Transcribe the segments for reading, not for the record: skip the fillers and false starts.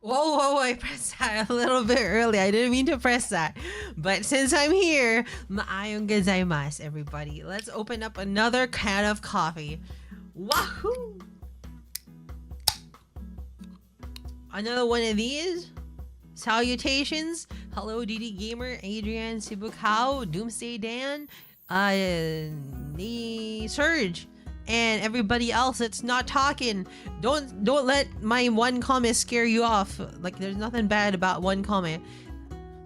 Whoa, whoa, I pressed that a little bit early. I didn't mean to press that. But since I'm here, maayong gozaimasu, everybody. Let's open up another can of coffee. Wahoo! Another one of these. Salutations. Hello, DD Gamer, Adrian, Sibukao, Doomsday Dan, Surge, and everybody else that's not talking. Don't let my one comment scare you off. Like, there's nothing bad about one comment.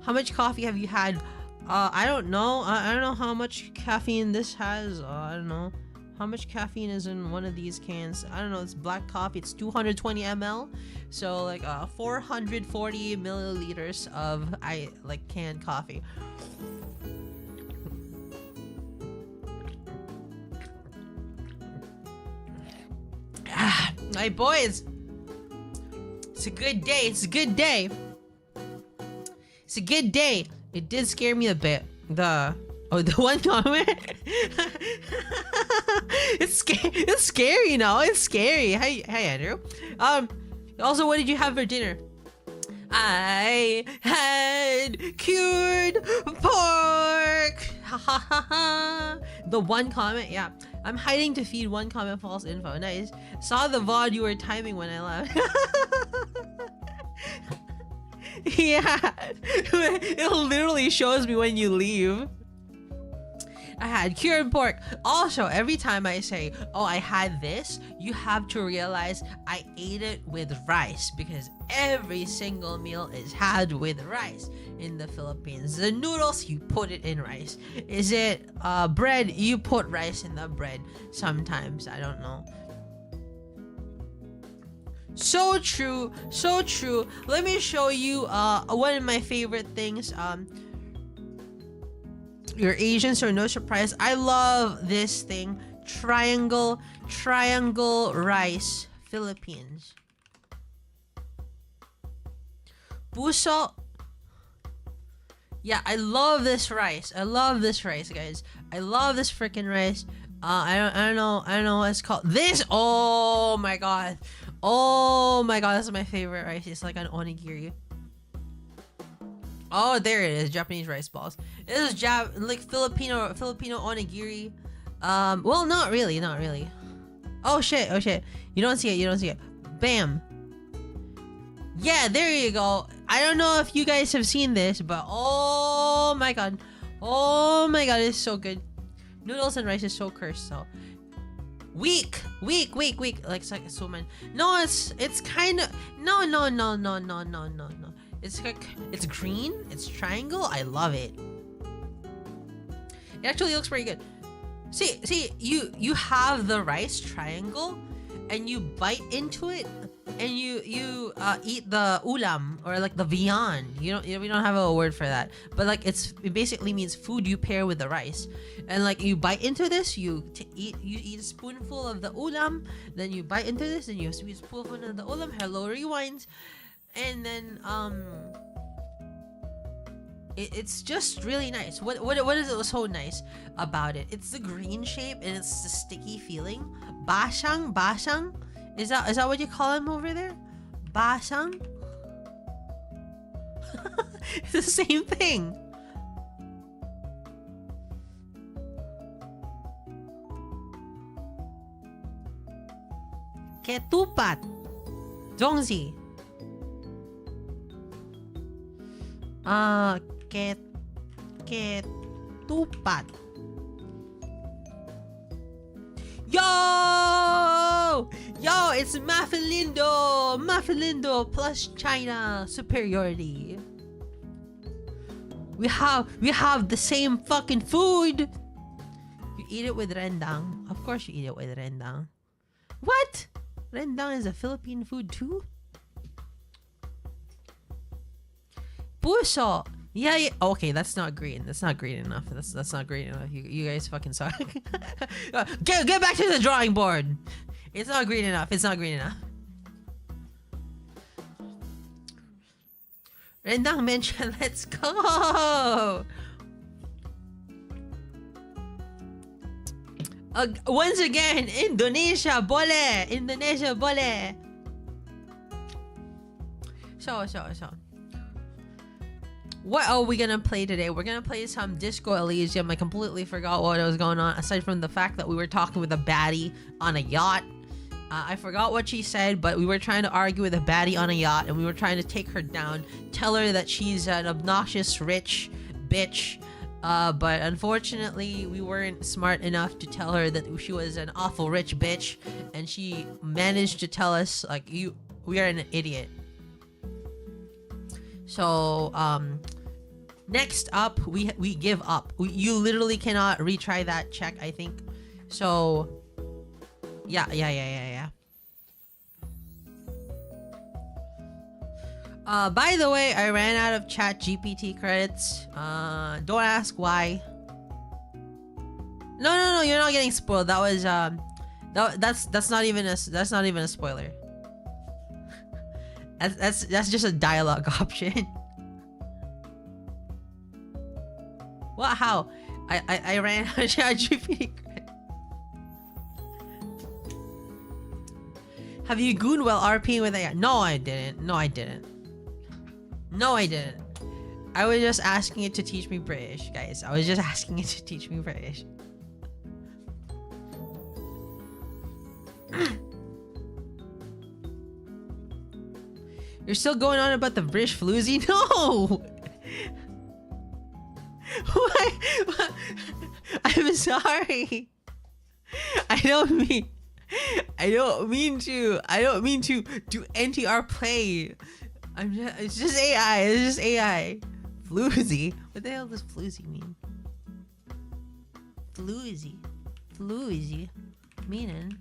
How much coffee have you had? I don't know. I don't know how much caffeine this has. I don't know. How much caffeine is in one of these cans? I don't know. It's black coffee. It's 220 ml. So like 440 milliliters of canned coffee. My boys. It's a good day. It's a good day. It's a good day. It did scare me a bit. The one comment. It's scary now. It's scary. Hi Andrew. Also, what did you have for dinner? I had cured pork. The one comment, yeah. I'm hiding to feed one comment false info. Nice. Saw the VOD you were timing when I left. Yeah. It literally shows me when you leave. I had cured pork. Also, every time I say, oh, I had this, you have to realize I ate it with rice, because every single meal is had with rice in the Philippines. The noodles, you put it in rice. Is it bread? You put rice in the bread. Sometimes, I don't know. So true, so true. Let me show you one of my favorite things. You're Asian, so no surprise. I love this thing. Triangle rice, Philippines. Puso. Yeah, I love this rice. I love this rice, guys. I love this freaking rice. I don't know what it's called. This. Oh my god. Oh my god, that's my favorite rice. It's like an onigiri. Oh, there it is. Japanese rice balls. This is like Filipino onigiri. Well, not really. Oh shit. You don't see it. Bam. Yeah, there you go. I don't know if you guys have seen this, but oh my god, it's so good. Noodles and rice is so cursed. So weak. Like so man. No, it's kind of no. It's green. It's triangle. I love it. It actually looks pretty good. See, you have the rice triangle, and you bite into it, and you eat the ulam, or like the viand. We don't have a word for that, but like it basically means food you pair with the rice. And like you bite into this, you eat a spoonful of the ulam, then you bite into this, and you eat a spoonful of the ulam. Hello, rewinds. And then it's just really nice. What is it so nice about it? It's the green shape, and it's the sticky feeling. Basang. Is that what you call them over there? Basang. It's the same thing. Ketupat. Zongzi. Ketupat. Yo, it's Mafilindo plus China superiority. We have the same fucking food. You eat it with rendang. Of course you eat it with rendang. What? Rendang is a Philippine food too? Puso. Yeah. Okay, that's not green. That's not green enough. That's not green enough. You guys fucking suck. Get back to the drawing board. It's not green enough. Rendang mention. Let's go. Once again, Indonesia, bole. So. What are we gonna play today? We're gonna play some Disco Elysium. I completely forgot what was going on, aside from the fact that we were talking with a baddie on a yacht. I forgot what she said, but we were trying to argue with a baddie on a yacht, and we were trying to take her down, tell her that she's an obnoxious rich bitch. But unfortunately, we weren't smart enough to tell her that she was an awful rich bitch, and she managed to tell us, like, we are an idiot. So, next up, we give up. You literally cannot retry that check, I think. So, yeah. By the way, I ran out of Chat GPT credits. Don't ask why. No, you're not getting spoiled. That was that's not even a spoiler. That's just a dialogue option. What? How? I ran out of Chat GPT credits. Have you gooned while RPing with AI? No, I didn't. I was just asking it to teach me British, guys. I was just asking it to teach me British. You're still going on about the British floozy? No! What? I'm sorry. I don't mean to do NTR play. It's just AI. Floozy. What the hell does floozy mean? Floozy. Meaning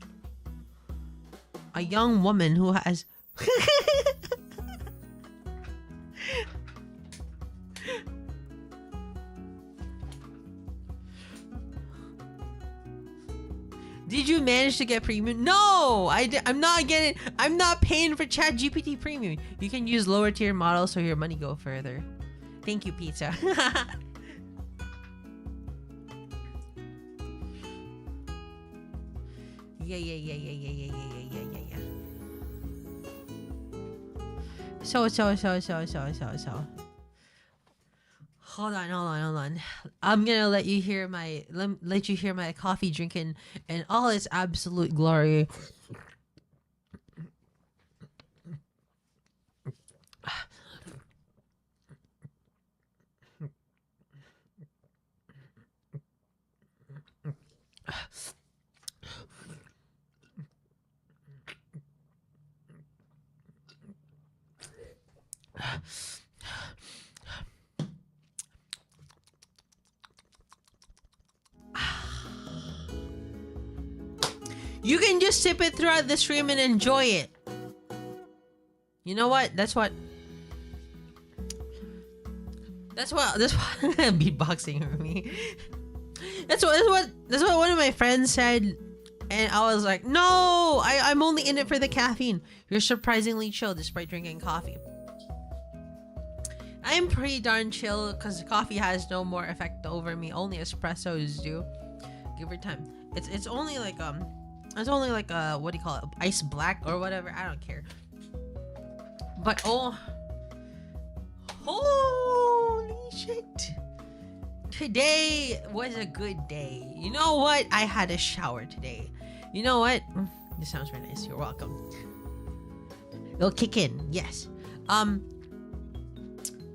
a young woman who has Did you manage to get premium? No, I'm not paying for Chat GPT premium. You can use lower tier models so your money go further. Thank you, pizza. Yeah. So. Hold on. I'm gonna let you hear my coffee drinking in all its absolute glory. You can just sip it throughout the stream and enjoy it. You know what? That's what beatboxing for me. That's what one of my friends said, and I was like, no, I'm only in it for the caffeine. You're surprisingly chill despite drinking coffee. I'm pretty darn chill because coffee has no more effect over me. Only espressos do. Give her time. It's only like what do you call it? Ice black or whatever. I don't care. But holy shit. Today was a good day. You know what? I had a shower today. You know what? This sounds very nice. You're welcome. It'll kick in. Yes.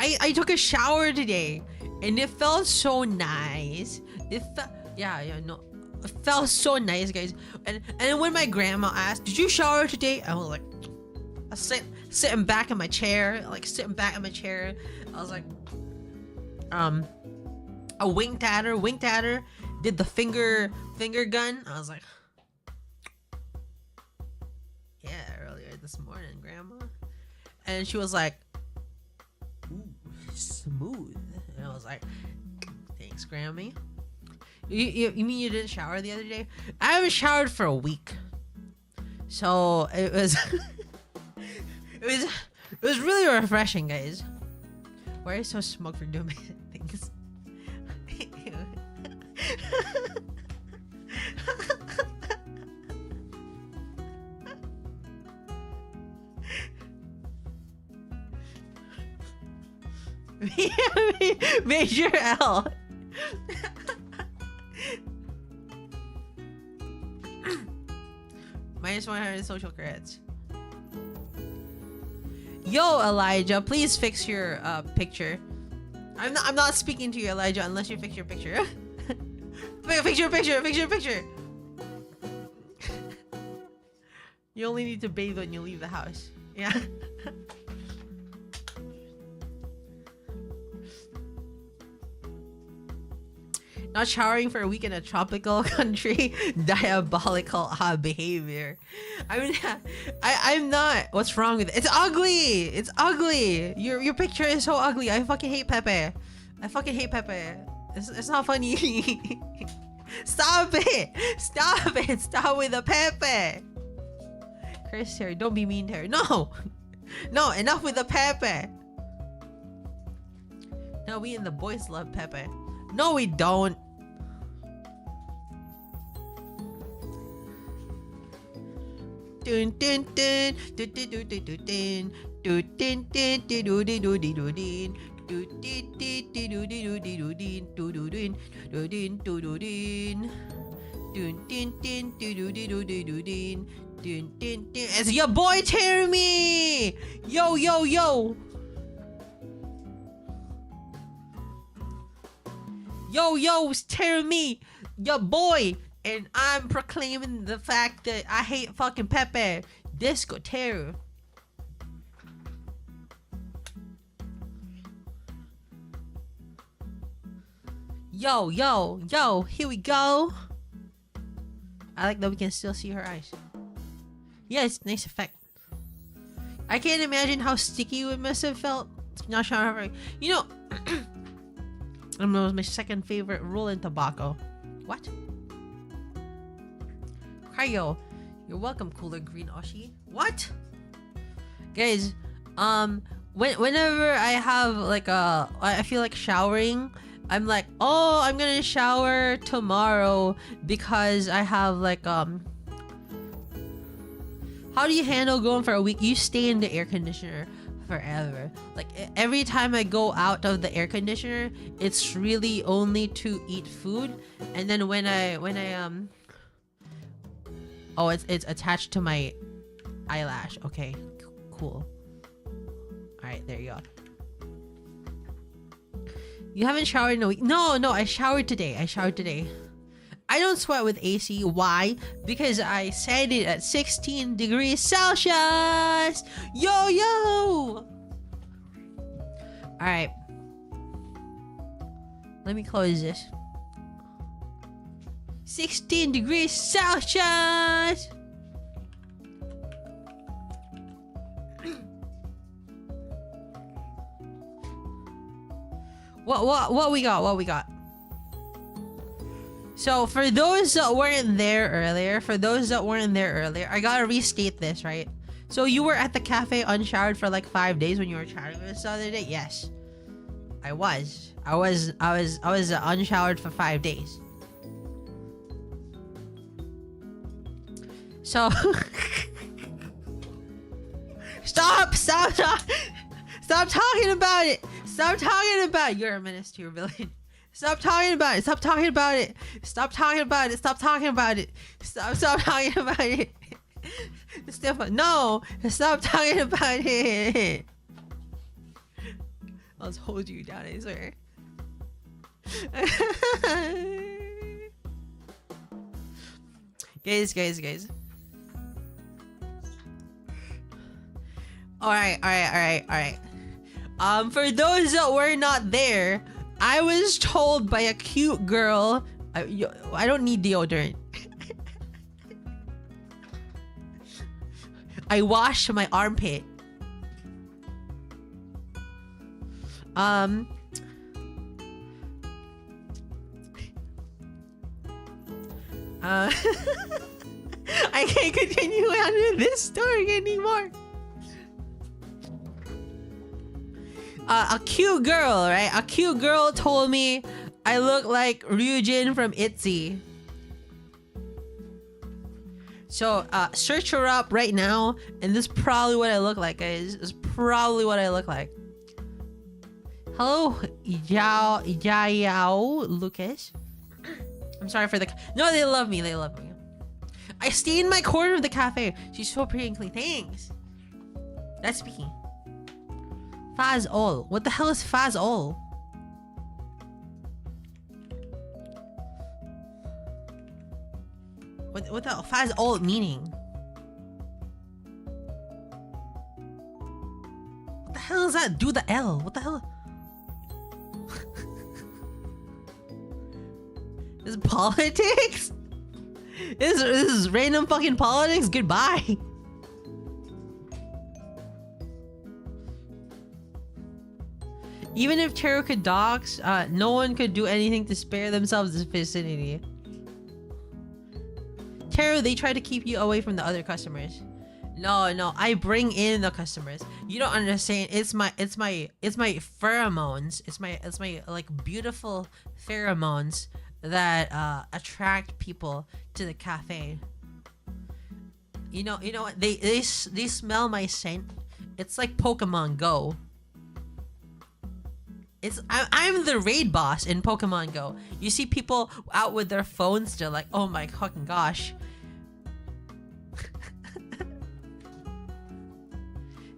I took a shower today and it felt so nice. It felt so nice, guys. And when my grandma asked, "Did you shower today?" I was like, sitting back in my chair. I was like, I winked at her, did the finger gun. I was like, yeah, earlier this morning, grandma. And she was like, ooh, smooth. And I was like, thanks, Grammy. You mean you didn't shower the other day? I haven't showered for a week. So it was it was really refreshing, guys. Why are you so smug for doing things? Major L. Minus 100 social credits. Yo, Elijah, please fix your picture. I'm not speaking to you, Elijah, unless you fix your picture. Fix your picture. You only need to bathe when you leave the house. Yeah. Not showering for a week in a tropical country. Diabolical behavior. I mean, I'm not. What's wrong with it? It's ugly. It's ugly. Your picture is so ugly. I fucking hate Pepe. It's not funny. Stop it. Stop with the Pepe. Chris here, don't be mean to her. No, enough with the Pepe. No, we and the boys love Pepe. No, we don't. Dun dun dun dun dun dun dun dun dun dun dun. It's your boy Jeremy. Yo. Yo, it's Jeremy, your boy, and I'm proclaiming the fact that I hate fucking Pepe. Disco terror. Yo, here we go. I like that we can still see her eyes. Yeah, it's a nice effect. I can't imagine how sticky it must have felt. Not sure. You know, it was my second favorite rolling tobacco. What? Cryo, you're welcome, Cooler Green Oshi. What? Guys, whenever I have like I feel like showering, I'm like, oh, I'm gonna shower tomorrow because I have like how do you handle going for a week? You stay in the air conditioner forever. Like every time I go out of the air conditioner, it's really only to eat food, and then when I oh, it's attached to my eyelash. Okay, cool. All right, there you go. You haven't showered in a week? No, I showered today. I don't sweat with AC. Why? Because I set it at 16 degrees Celsius. Yo. Alright. Let me close this. 16 degrees Celsius. What we got? So for those that weren't there earlier, I gotta restate this, right? So you were at the cafe unshowered for like 5 days when you were chatting with us the other day? Yes. I was unshowered for 5 days. So Stop talking about it. You're a menace to your village. Stop talking about it. Stop talking about it. Stefan, no. Stop talking about it. I'll just hold you down, I swear. Guys. Alright. For those that were not there, I was told by a cute girl, I don't need deodorant. I wash my armpit. I can't continue on with this story anymore. A cute girl, right? A cute girl told me I look like Ryujin from ITZY. So, search her up right now, and this is probably what I look like, guys. This is probably what I look like. Hello, Yao Lucas. I'm sorry for the. No, they love me. They love me. I stay in my corner of the cafe. She's so pretty and clean. Thanks. That's speaking. Fazol. What the hell is Fazol? What the Fazol meaning? What the hell is that? Do the L. What the hell? This is politics? This is random fucking politics? Goodbye. Even if Taro could dox, no one could do anything to spare themselves this vicinity. Taro, they try to keep you away from the other customers. No, I bring in the customers. You don't understand. It's my pheromones. It's my like beautiful pheromones that attract people to the cafe. You know what? They smell my scent. It's like Pokemon Go. I'm the raid boss in Pokemon Go. You see people out with their phones, they're like, oh my fucking gosh.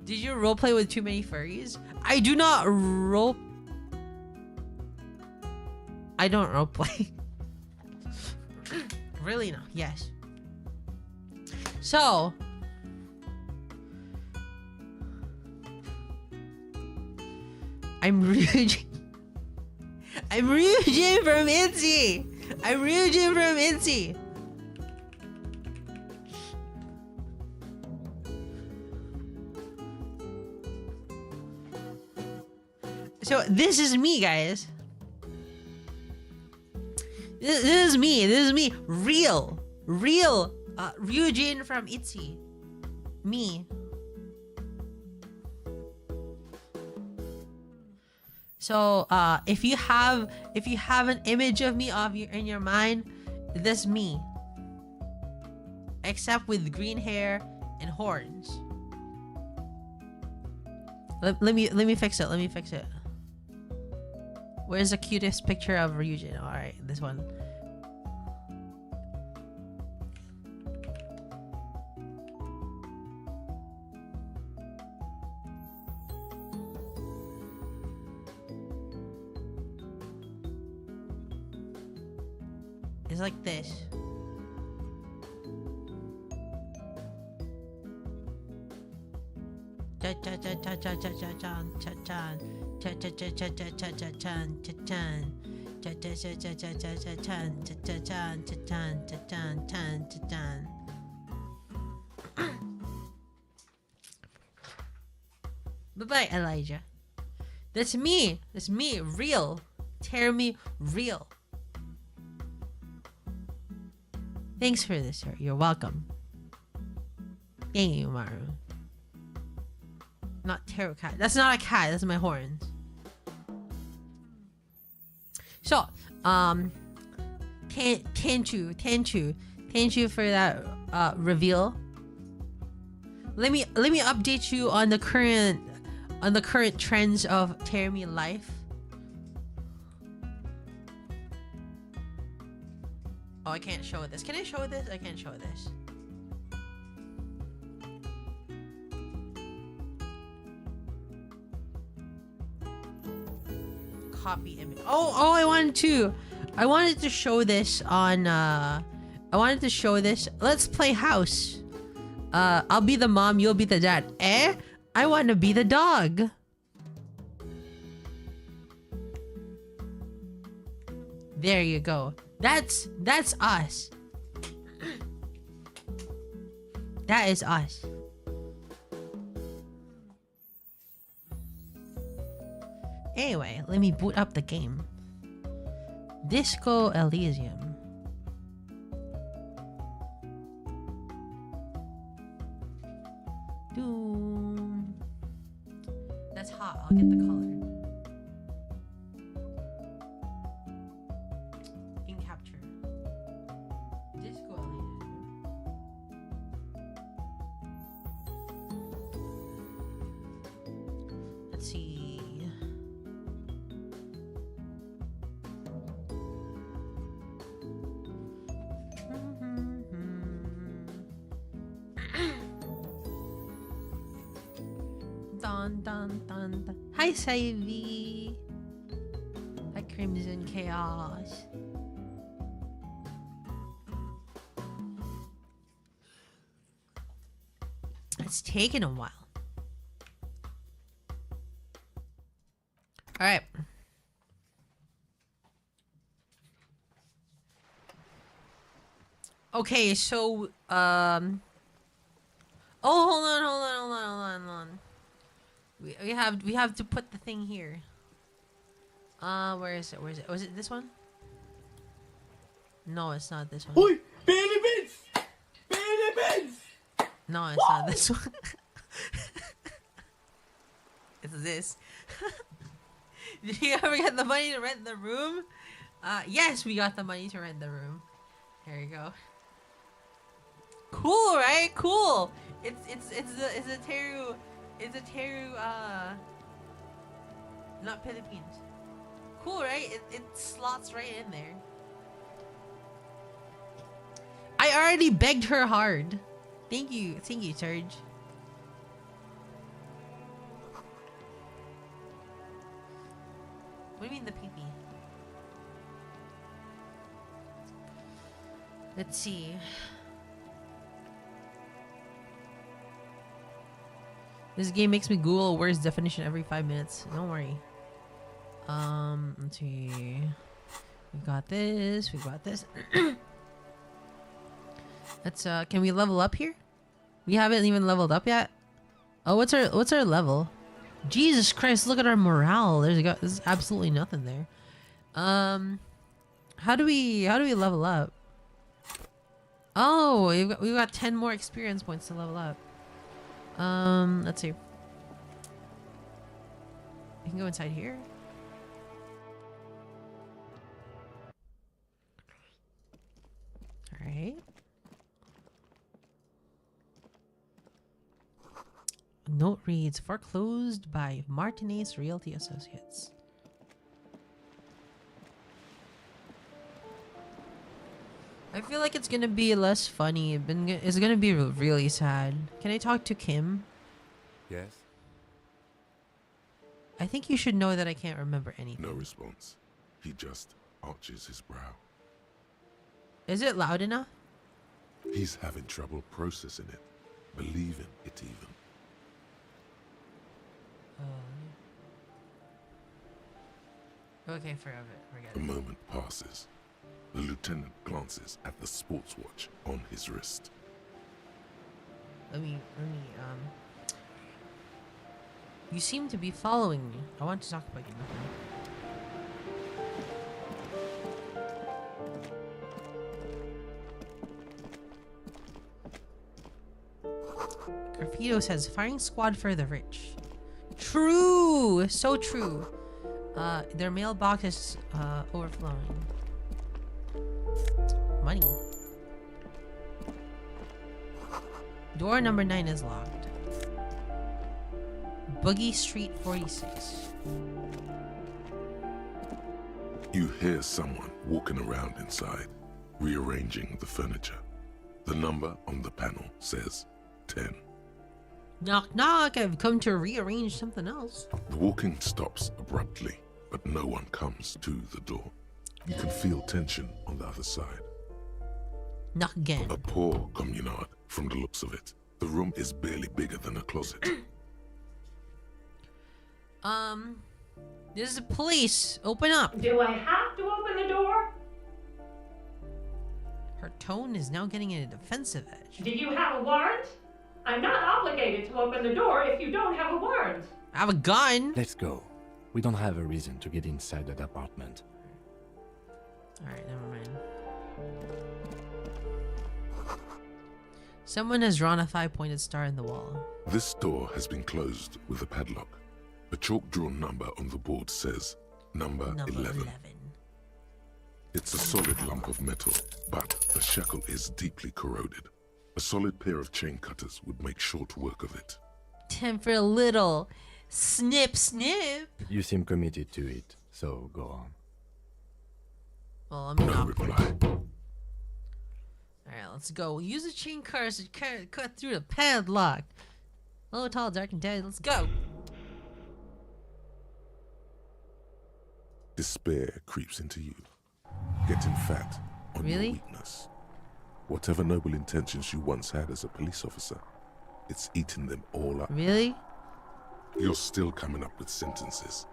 Did you roleplay with too many furries? I do not role... I don't roleplay. Really no, yes. So... I'm Ryujin from Itzy! I'm Ryujin from Itzy! So this is me, guys. This is me. This is me. Real Ryujin from Itzy. Me. So if you have an image of me in your mind, this is me. Except with green hair and horns. Let me fix it. Let me fix it. Where's the cutest picture of Ryujin? Alright, this one. It's like this. Bye-bye, Elijah. That's me. That's me. Real. Tear me real. Thanks for this, sir. You're welcome. Thank you, Maru. Not tarot cat. That's not a cat. That's my horns. So, thank you for that reveal. Let me update you on the current trends of Termi life. Oh, I can't show this. Can I show this? I can't show this. Copy image. Oh, I wanted to show this on I wanted to show this. Let's play house. I'll be the mom, you'll be the dad. I want to be the dog. There you go. That's us. That is us. Anyway, let me boot up the game. Disco Elysium. Doom. That's hot. I'll get the color. In capture. Disco Elysium. Let's see. Dun dun dun dun. Hi, Savy. Hi, Crimson Chaos. It's taken a while. All right. Okay, so oh, hold on. We have to put the thing here. Where is it? Where is it? Was it this one? No, it's not this one. Oi, Bailey Bits! Bailey Bits! No, it's not this one. It's this. Did you ever get the money to rent the room? Yes, we got the money to rent the room. Here you go. Cool, right? Cool. It's a Teru, not Philippines. Cool, right? It slots right in there. I already begged her hard. Thank you, Serge. What do you mean the pee-pee? Let's see. This game makes me Google a word's definition every 5 minutes. Don't worry. Let's see. We got this. We got this. Let's can we level up here? We haven't even leveled up yet. Oh, what's our level? Jesus Christ, look at our morale. There's absolutely nothing there. How do we level up? Oh, we've got 10 more experience points to level up. Let's see. We can go inside here. All right. Note reads, foreclosed by Martinez Realty Associates. I feel like it's gonna be less funny. It's gonna be really sad. Can I talk to Kim? Yes? I think you should know that I can't remember anything. No response. He just arches his brow. Is it loud enough? He's having trouble processing it, believing it even. Okay, forget A it. moment passes. The lieutenant glances at the sports watch on his wrist. Let me You seem to be following me. I want to talk about you now. Graffito says firing squad for the rich. True, so true. Their mailbox is overflowing. Money. Door number 9 is locked. Boogie Street 46. You hear someone walking around inside, rearranging the furniture. The number on the panel says 10. Knock knock, I've come to rearrange something else. The walking stops abruptly, but no one comes to the door. You can feel tension on the other side. Knock again. A poor communard from the looks of it. The room is barely bigger than a closet. This is the police. Open up. Do I have to open the door? Her tone is now getting in a defensive edge. Do you have a warrant? I'm not obligated to open the door if you don't have a warrant. I have a gun. Let's go. We don't have a reason to get inside that apartment. Alright, never mind. Someone has drawn a 5-pointed star in the wall. This door has been closed with a padlock. A chalk-drawn number on the board says number 11. It's a solid lump of metal, but the shackle is deeply corroded. A solid pair of chain cutters would make short work of it. Time for a little snip snip. You seem committed to it, so go on. Well, I'm No not. reply. Alright, let's go. Use the chain cutters to cut through the padlock. Hello, tall, dark, and dead. Let's go. Despair creeps into you, getting fat on your Really? weakness. Whatever noble intentions you once had as a police officer, it's eating them all up. Really? You're still coming up with sentences.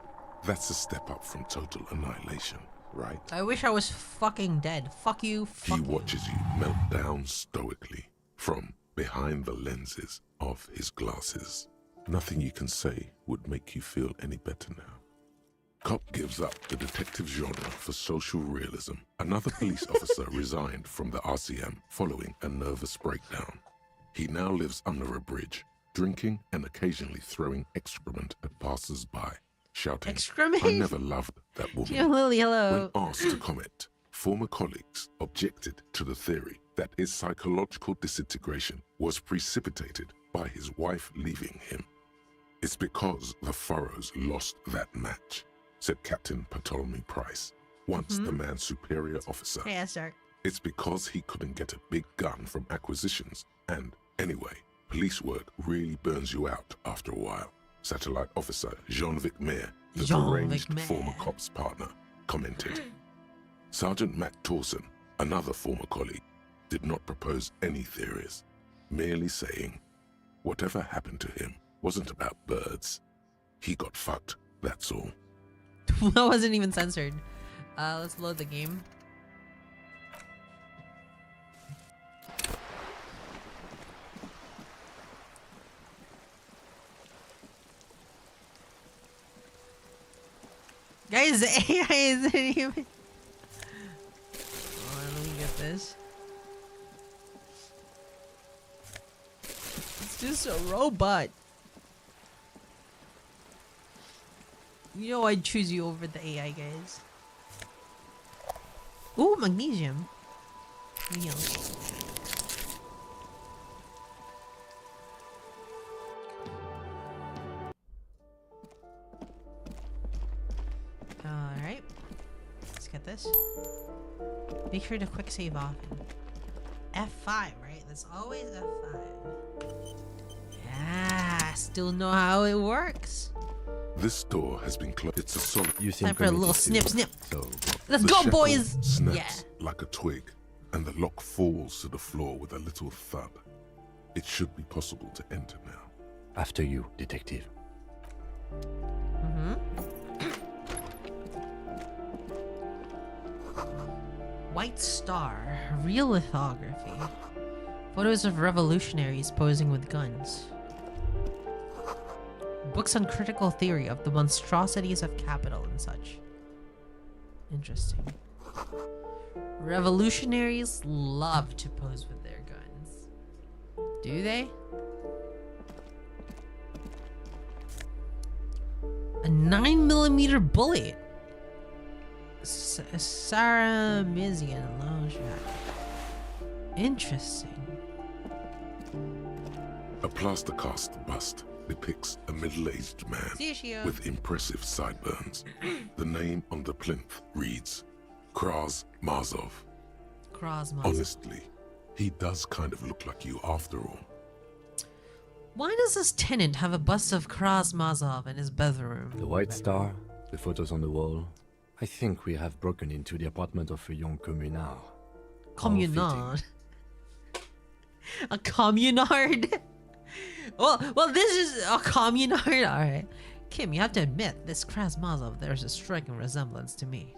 That's a step up from total annihilation, right? I wish I was fucking dead. Fuck you. He Fuck you. watches you melt down stoically from behind the lenses of his glasses. Nothing you can say would make you feel any better now. Cop gives up the detective genre for social realism. Another police officer resigned from the RCM following a nervous breakdown. He now lives under a bridge, drinking and occasionally throwing excrement at passers-by, shouting, Excrement? "I never loved that woman." Jim Lily, hello. When asked to comment, former colleagues objected to the theory that his psychological disintegration was precipitated by his wife leaving him. "It's because the Furrows lost that match," said Captain Ptolemy Price, once the man's superior officer. Hey, Stark. "It's because he couldn't get a big gun from acquisitions, and anyway, police work really burns you out after a while," Satellite Officer Jean-Vic Mayer, the deranged Jean-Vic Mayer. former cop's partner, commented. Sergeant Matt Torson, another former colleague, did not propose any theories, merely saying, "Whatever happened to him wasn't about birds. He got fucked, that's all." That wasn't even censored. Let's load the game. Guys, the AI isn't even. Hold on, let me get this. It's just a robot. You know I'd choose you over the AI, guys. Ooh, magnesium. Yum. Alright. Let's get this. Make sure to quick save often. F5, right? That's always F5. Yeah, still know how it works. This door has been closed. It's a solid. You seem Time for a little committed snip, to it, snip. So, Let's The go, shackle boys! snaps like a twig, and the lock falls to the floor with a little thud. It should be possible to enter now. after you, detective. White Star, real lithography. Photos of revolutionaries posing with guns. Books on critical theory of the monstrosities of capital and such. Interesting. Revolutionaries love to pose with their guns. Do they? A 9mm bullet. Sarah Mizian long shot. Interesting. A plaster cast bust depicts a middle-aged man Shio. with impressive sideburns. The name on the plinth reads Kraz Mazov. Krasmaz. Honestly, he does kind of look like you after all. Why does this tenant have a bust of Krasmazov in his bedroom? The White Star, the photos on the wall. I think we have broken into the apartment of a young communard. Communard. A communard? well, this is a communard. Alright. Kim, you have to admit, this Krasmazov, there's a striking resemblance to me.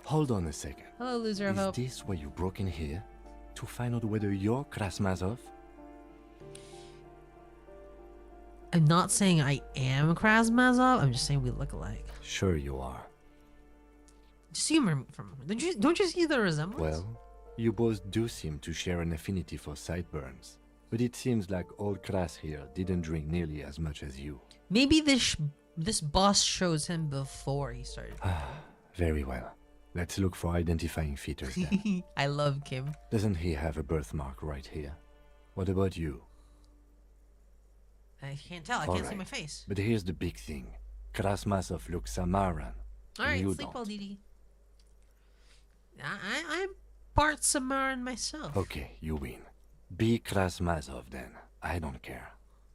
Hold on a second. Hello, loser of Is hope. this why you broke in here? To find out whether you're Krasmazov? I'm not saying I am Krasmazov, I'm just saying we look alike. Sure you are. Just humor from don't you see the resemblance? Well, you both do seem to share an affinity for sideburns. But it seems like old Kras here didn't drink nearly as much as you. Maybe this boss shows him before he started. Very well. Let's look for identifying features then. I love Kim. Doesn't he have a birthmark right here? What about you? I can't tell. I All can't see right. my face. But here's the big thing. Krasmazov looks Samaran. All right, you sleep don't. well, Didi. I'm part Samaran myself. Okay, you win. Be Krasmazov then. I don't care.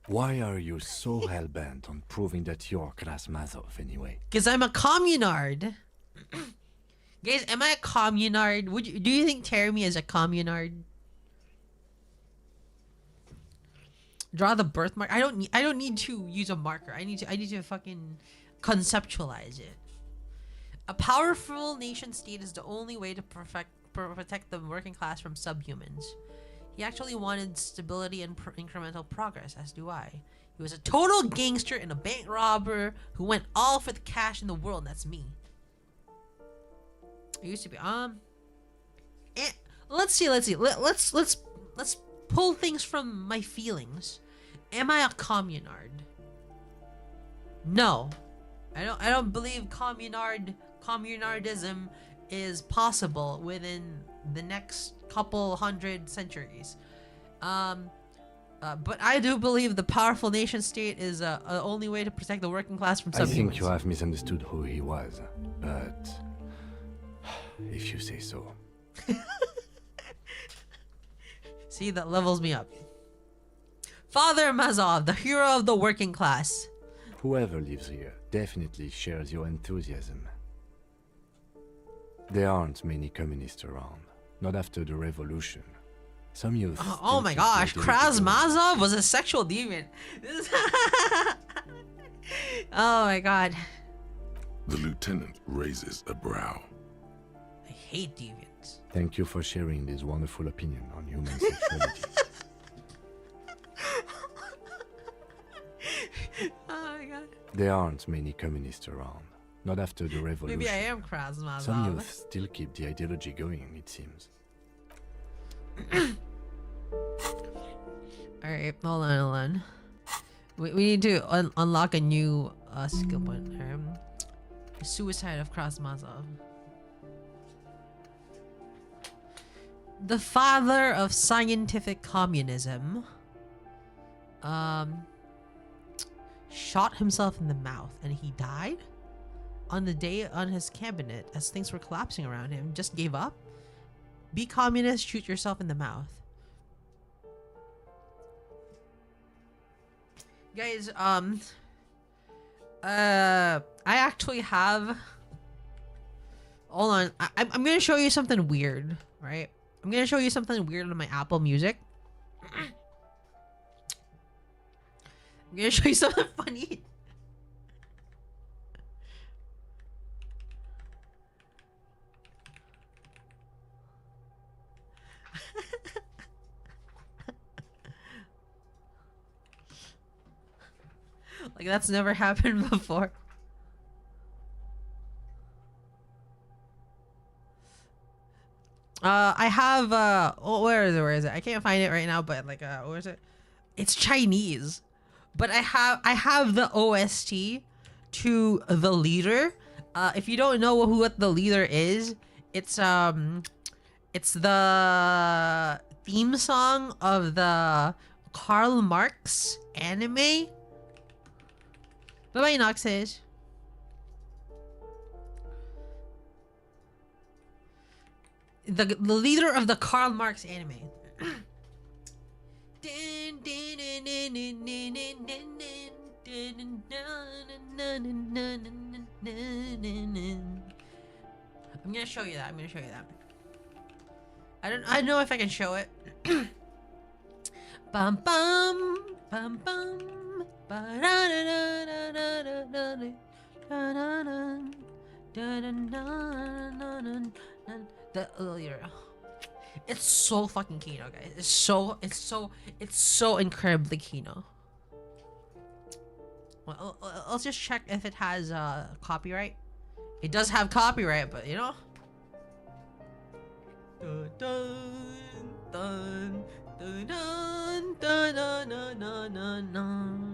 Why are you so hell-bent on proving that you're Krasmazov anyway? Because I'm a communard. Guys, am I a communard? Do you think Teremy is a communard? Draw the birthmark. I don't need to use a marker. I need to fucking conceptualize it. A powerful nation state is the only way to protect the working class from subhumans. He actually wanted stability and incremental progress, as do I. He was a total gangster and a bank robber who went all for the cash in the world. That's me. I used to be let's see. Let's pull things from my feelings. Am I a communard? No. I don't believe communardism is possible within the next couple hundred centuries. But I do believe the powerful nation state is the only way to protect the working class from subhumans. I think you have misunderstood who he was, but if you say so. See, that levels me up. Father Mazov, the hero of the working class. Whoever lives here definitely shares your enthusiasm. There aren't many communists around, not after the revolution. Some youth. Oh my gosh, Krasmazov was a sexual deviant. Oh my god. The lieutenant raises a brow. I hate deviants. Thank you for sharing this wonderful opinion on human sexuality. Oh my god. There aren't many communists around, not after the revolution. Maybe I am Krasmazov. Some youth still keep the ideology going, it seems. Alright, hold on. We need to unlock a new skill point. Suicide of Krasmazov. The father of scientific communism shot himself in the mouth and he died on the day on his cabinet as things were collapsing around him. Just gave up. Be communist, shoot yourself in the mouth. Guys, I actually have, hold on, I'm gonna show you something weird, right? I'm gonna show you something weird on my Apple Music. I'm gonna show you something funny. Like, that's never happened before. I have oh, where is it? I can't find it right now, but like where is it? It's Chinese. But I have the OST to The Leader. If you don't know what The Leader is, it's the theme song of the Karl Marx anime. Bye-bye, Noxage. The leader of the Karl Marx anime. I'm gonna show you that. I don't know if I can show it. Bum bum bum bum. The earlier, it's so fucking Kino, guys. It's so incredibly Kino. Well, let's just check if it has copyright. It does have copyright, but you know. Dun, dun, dun, dun, dun, dun, dun, dun, dun, dun.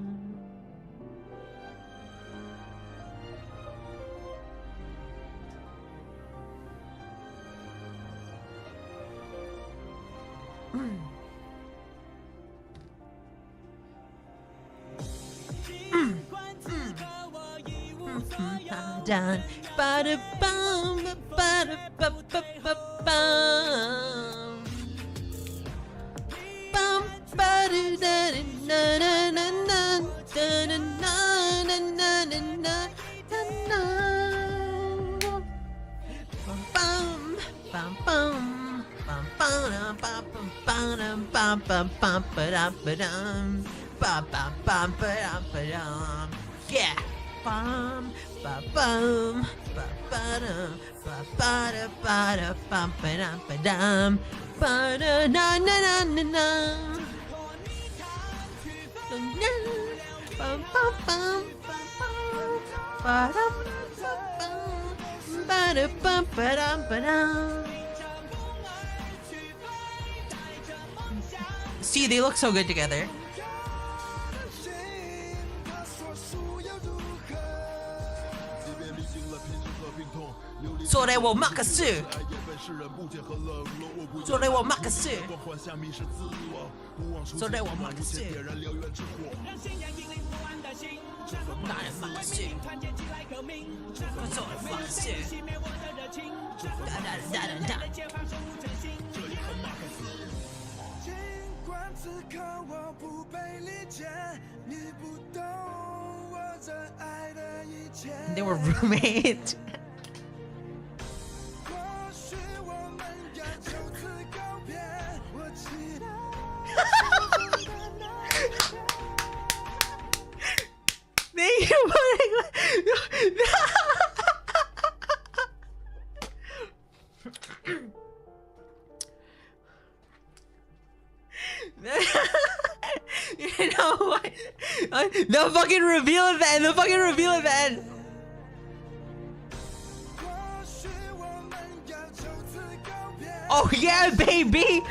Dun, bada bum, bada ba ba ba bum. Bum, bada da na na na na na na na na na na na. bum bum ba dum ba dum. Bum bum bum ba dum ba dum. Yeah. Bum ba bum ba ba dum ba ba da ba da bum ba dum ba dum. Ba da na na na na na. Bum bum bum bum ba dum ba da bum ba dum ba dum. See, they look so good together. So they will makasu. So they will makasu. So they will makasu. Not a makasu. So a makasu. Da da da da da. 此刻我不被理解，你不懂我这爱的一切。 They were roommates. 或许我们要就此告别，我期待。Thank you You know what? The fucking reveal at the end. The fucking reveal at the end. Oh yeah, baby.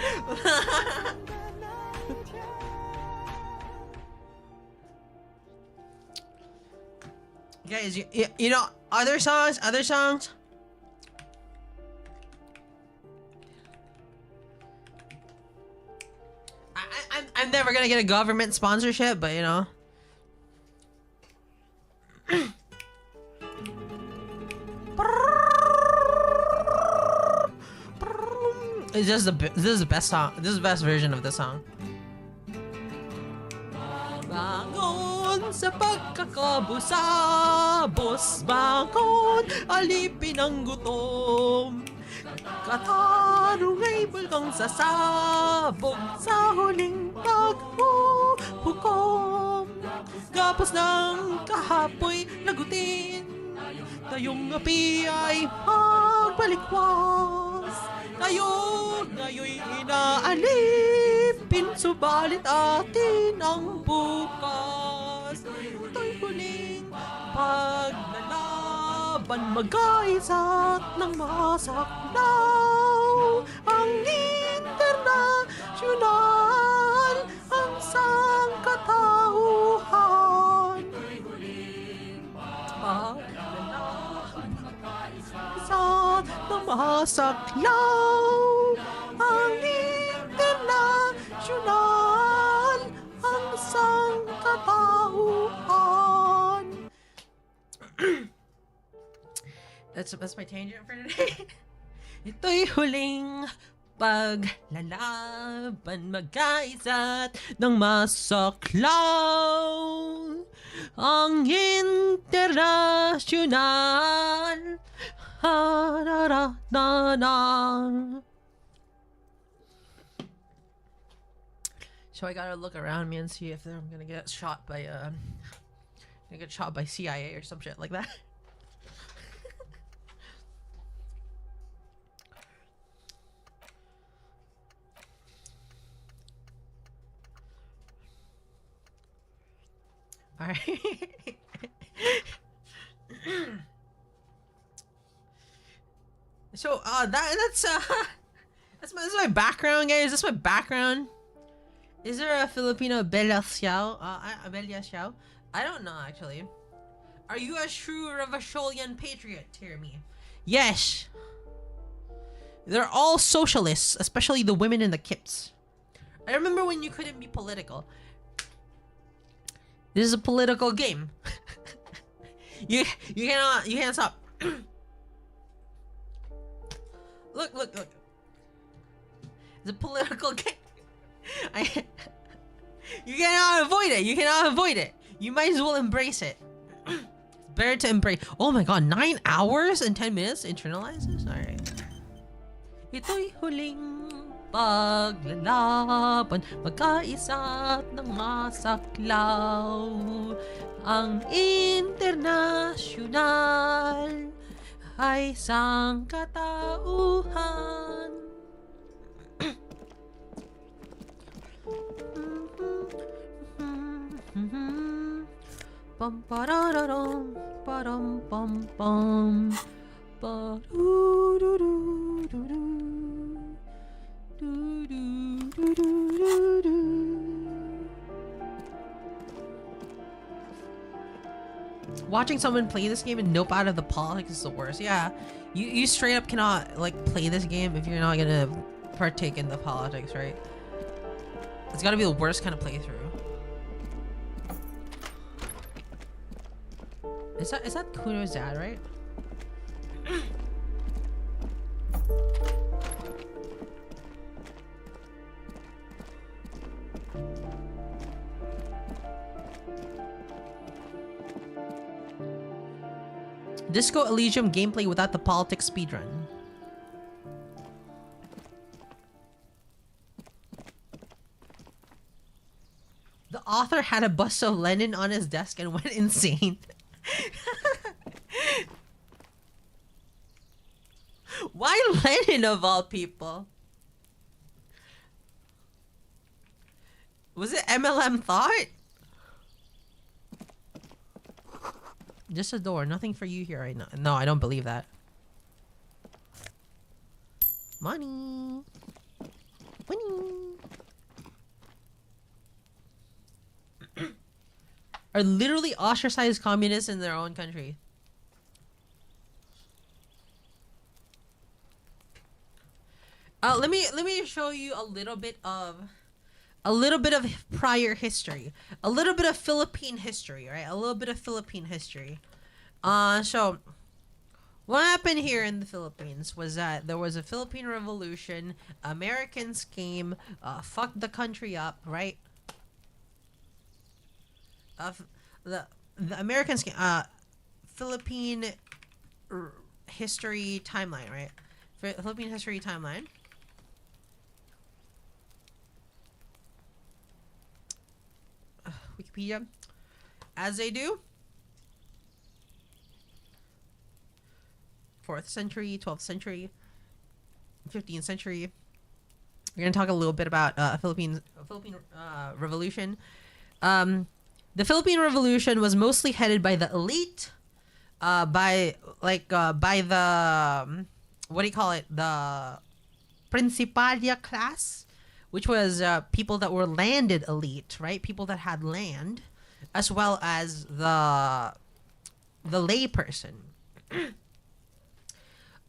Guys, you know other songs. I'm never gonna get a government sponsorship, but you know. It's just this is the best song. This is the best version of the song. Bangon sa pagkakabusabos, bangon, alipin ang gutom. Katarong ay bulkang sasabog sa huling paghuhukom. Gapos ng kahapoy lagutin, tayong api ay magbalikwas. Tayo ngayon'y inaalipin, subalit atin ang bukas. Ito'y huling paglalaban, mag-aisat ng masaklaw. Ang internasyonal, ang sangkatauhan. Paglalaban, mag-aisat ng masaklaw. Ang internasyonal, ang sangkatauhan. That's my tangent for today. Ito'y huling paglalaban, mag-aisat ng masaklaw. Ang internasyonal. So I gotta look around me and see if I'm gonna get shot by CIA or some shit like that. All right. So that's my background, guys. That's my background. Is there a Filipino Bella Xiao? Bella Xiao? I don't know actually. Are you a true Revacholian patriot? Hear me. Yes. They're all socialists, especially the women and the kids. I remember when you couldn't be political. This is a political game. you can't stop. Look. It's a political game. You cannot avoid it. You might as well embrace it. It's better to embrace. Oh my god, 9 hours and 10 minutes to internalize this? Alright. Ito'y huling paglalaban, magkaisa't nangasaklaw. Ang internasyonal ay sangkatauhan. Pam parararam, param pam pam, parururururu, dururururu. Watching someone play this game and nope out of the politics is the worst. Yeah, you straight up cannot like play this game if you're not gonna partake in the politics, right? It's gotta be the worst kind of playthrough. Is that Kuno's dad, right? Disco Elysium gameplay without the politics speedrun. The author had a bust of Lenin on his desk and went insane. Why Lenin of all people? Was it MLM thought? Just a door. Nothing for you here right now. No, I don't believe that. Money. Money. Are literally ostracized communists in their own country. Let me show you a little bit of prior history, a little bit of Philippine history, right? A little bit of Philippine history. So what happened here in the Philippines was that there was a Philippine Revolution. Americans came, fucked the country up, right? The Americans came, Philippine history timeline, right? Philippine history timeline. Wikipedia, as they do. 4th century, 12th century, 15th century. We're gonna talk a little bit about Philippine Revolution. The Philippine Revolution was mostly headed by the elite, by the what do you call it? The Principalia class, which was people that were landed elite, right? People that had land, as well as the lay person.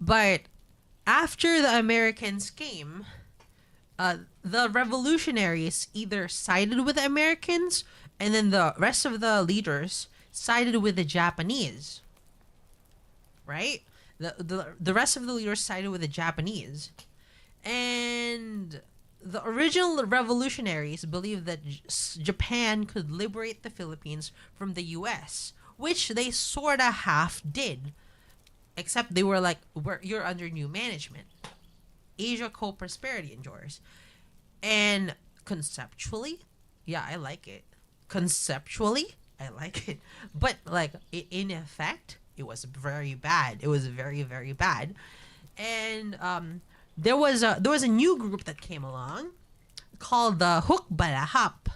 But after the Americans came, the revolutionaries either sided with the Americans, and then the rest of the leaders sided with the Japanese, right? The rest of the leaders sided with the Japanese, and the original revolutionaries believed that Japan could liberate the Philippines from the U.S., which they sorta half did, except they were like, you're under new management. Asia co-prosperity endures. And conceptually, yeah, I like it. Conceptually, I like it. But like in effect, it was very bad. It was very, very bad. And there was a new group that came along called the Hukbalahap.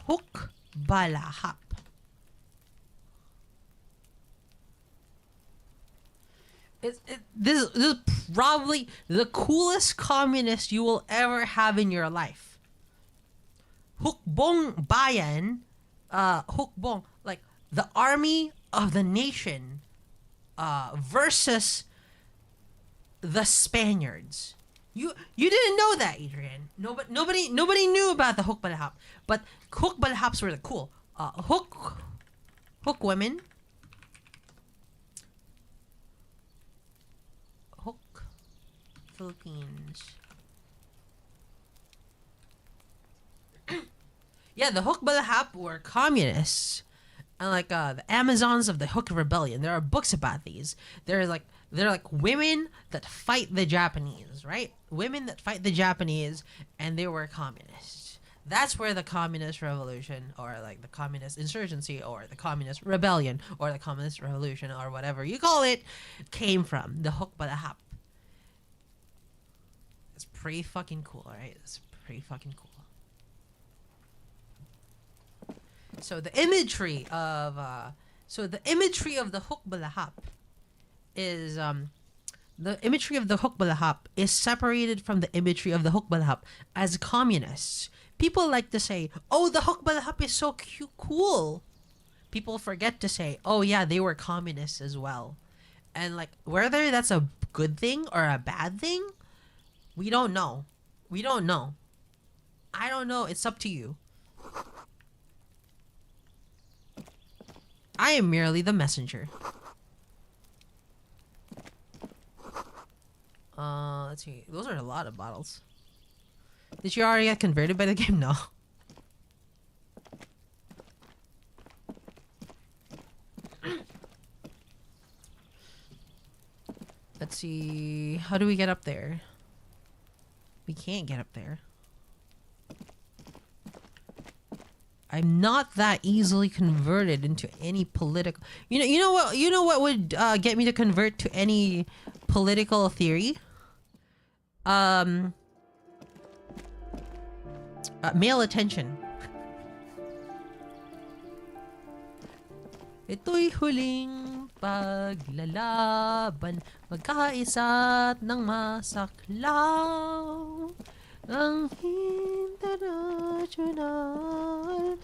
Hukbalahap. This is probably the coolest communist you will ever have in your life. Hukbong Bayan, Hukbong, like the army of the nation, versus the Spaniards. You didn't know that, Adrian. Nobody knew about the Hukbalahap, but Hukbalahaps were the cool. Hook women. Philippines. Yeah, the Hukbalahap were communists, and like the Amazons of the Hook Rebellion. There are books about these. There's like They're like women that fight the Japanese, right? Women that fight the Japanese, and they were communists. That's where the communist revolution, or like the communist insurgency, or the communist rebellion, or the communist revolution, or whatever you call it, came from. The Hukbalahap. It's pretty fucking cool, right? It's pretty fucking cool. So the imagery of the Hukbalahap is the imagery of the Hukbalahap is separated from the imagery of the Hukbalahap as communists. People like to say, "Oh, the Hukbalahap is so cool." People forget to say, "Oh yeah, they were communists as well." And like whether that's a good thing or a bad thing, we don't know. We don't know. I don't know. It's up to you. I am merely the messenger. Let's see. Those are a lot of bottles. Did you already get converted by the game? No. Let's see. How do we get up there? We can't get up there. I'm not that easily converted into any political. You know what? You know what would get me to convert to any political theory? Male attention. Ito'y huling paglalaban, magkaisa't ng masaklaw. Ang internasyonal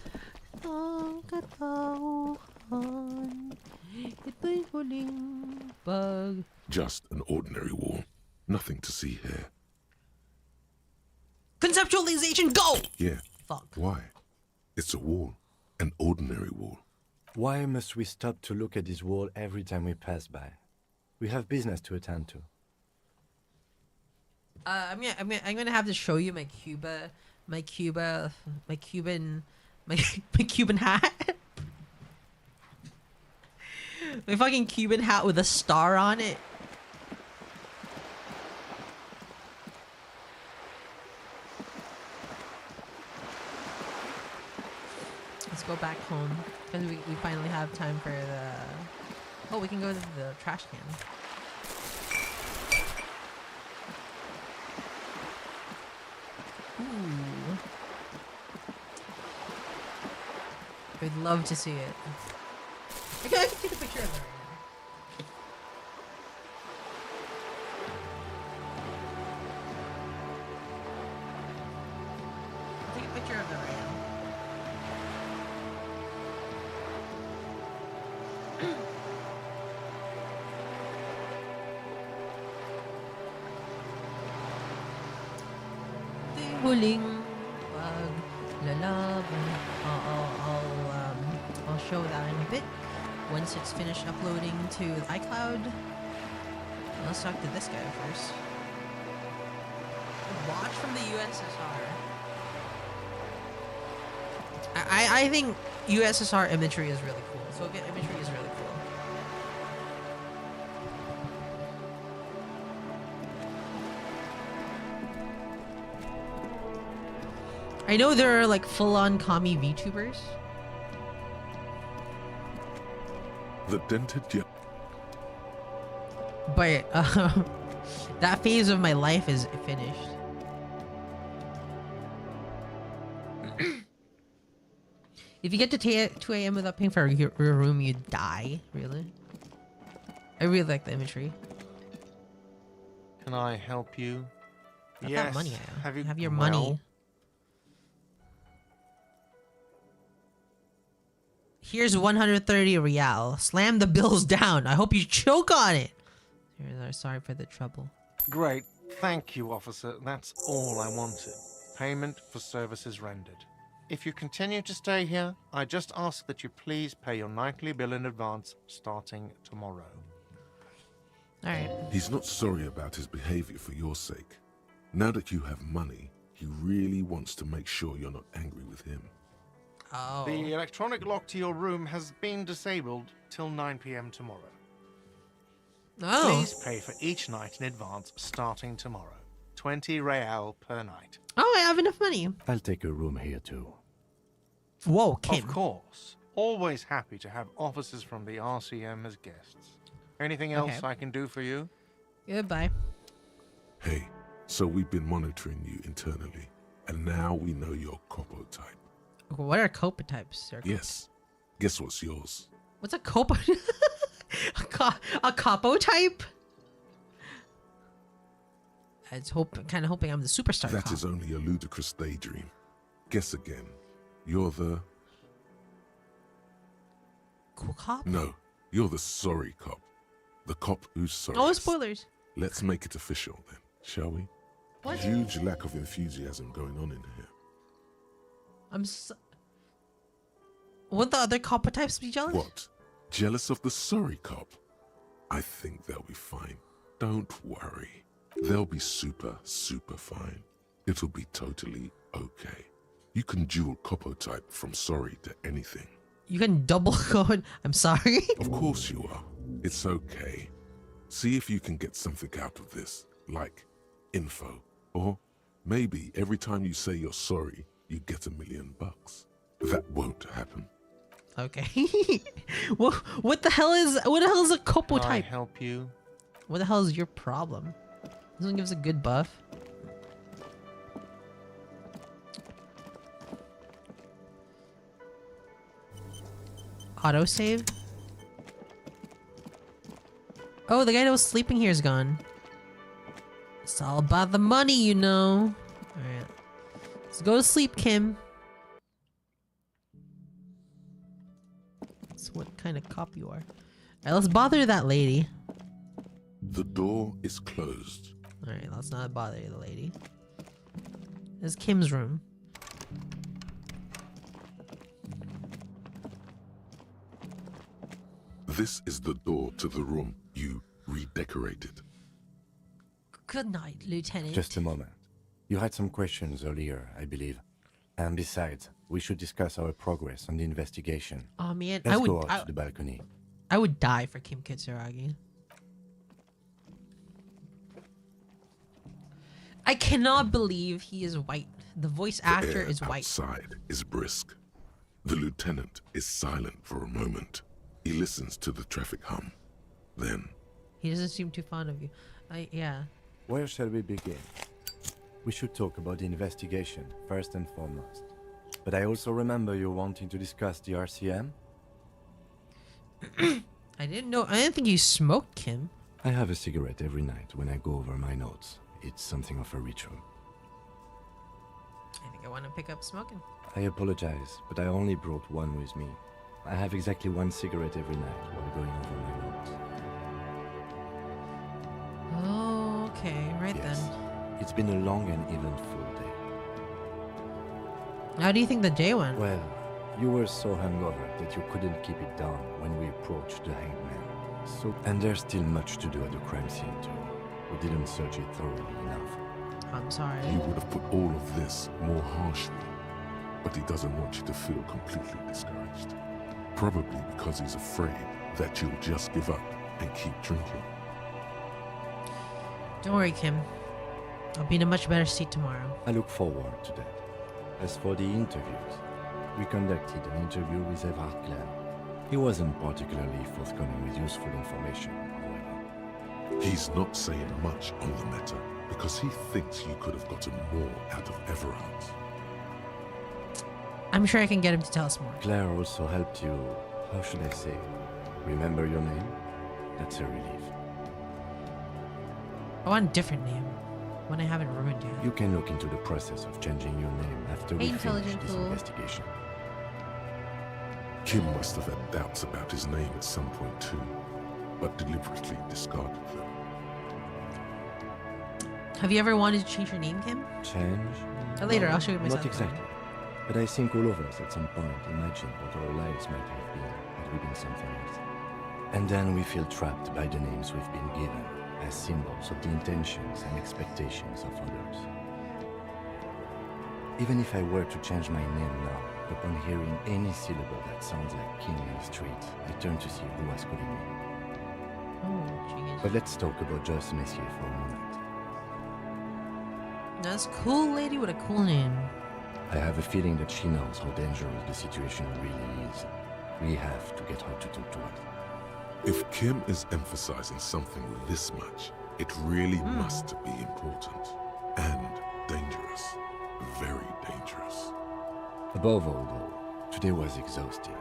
ng katauhan. Ito'y huling pag... Just an ordinary wall. Nothing to see here. Conceptualization, go! Yeah. Fuck. Why? It's a wall. An ordinary wall. Why must we stop to look at this wall every time we pass by? We have business to attend to. I'm gonna have to show you my Cuban hat. My fucking Cuban hat with a star on it. Let's go back home because we finally have time for the. Oh, we can go to the trash can. Ooh. I'd love to see it. I can take a picture of it right now. I'll take a picture of it right now. Huling paglalaban. I'll show that in a bit once it's finished uploading to iCloud. Let's talk to this guy first. Watch from the USSR. I think USSR imagery is really cool. Soviet imagery is really cool. I know there are like full-on commie VTubers. The dented But that phase of my life is finished. If you get to 2 a.m. without paying for your room, you die. Really? I really like the imagery. Can I help you? Not Yes. that money. Have your well, money. Here's 130 real. Slam the bills down. I hope you choke on it. Sorry for the trouble. Great. Thank you, officer. That's all I wanted. Payment for services rendered. If you continue to stay here, I just ask that you please pay your nightly bill in advance starting tomorrow. Alright. He's not sorry about his behavior for your sake. Now that you have money, he really wants to make sure you're not angry with him. Oh. The electronic lock to your room has been disabled till 9 p.m. tomorrow. Oh. Please pay for each night in advance starting tomorrow. 20 real per night. Oh, I have enough money. I'll take a room here too. Whoa, Kim. Of course. Always happy to have officers from the RCM as guests. Anything else I can do for you? Goodbye. Hey, so we've been monitoring you internally, and now we know your copo type. What are copa types? Sir? Yes. Guess what's yours? What's a copa? a capo type? I was kind of hoping I'm the superstar. That cop. is only a ludicrous daydream. Guess again. You're the... Cool cop? No, you're the sorry cop. The cop who's sorry. Oh, spoilers. Let's make it official then, shall we? What? Huge lack of enthusiasm going on in here. I'm so... Would the other copa types be jealous? What? Jealous of the sorry cop? I think they'll be fine. Don't worry. They'll be super, super fine. It'll be totally okay. You can dual copo type from sorry to anything. You can double code. I'm sorry. Of course you are. It's okay. See if you can get something out of this, like info. Or maybe every time you say you're sorry, you get $1 million. That won't happen. Okay. what the hell is a copo Can I type? help you? What the hell is your problem? This one gives a good buff. Autosave? Oh, the guy that was sleeping here is gone. It's all about the money, you know. Alright. Let's go to sleep, Kim. That's what kind of cop you are. Alright, let's bother that lady. The door is closed. Alright, let's not bother the lady. This is Kim's room. This is the door to the room you redecorated. Good night, Lieutenant. Just a moment. You had some questions earlier, I believe. And besides, we should discuss our progress on the investigation. Oh man, Let's go out to the balcony. I would die for Kim Kitsuragi. I cannot believe he is white. The voice actor The air is white. outside is brisk. The lieutenant is silent for a moment. He listens to the traffic hum. Then, He doesn't seem too fond of you. Yeah. Where shall we begin? We should talk about the investigation, first and foremost. But I also remember you wanting to discuss the RCM? I didn't think you smoked, Kim. I have a cigarette every night when I go over my notes. It's something of a ritual. I think I want to pick up smoking. I apologize, but I only brought one with me. I have exactly one cigarette every night while going over my notes. Oh, okay. Right Yes. then. It's been a long and eventful day. How do you think the day went? Well, you were so hungover that you couldn't keep it down when we approached the hanged man. And there's still much to do at the crime scene too. We didn't search it thoroughly enough. I'm sorry. he would have put all of this more harshly. But he doesn't want you to feel completely discouraged. Probably because he's afraid that you'll just give up and keep drinking. Don't worry, Kim. I'll be in a much better seat tomorrow. I look forward to that. As for the interviews, we conducted an interview with Revachol. He wasn't particularly forthcoming with useful information, however. He's not saying much on the matter because he thinks you could have gotten more out of Everard. I'm sure I can get him to tell us more. Claire also helped you, how should I say, remember your name? That's a relief. I want a different name. One I haven't ruined yet. You can look into the process of changing your name after we finish Intelligent this fool. investigation. Kim must have had doubts about his name at some point too, but deliberately discarded them. Have you ever wanted to change your name, Kim? Change? Later, I'll show you myself. Not exactly. But I think all of us at some point imagine what our lives might have been had we been something else. And then we feel trapped by the names we've been given as symbols of the intentions and expectations of others. Even if I were to change my name now, upon hearing any syllable that sounds like King in the street, I turn to see who was calling me. Oh, jeez. But let's talk about Just Messier for a moment. That's cool lady with a cool name. I have a feeling that she knows how dangerous the situation really is. We have to get her to talk to us. If Kim is emphasizing something this much, it really must be important. And dangerous. Very dangerous. Above all, though, today was exhausting.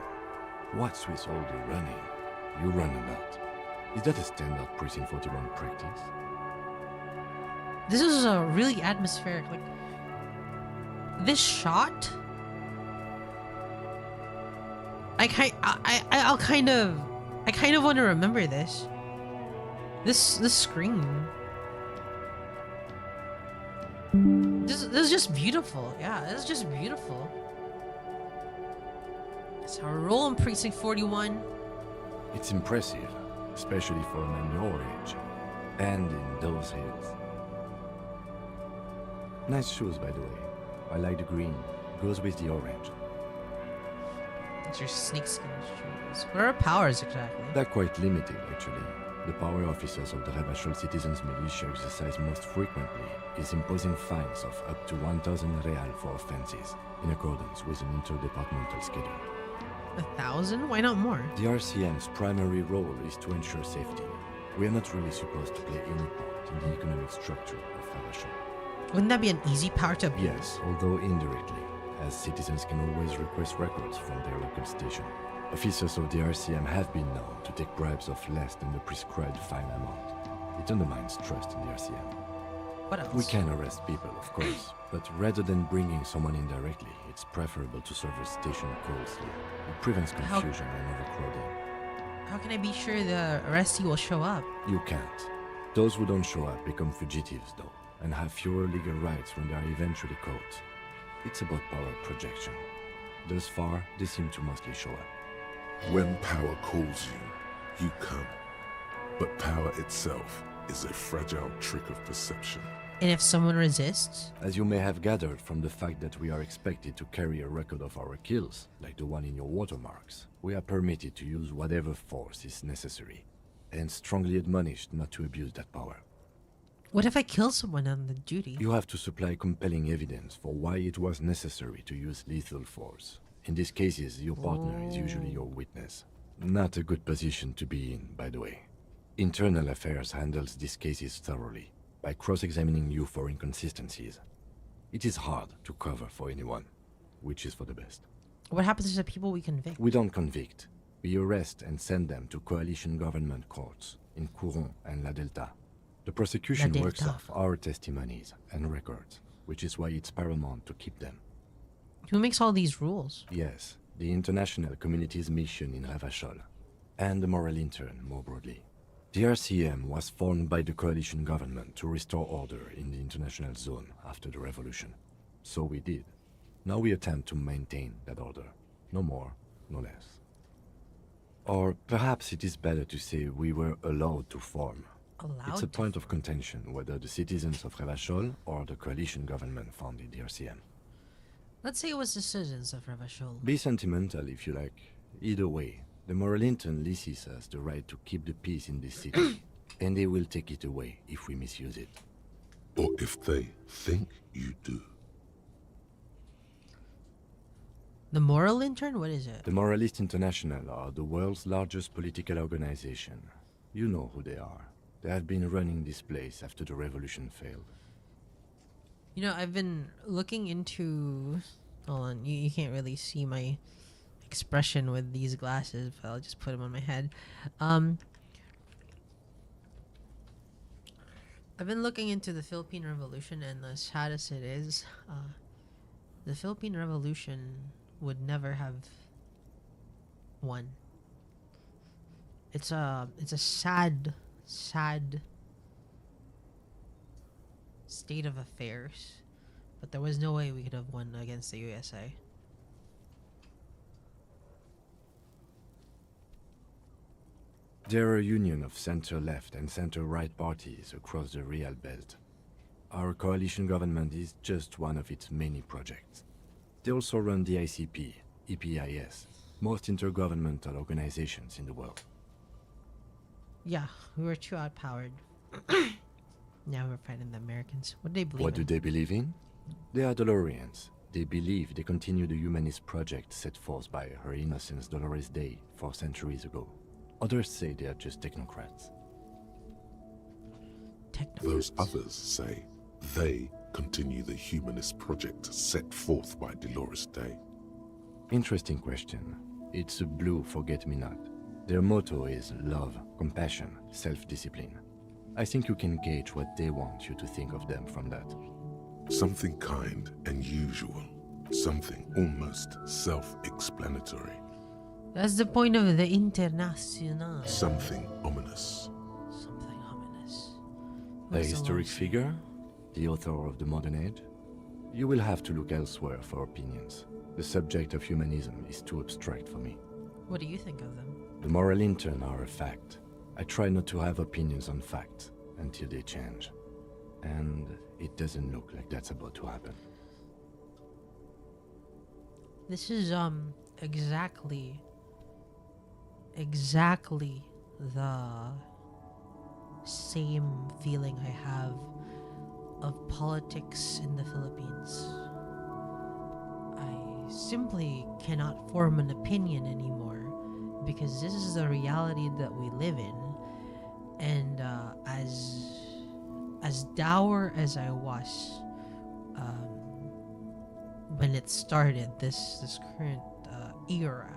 What's with all the running? You run a lot. Is that a standard Precinct 41 practice? This is a really atmospheric, like this shot. I kind of want to remember this. This screen. This is just beautiful. Yeah, this is just beautiful. It's our role in Precinct 41. It's impressive, especially for a man your age. And in those hills. Nice shoes, by the way. I like the green. Goes with the orange. It's your snakeskin shoes. What are our powers exactly? They're quite limited, actually. The power officers of the Revachol Citizens Militia exercise most frequently is imposing fines of up to 1,000 real for offenses, in accordance with an interdepartmental schedule. 1,000? Why not more? The RCM's primary role is to ensure safety. We are not really supposed to play any part in the economic structure of Revachol. Wouldn't that be an easy power to abuse? Yes, although indirectly, as citizens can always request records from their local station. Officers of the RCM have been known to take bribes of less than the prescribed fine amount. It undermines trust in the RCM. What else? We can arrest people, of course, but rather than bringing someone in directly, it's preferable to serve a station closely. It prevents confusion and overcrowding. How can I be sure the arrestee will show up? You can't. Those who don't show up become fugitives, though, and have fewer legal rights when they are eventually caught. It's about power projection. Thus far, they seem to mostly show up. When power calls you, you come. But power itself is a fragile trick of perception. And if someone resists? As you may have gathered from the fact that we are expected to carry a record of our kills, like the one in your watermarks, we are permitted to use whatever force is necessary, and strongly admonished not to abuse that power. What if I kill someone on the duty? You have to supply compelling evidence for why it was necessary to use lethal force. In these cases, your partner is usually your witness. Not a good position to be in, by the way. Internal Affairs handles these cases thoroughly, by cross-examining you for inconsistencies. It is hard to cover for anyone, which is for the best. What happens to the people we convict? We don't convict. We arrest and send them to coalition government courts in Couron and La Delta. The prosecution La works Delta. off our testimonies and records, which is why it's paramount to keep them. Who makes all these rules? Yes, the international community's mission in Revachol, and the moral intern more broadly. The RCM was formed by the coalition government to restore order in the international zone after the revolution. So we did. Now we attempt to maintain that order. No more, no less. Or perhaps it is better to say we were allowed to form. It's a point of contention whether the citizens of Revachol or the coalition government founded the RCM. Let's say it was the citizens of Revachol. Be sentimental if you like. Either way, the moral intern leases us the right to keep the peace in this city, and they will take it away if we misuse it. Or if they think you do. The moral intern? What is it? The Moralist International are the world's largest political organization. You know who they are. They have been running this place after the revolution failed. You know, I've been looking into... Hold on, you can't really see my expression with these glasses, but I'll just put them on my head. I've been looking into the Philippine Revolution, and as sad as it is, the Philippine Revolution would never have won. It's a sad state of affairs, but there was no way we could have won against the USA. There are a union of center-left and center-right parties across the Real Belt. Our coalition government is just one of its many projects. They also run the ICP, EPIS, most intergovernmental organizations in the world. Yeah, we were too outpowered. Now we're fighting the Americans. What do they believe What do in? they believe in? They are Dolorians. They believe they continue the humanist project set forth by Her Innocence Dolores Day 4 centuries ago. Others say they are just technocrats. Those others say they continue the humanist project set forth by Dolores Day. Interesting question. It's a blue forget-me-not. Their motto is love, compassion, self-discipline. I think you can gauge what they want you to think of them from that. Something kind and usual. Something almost self-explanatory. That's the point of the International. Something ominous. Something ominous. A What's the historic worst? figure? The author of the modern age? You will have to look elsewhere for opinions. The subject of humanism is too abstract for me. What do you think of them? The moral intern are a fact. I try not to have opinions on facts until they change. And it doesn't look like that's about to happen. This is exactly the same feeling I have of politics in the Philippines. I simply cannot form an opinion anymore because this is the reality that we live in. And as dour as I was when it started, this current era,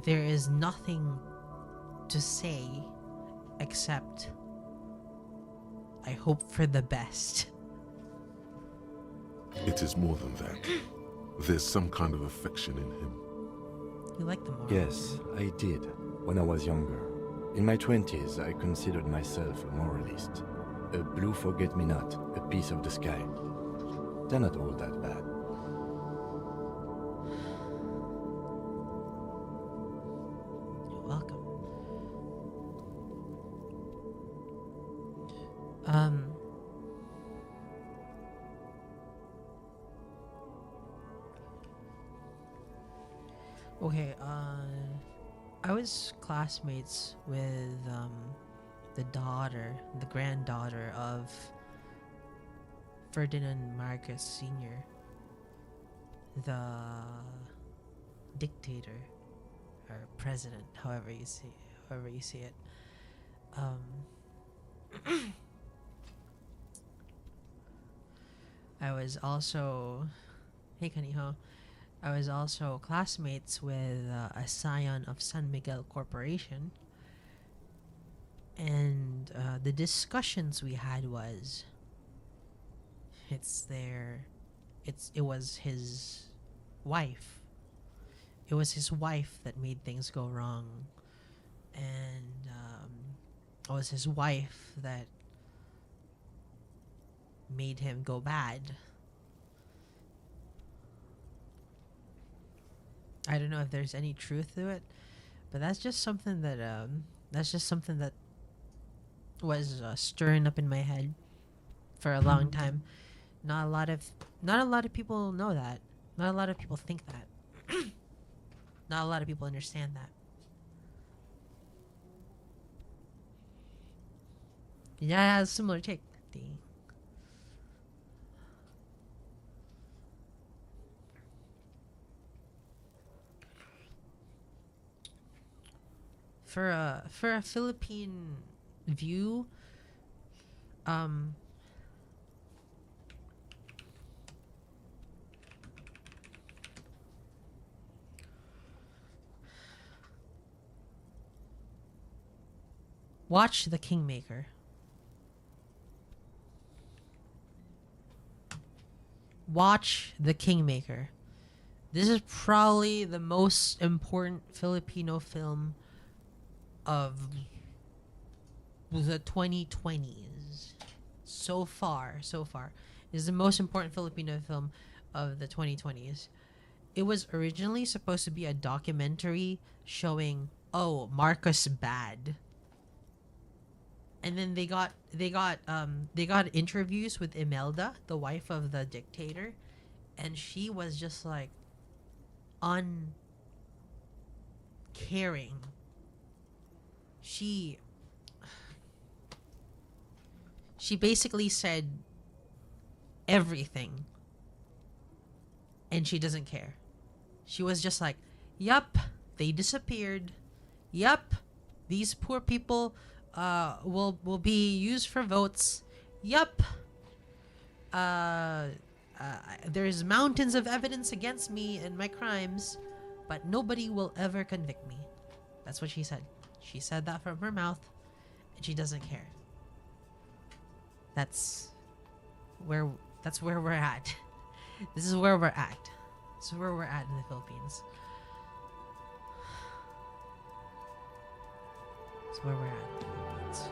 there is nothing to say except I hope for the best. It is more than that. There's some kind of affection in him. You like the moral? Yes, I did, when I was younger. In my 20s, I considered myself a moralist. A blue forget-me-not, a piece of the sky. They're not all that bad. You're welcome. Okay, I was classmates with the granddaughter of Ferdinand Marcos Sr., the dictator or president, however you see it. I was also, hey Kaniho, I was also classmates with a scion of San Miguel Corporation, and the discussions we had was, it was his wife. It was his wife that made things go wrong, and it was his wife that made him go bad. I don't know if there's any truth to it, but that's just something that was stirring up in my head for a long time. Not a lot of people know that. Not a lot of people think that. Not a lot of people understand that. Yeah, it has a similar take. For a Philippine view, watch The Kingmaker. Watch The Kingmaker. This is probably the most important Filipino film of the 2020s. So far. Is the most important Filipino film of the 2020s. It was originally supposed to be a documentary showing, oh, Marcos bad. And then they got interviews with Imelda, the wife of the dictator, and she was just like caring. She basically said everything, and she doesn't care. She was just like, yup, they disappeared. Yup, these poor people will be used for votes. Yup. There's mountains of evidence against me and my crimes, but nobody will ever convict me. That's what she said. She said that from her mouth, and she doesn't care. That's where we're at. This is where we're at. This is where we're at in the Philippines. This is where we're at in the Philippines.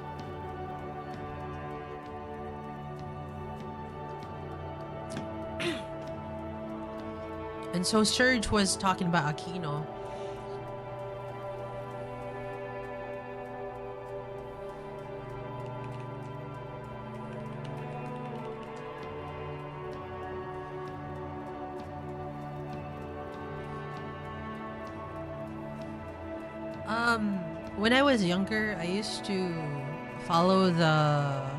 And so Serge was talking about Aquino. When I was younger, I used to follow the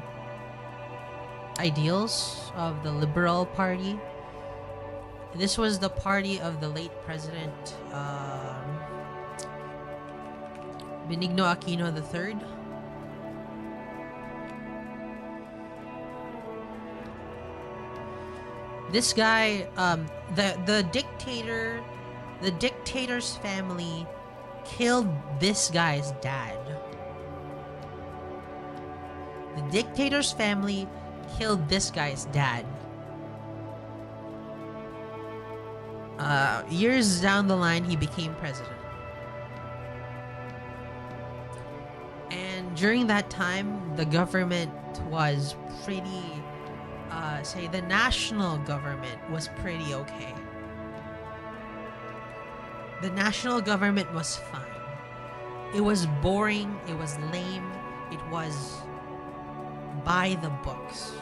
ideals of the Liberal Party. This was the party of the late President Benigno Aquino III. This guy, the dictator's family killed this guy's dad. The dictator's family killed this guy's dad. Years down the line, he became president. And during that time, the government was pretty, the national government was pretty okay. The national government was fine. It was boring, it was lame, it was by the books.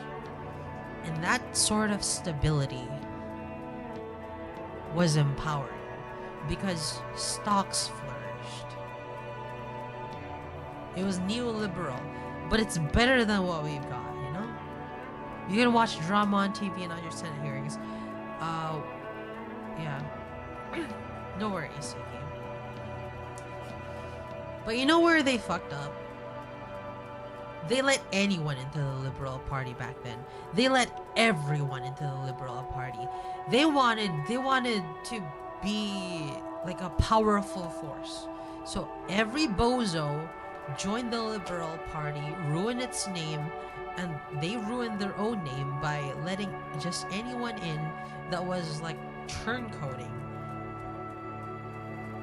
And that sort of stability was empowering because stocks flourished. It was neoliberal, but it's better than what we've got, you know? You can watch drama on TV and understand hearings. Yeah. No worries, Suki. But you know where they fucked up? They let anyone into the Liberal Party back then. They let everyone into the Liberal Party. They wanted to be like a powerful force. So every bozo joined the Liberal Party, ruined its name, and they ruined their own name by letting just anyone in that was like turncoating.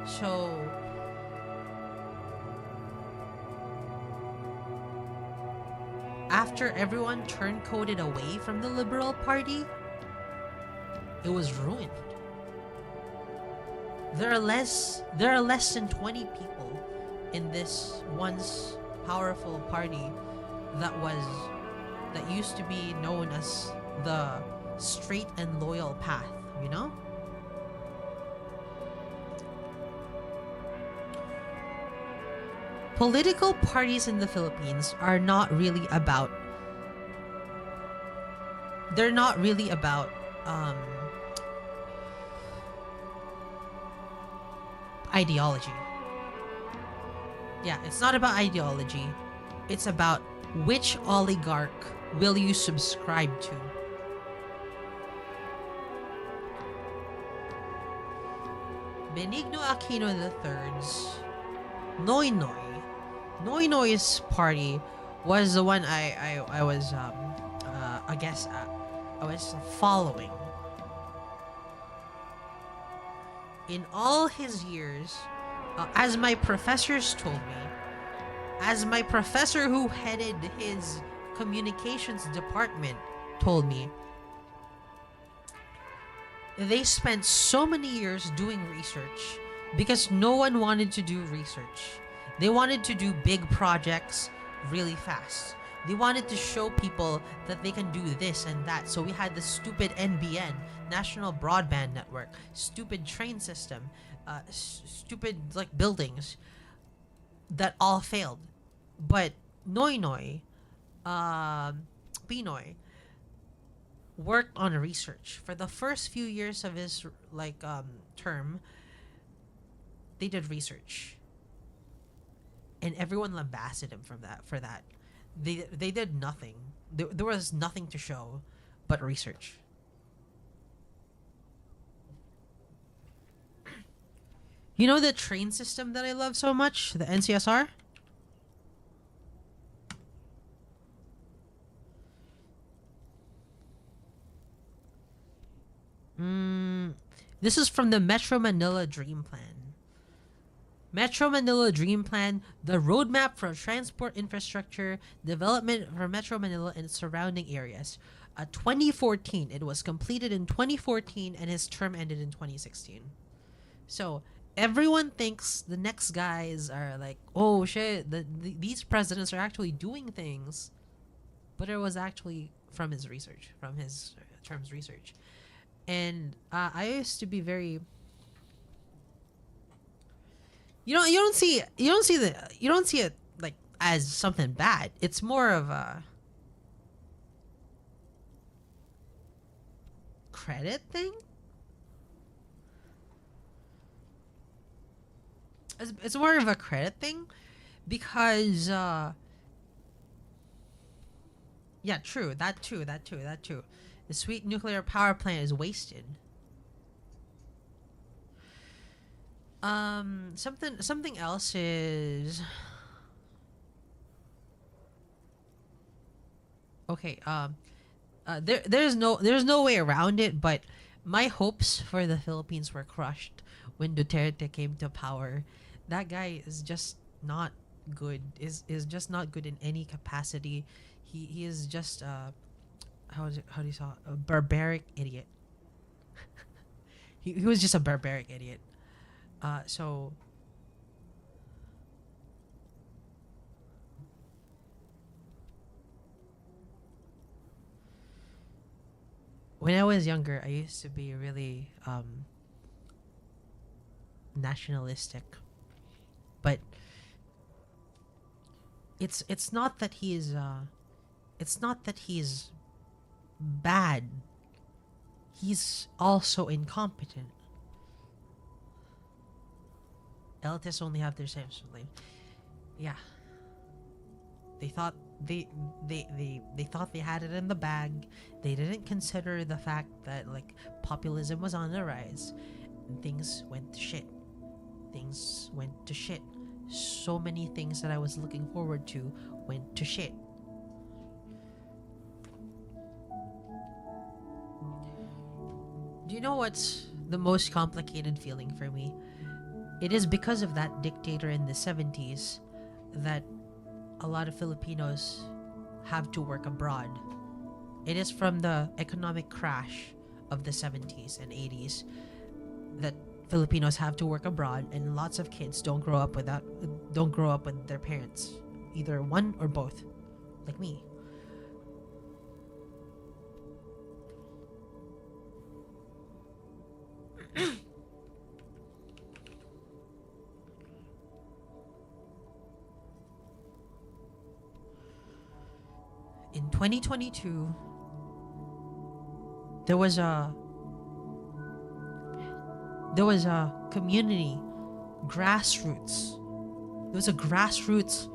So after everyone turncoated away from the Liberal Party, it was ruined. There are less than 20 people in this once powerful party that used to be known as the straight and loyal path, you know? Political parties in the Philippines are not really about ideology. Yeah, it's not about ideology. It's about which oligarch will you subscribe to. Benigno Aquino III's Noynoy's party was the one I was following. In all his years, as my professors told me, as my professor who headed his communications department told me, they spent so many years doing research because no one wanted to do research. They wanted to do big projects really fast. They wanted to show people that they can do this and that. So we had the stupid NBN, National Broadband Network, stupid train system, stupid like buildings that all failed. But Noy, Pinoy, worked on research for the first few years of his term. They did research, and everyone lambasted him for that. They did nothing. There was nothing to show but research. You know the train system that I love so much, the NCSR. This is from the Metro Manila Dream Plan. Metro Manila Dream Plan, the roadmap for transport infrastructure development for Metro Manila and surrounding areas. 2014. It was completed in 2014 and his term ended in 2016. So everyone thinks the next guys are like, oh shit, these presidents are actually doing things. But it was actually from his research, from his term's research. And I used to be very... You don't see it like as something bad. It's more of a credit thing. It's more of a credit thing because yeah, true, that too. The sweet nuclear power plant is wasted. Something else is okay. There's no way around it. But my hopes for the Philippines were crushed when Duterte came to power. That guy is just not good. Is just not good in any capacity. He is just how do you say it? A barbaric idiot. he was just a barbaric idiot. So when I was younger, I used to be really nationalistic, but it's not that he's bad. He's also incompetent. Elitists only have their same blame. Yeah. They thought they thought they had it in the bag. They didn't consider the fact that like populism was on the rise. And things went to shit. Things went to shit. So many things that I was looking forward to went to shit. Do you know what's the most complicated feeling for me? It is because of that dictator in the 70s that a lot of Filipinos have to work abroad. It is from the economic crash of the 70s and 80s that Filipinos have to work abroad, and lots of kids don't grow up with their parents, either one or both, like me. In 2022, there was a community grassroots. There was a grassroots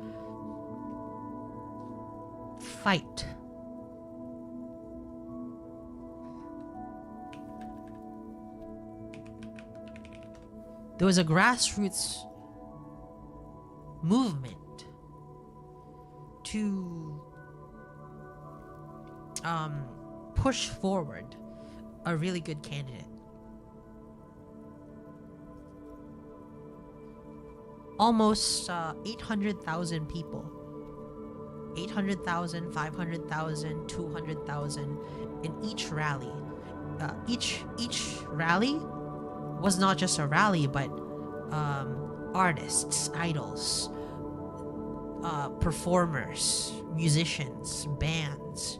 fight. There was a grassroots movement to push forward a really good candidate. Almost 800,000 people. 800,000, 500,000, 200,000 in each rally. Each rally was not just a rally, but artists, idols, performers, musicians, bands,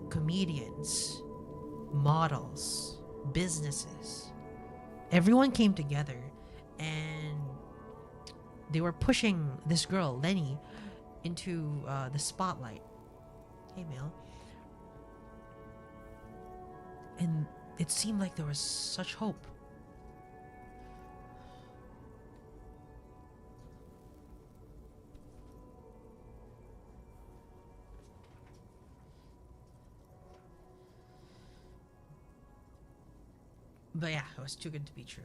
comedians, models, businesses. Everyone came together and they were pushing this girl, Lenny, into the spotlight. Hey, Mel. And it seemed like there was such hope. But yeah, it was too good to be true.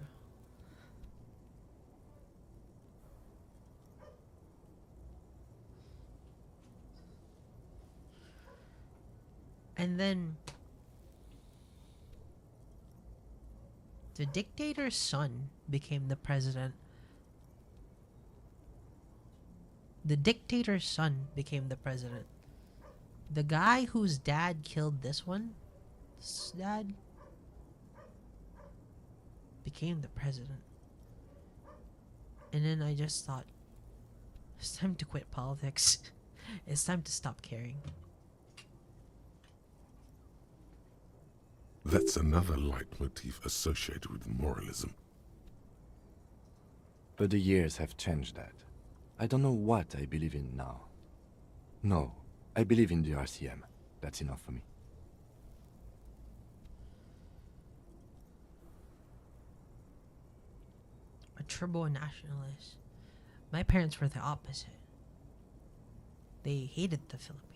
And then the dictator's son became the president. The dictator's son became the president. The guy whose dad killed this dad became the president. And then I just thought, it's time to quit politics. It's time to stop caring. That's another leitmotif associated with moralism. But the years have changed that. I don't know what I believe in now. No, I believe in the RCM. That's enough for me. A turbo-nationalist. My parents were the opposite. They hated the Philippines.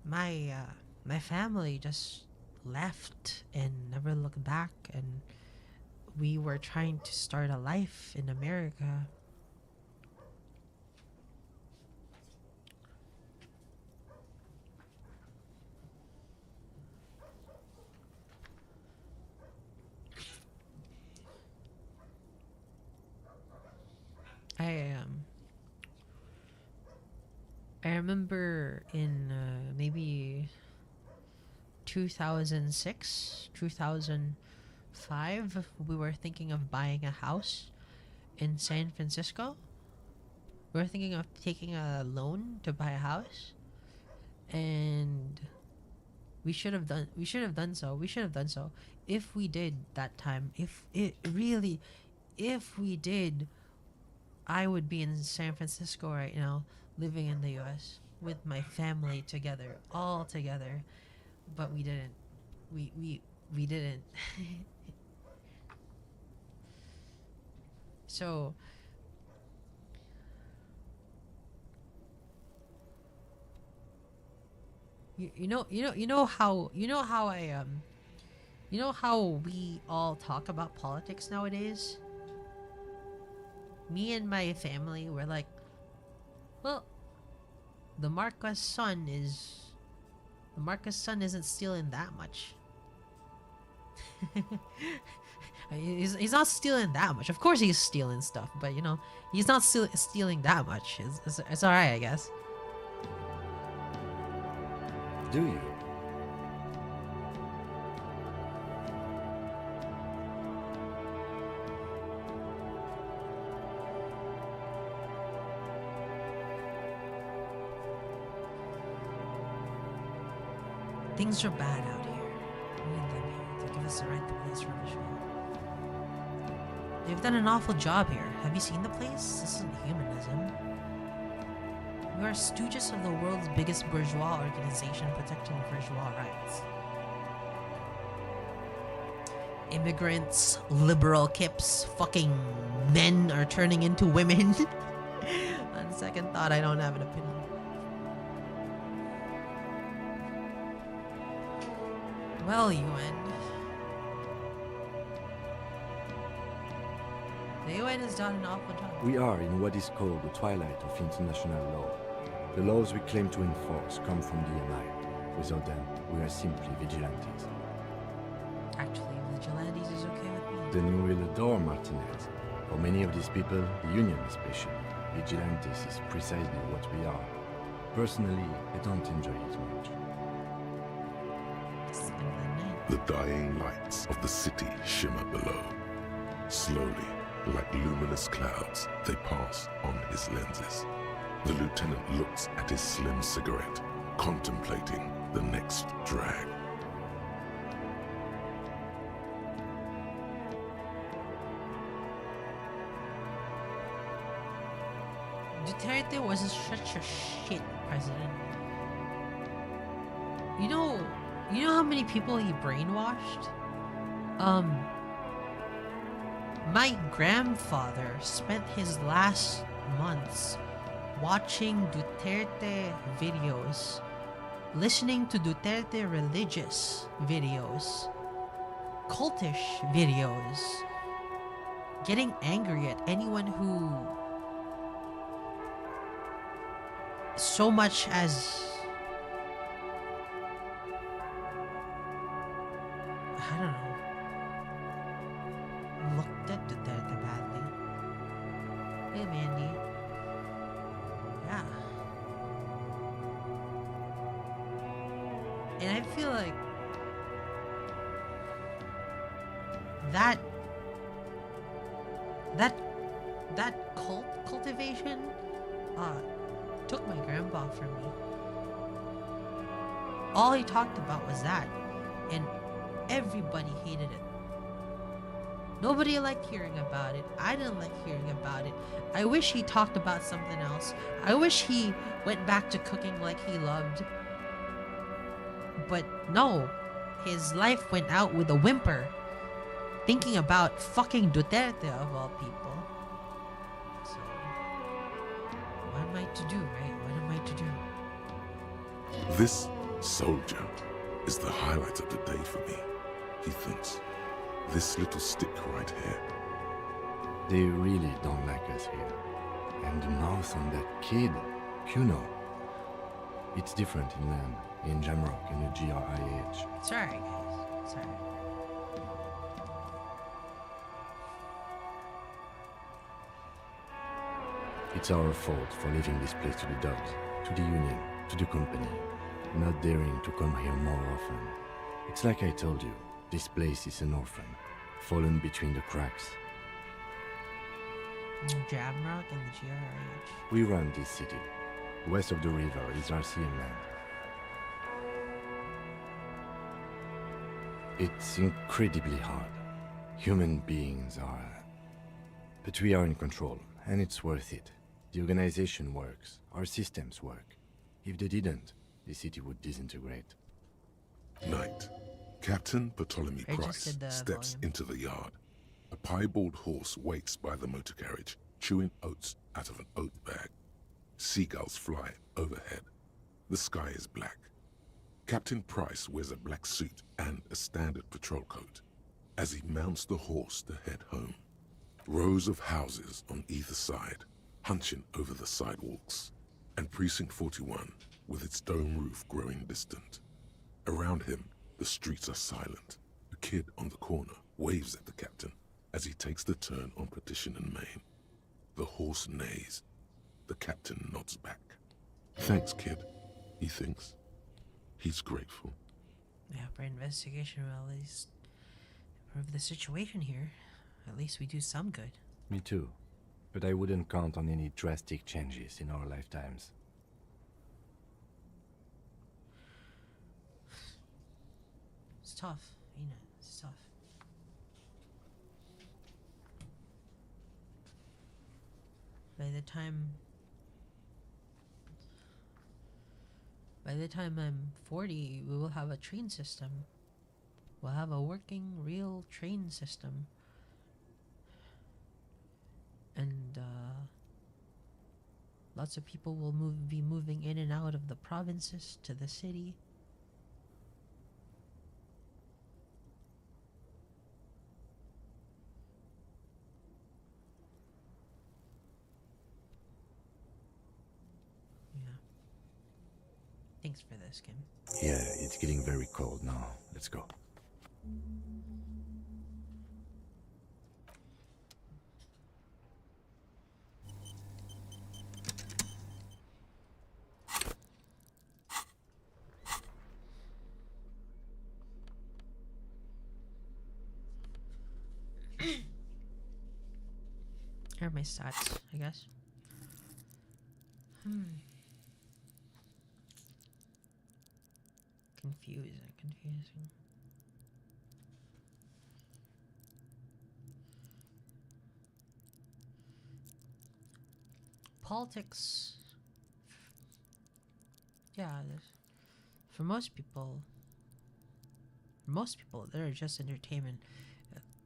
My family just left and never looked back, and we were trying to start a life in America. I remember in maybe 2006, 2005, we were thinking of buying a house in San Francisco. We were thinking of taking a loan to buy a house, and we should have done so. If we did that time, if we did, I would be in San Francisco right now, living in the US with my family together, all together. But we didn't. We didn't. So you know how we all talk about politics nowadays? Me and my family were like, well, the Marcos son isn't stealing that much. he's not stealing that much. Of course he's stealing stuff, but you know, he's not stealing that much. It's alright, I guess. Do you? Things are bad out here. We need them here to give us the right to place Revachol. They've done an awful job here. Have you seen the place? This isn't humanism. We are stooges of the world's biggest bourgeois organization protecting bourgeois rights. Immigrants, liberal kips, fucking men are turning into women. On second thought, I don't have an opinion. Well, UN. The UN has done an awful job. We are in what is called the twilight of international law. The laws we claim to enforce come from the MI. Without them, we are simply vigilantes. Actually, vigilantes is okay with me. Then we will adore Martinez. For many of these people, the Union especially, vigilantes is precisely what we are. Personally, I don't enjoy it much. This has been a good night. The dying lights of the city shimmer below. Slowly, Like luminous clouds, they pass on his lenses. The lieutenant looks at his slim cigarette, contemplating the next drag. Duterte was such a shit president. You know how many people he brainwashed? My grandfather spent his last months watching Duterte videos, listening to Duterte religious videos, cultish videos, getting angry at anyone who so much as, I don't know, looked at Duterte badly. Hey, Mandy. Yeah. And I feel like that cultivation took my grandpa from me. All he talked about was that, and everybody hated it. Nobody liked hearing about it. I didn't like hearing about it. I wish he talked about something else. I wish he went back to cooking like he loved. But no, his life went out with a whimper, thinking about fucking Duterte of all people. So, what am I to do, right? What am I to do? This soldier is the highlight of the day for me, he thinks. This little stick right here. They really don't like us here. And the mouth on that kid, Kuno. It's different inland, in Jamrock, in the GRIH. Sorry, guys. Sorry. It's our fault for leaving this place to the dogs, to the Union, to the company, not daring to come here more often. It's like I told you, this place is an orphan, fallen between the cracks. Jamrock and the GRH. We run this city. West of the river is RCM land. It's incredibly hard. Human beings are... But we are in control, and it's worth it. The organization works. Our systems work. If they didn't, the city would disintegrate. Night. Captain Bartholomew I just Price did the steps volume. into the yard. A piebald horse waits by the motor carriage, chewing oats out of an oat bag. Seagulls fly overhead. The sky is black. Captain Price wears a black suit and a standard patrol coat as he mounts the horse to head home. Rows of houses on either side, hunching over the sidewalks, and Precinct 41 with its dome roof growing distant. Around him, the streets are silent. A kid on the corner waves at the captain as he takes the turn on Petition and Main. The horse neighs. The captain nods back. Thanks, kid, he thinks. He's grateful. Yeah, for investigation will at least improve the situation here. At least we do some good. Me too. But I wouldn't count on any drastic changes in our lifetimes. It's tough, ain't it? It's tough. By the time I'm 40, we will have a train system. We'll have a working, real train system. And lots of people will be moving in and out of the provinces to the city. Yeah. Thanks for this, Kim. Yeah, it's getting very cold now. Let's go. Here are my stats, I guess. Confusing. Politics. Yeah, for most people, they're just entertainment.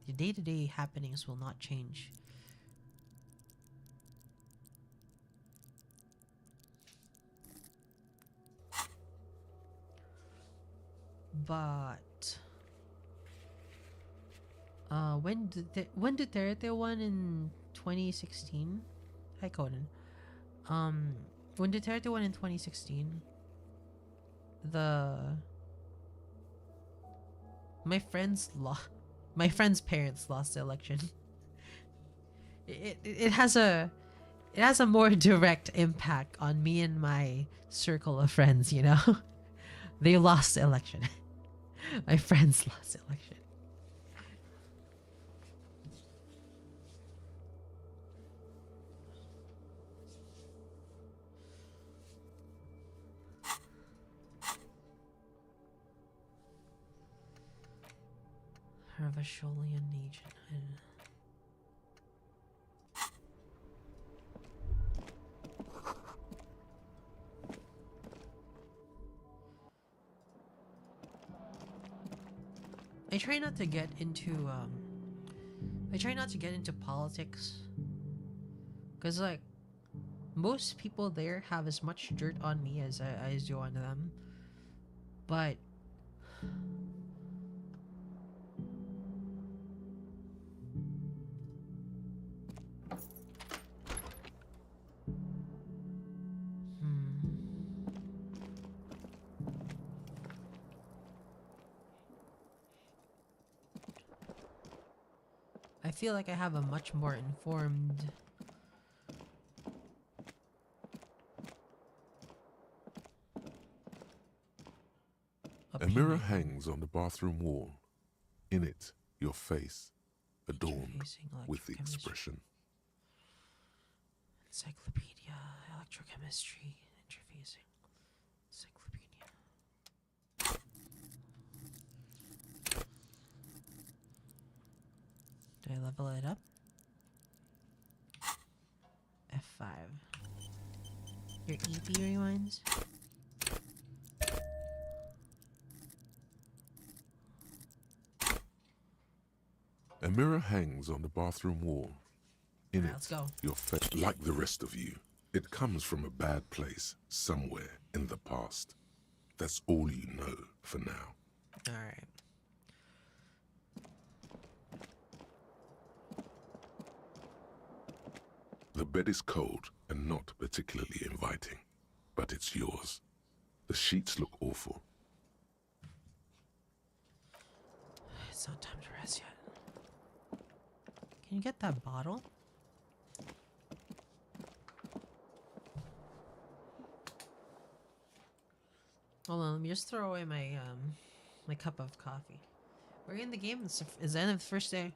Your day-to-day happenings will not change. But when Duterte won in 2016? Hi Conan. When Duterte won in 2016, my friend's parents lost the election. It has a more direct impact on me and my circle of friends, you know. They lost the election. My friends lost the election. Revacholian agent. I try not to get into politics, because like most people there have as much dirt on me as I do on them, but I feel like I have a much more informed A mirror hangs on the bathroom wall. In it, your face, adorned with the expression. Encyclopedia, electrochemistry, interfacing. Encyclopedia. Do I level it up? F5. Your EP rewinds? A mirror hangs on the bathroom wall. In Let's go. Your face, like the rest of you, it comes from a bad place somewhere in the past. That's all you know for now. All right. The bed is cold and not particularly inviting, but it's yours. The sheets look awful. It's not time to rest yet. Can you get that bottle? Hold on, let me just throw away my my cup of coffee. We're in the game. It's the end of the first day.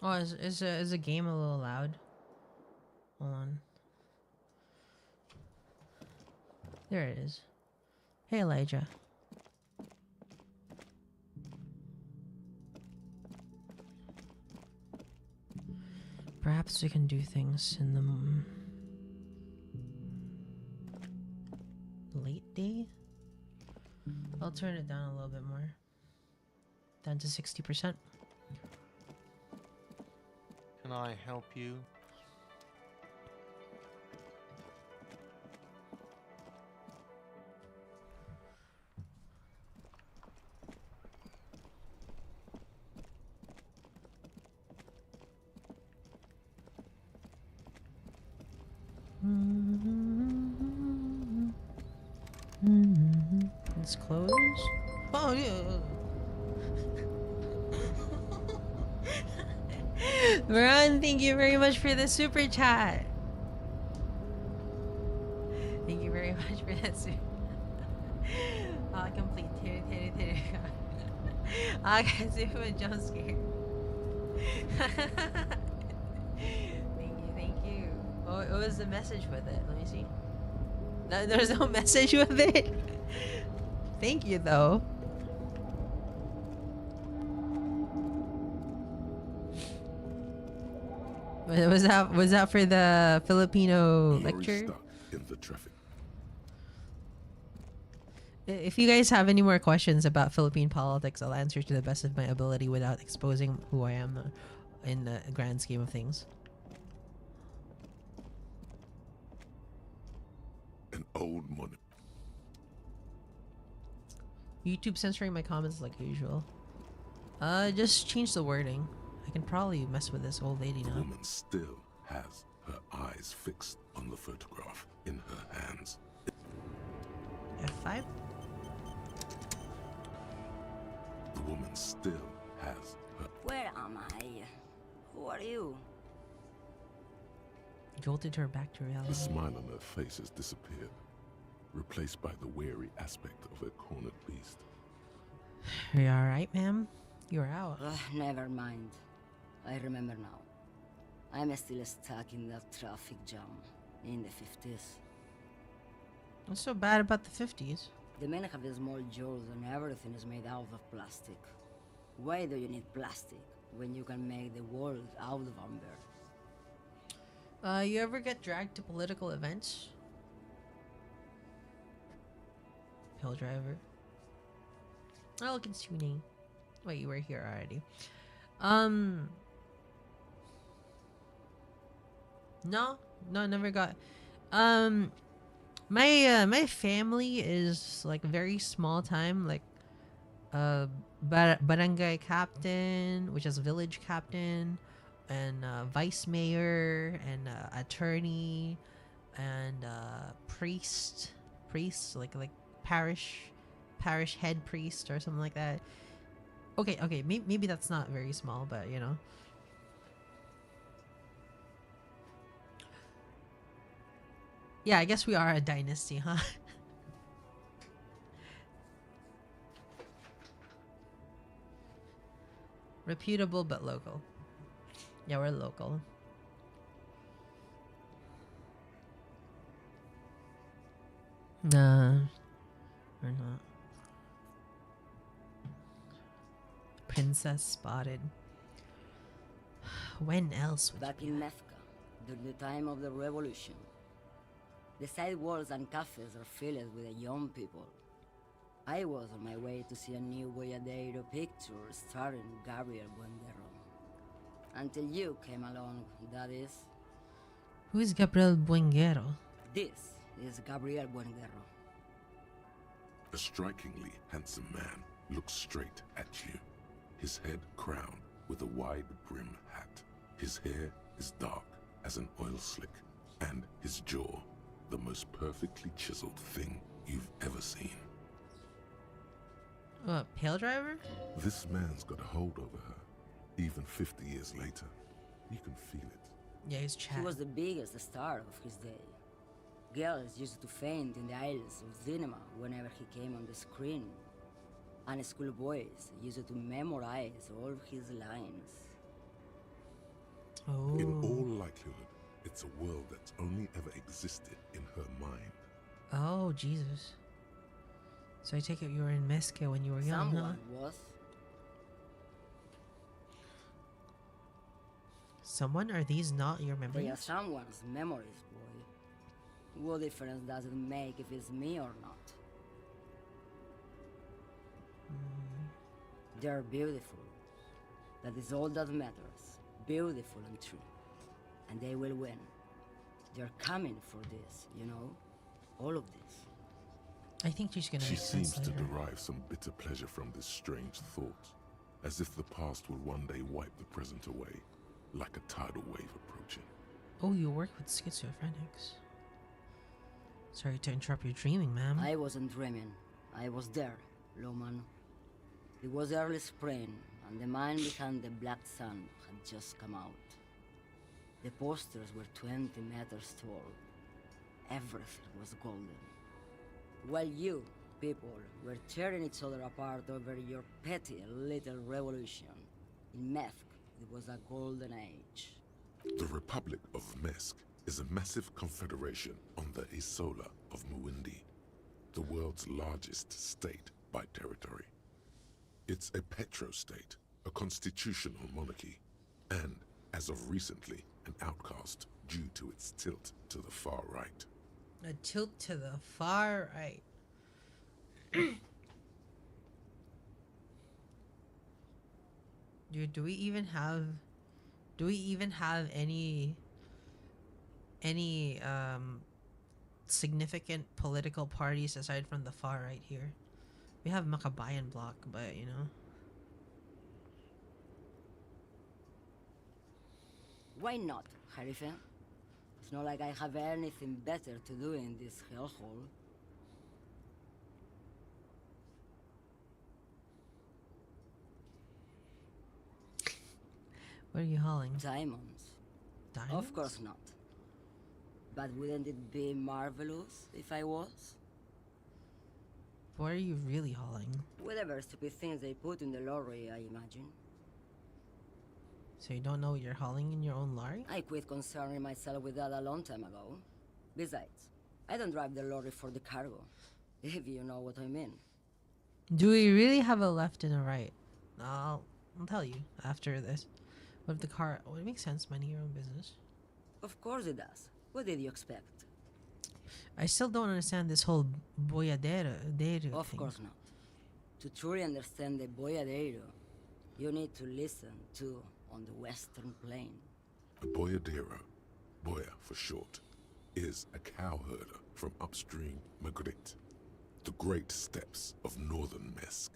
Oh, is the game a little loud? Hold on. There it is. Hey, Elijah. Perhaps we can do things in the late day? I'll turn it down a little bit more. Down to 60%. Can I help you? It's closed. Oh yeah. Ron, thank you very much for the super chat. Thank you very much for that super. Complete. Okay, super jump scare. Thank you. What was the message with it? Let me see. No, there's no message with it. Thank you though. Was that for the Filipino lecture? Stuck in the traffic. If you guys have any more questions about Philippine politics, I'll answer to the best of my ability without exposing who I am in the grand scheme of things. An old monument. YouTube censoring my comments like usual. Just change the wording. I can probably mess with this old lady The now. woman still has her eyes fixed on the photograph in her hands. F5? The woman still has her. Where am I? Who are you? Jolted her back to The reality. smile on her face has disappeared, replaced by the wary aspect of a cornered beast. Are you alright, ma'am? You're out. Never mind. I remember now. I'm still stuck in that traffic jam in the 50s. What's so bad about the 50s? The men have small jaws and everything is made out of plastic. Why do you need plastic when you can make the world out of amber? You ever get dragged to political events? Pill driver. Oh, look, it's tuning. Wait, you were here already. No, never got. My family is like very small time, like barangay captain, which is village captain, and vice mayor, and attorney, and priest, like parish head priest or something like that. Okay, maybe that's not very small, but you know. Yeah, I guess we are a dynasty, huh? Reputable but local. Yeah, we're local. Nah, we're not. Princess spotted. When else would Back you in be? Methka, during the time of the revolution, the sidewalks and cafes are filled with the young people. I was on my way to see a new Boyadero picture starring Gabriel Buenguerro. Until you came along, that is. Who is Gabriel Buenguerro? This is Gabriel Buenguerro. A strikingly handsome man looks straight at you, his head crowned with a wide brim hat. His hair is dark as an oil slick, and his jaw the most perfectly chiseled thing you've ever seen. What, Pale Driver? This man's got a hold over her, even 50 years later. You can feel it. Yeah, he's He Chad. was the biggest star of his day. Girls used to faint in the aisles of cinema whenever he came on the screen. And schoolboys used to memorize all his lines. Oh. In all likelihood, it's a world that's only ever existed in her mind. Oh, Jesus. So I take it you were in Mezque when you were young, huh? Someone was. Someone? Are these not your They are memories? someone's memories, boy. What difference does it make if it's me or not? They're beautiful. That is all that matters. Beautiful and true. And they will win. They're coming for this, you know? All of this. I think she's gonna She make sense seems to later. derive some bitter pleasure from this strange thought, as if the past will one day wipe the present away, like a tidal wave approaching. Oh, you work with schizophrenics. Sorry to interrupt your dreaming, ma'am. I wasn't dreaming. I was there, Loman. It was early spring, and the mine behind the Black Sun had just come out. The posters were 20 meters tall. Everything was golden. While you, people, were tearing each other apart over your petty little revolution, in Meth, it was a golden age. The Republic of Mesk is a massive confederation on the Isola of Muindi, the world's largest state by territory. It's a petrostate, a constitutional monarchy, and, as of recently, an outcast due to its tilt to the far right. A tilt to the far right. Dude, do we even have any significant political parties aside from the far right here? We have Maccabean bloc, but you know. Why not, Harife? It's not like I have anything better to do in this hellhole. What are you hauling? Diamonds? Diamonds? Of course not. But wouldn't it be marvelous if I was? What are you really hauling? Whatever stupid things they put in the lorry, I imagine. So you don't know what you're hauling in your own lorry? I quit concerning myself with that a long time ago. Besides, I don't drive the lorry for the cargo, if you know what I mean. Do we really have a left and a right? I'll tell you after this. What if the car... Well, it makes sense, minding your own business. Of course it does. What did you expect? I still don't understand this whole boyadero thing. Of course not. To truly understand the boyadero, you need to listen to on the Western Plain. A boyadero, boya for short, is a cowherder from upstream Magritte, the great steppes of northern Mesk.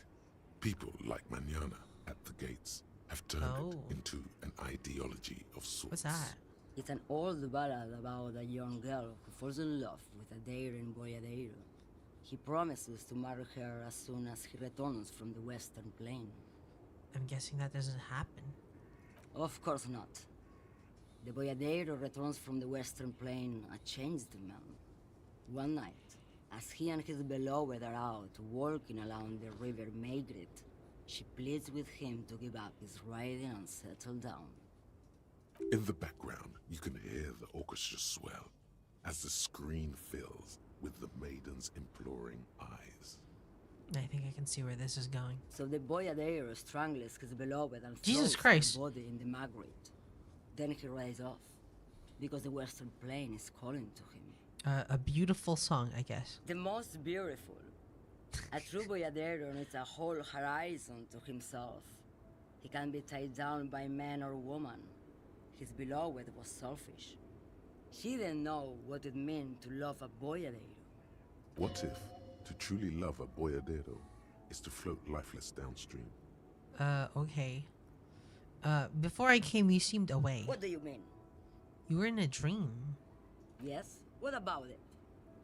People like Manana at the gates have turned it into an ideology of sorts. What's that? It's an old ballad about a young girl who falls in love with a daring boyadero. He promises to marry her as soon as he returns from the Western Plain. I'm guessing that doesn't happen. Of course not. The boyadero returns from the Western Plain a changed man. One night, as he and his beloved are out walking along the river Maigret, she pleads with him to give up his riding and settle down. In the background, you can hear the orchestra swell as the screen fills with the maiden's imploring eyes. I think I can see where this is going. So the boyadero strangles his beloved and Jesus throws Christ. her body in the Magritte. Then he rides off, because the Western Plain is calling to him. A beautiful song, I guess. The most beautiful. A true boyadero needs a whole horizon to himself. He can be tied down by man or woman. His beloved was selfish. She didn't know what it meant to love a boyadero. What if to truly love a boyadero is to float lifeless downstream? Okay. Before I came, you seemed away. What do you mean? You were in a dream. Yes? What about it?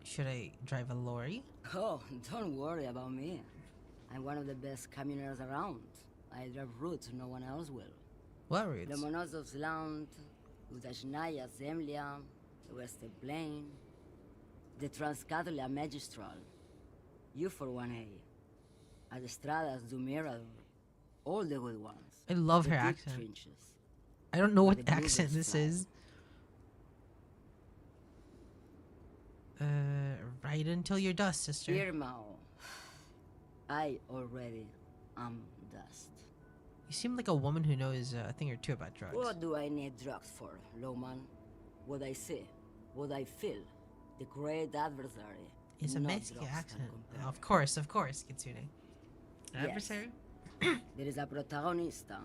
Should I drive a lorry? Oh, don't worry about me. I'm one of the best communers around. I drive routes no one else will. What routes? The Monosov's Land, Udajnaya Zemlya, the Western Plain, the Transcatolia Magistral, you for 1A, Adestradas du Mirador, all the good ones. I love the her deep accent. trenches. I don't know what the accent bluebirds this fly. is. Ride until you're dust, sister. Irmao, I already am dust. You seem like a woman who knows a thing or two about drugs. What do I need drugs for, Lowman? What I see, what I feel, the great adversary. It's a no Mexican drugs can accent. compare. Of course, Kitsune. Yes. Adversary? There is a protagonista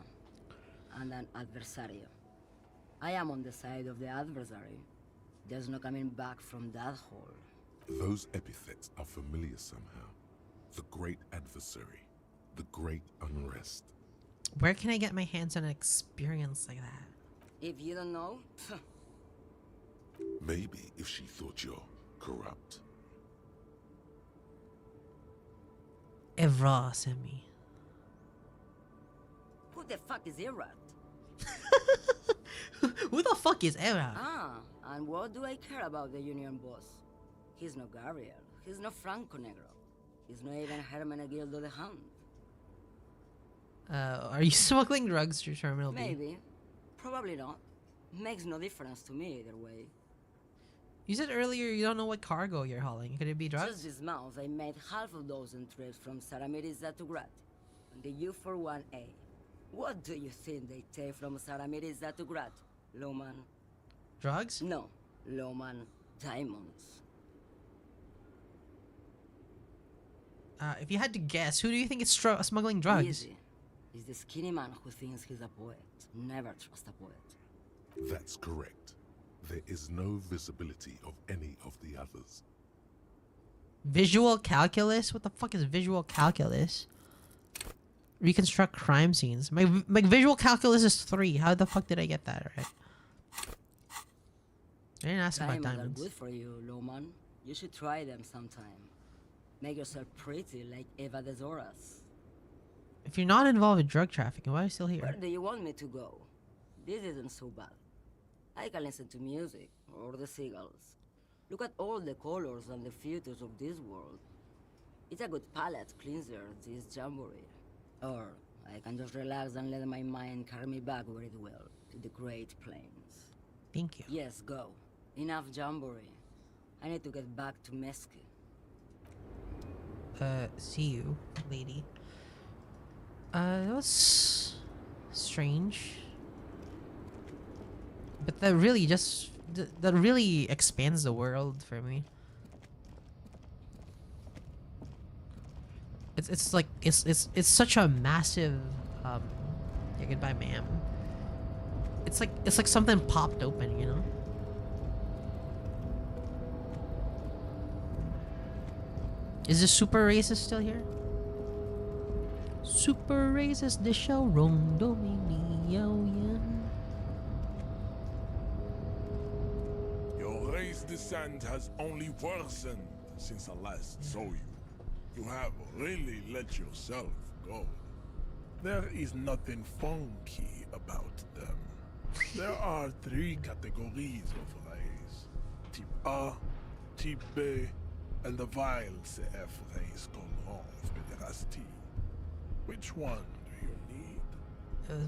and an adversario. I am on the side of the adversary. There's no coming back from that hole. Those epithets are familiar somehow. The great adversary, the great unrest. Where can I get my hands on an experience like that? If you don't know, Maybe if she thought you're corrupt. Evra sent me. Who the fuck is Iraq? Who the fuck is Evra? Ah, and what do I care about the union boss? He's no Gabriel. He's no Franco Negro. He's not even Hermenegildo the Hound. Are you smuggling drugs through Terminal B? Maybe. Probably not. Makes no difference to me either way. You said earlier you don't know what cargo you're hauling. Could it be drugs? Just this month, I made half a dozen trips from Saramiriza to Grat. On the U41A. What do you think they take from Saramiriza to Grat, Loman? Drugs? No, Loman. Diamonds. If you had to guess, who do you think is smuggling drugs? Easy. He's the skinny man who thinks he's a poet. Never trust a poet. That's correct. There is no visibility of any of the others. Visual calculus? What the fuck is visual calculus? Reconstruct crime scenes. My visual calculus is 3. How the fuck did I get that right? I didn't ask about diamonds. Are good for you, Loman. You should try them sometime. Make yourself pretty like Eva de Zoras. If you're not involved in drug trafficking, why are you still here? Where do you want me to go? This isn't so bad. I can listen to music, or the seagulls. Look at all the colors and the futures of this world. It's a good palate cleanser, this jamboree. Or I can just relax and let my mind carry me back where it will, to the Great Plains. Thank you. Yes, go. Enough jamboree. I need to get back to Mesque. See you, lady. That was strange. But that really that really expands the world for me. It's like it's such a massive yeah, goodbye ma'am. It's like something popped open, you know? Is this super racist still here? Super racist de showroom dominion. Your race descent has only worsened since I last saw you. You have really let yourself go. There is nothing funky about them. There are 3 categories of race. Type A, Type B, and the vile CF race called pederastie. Which one do you need?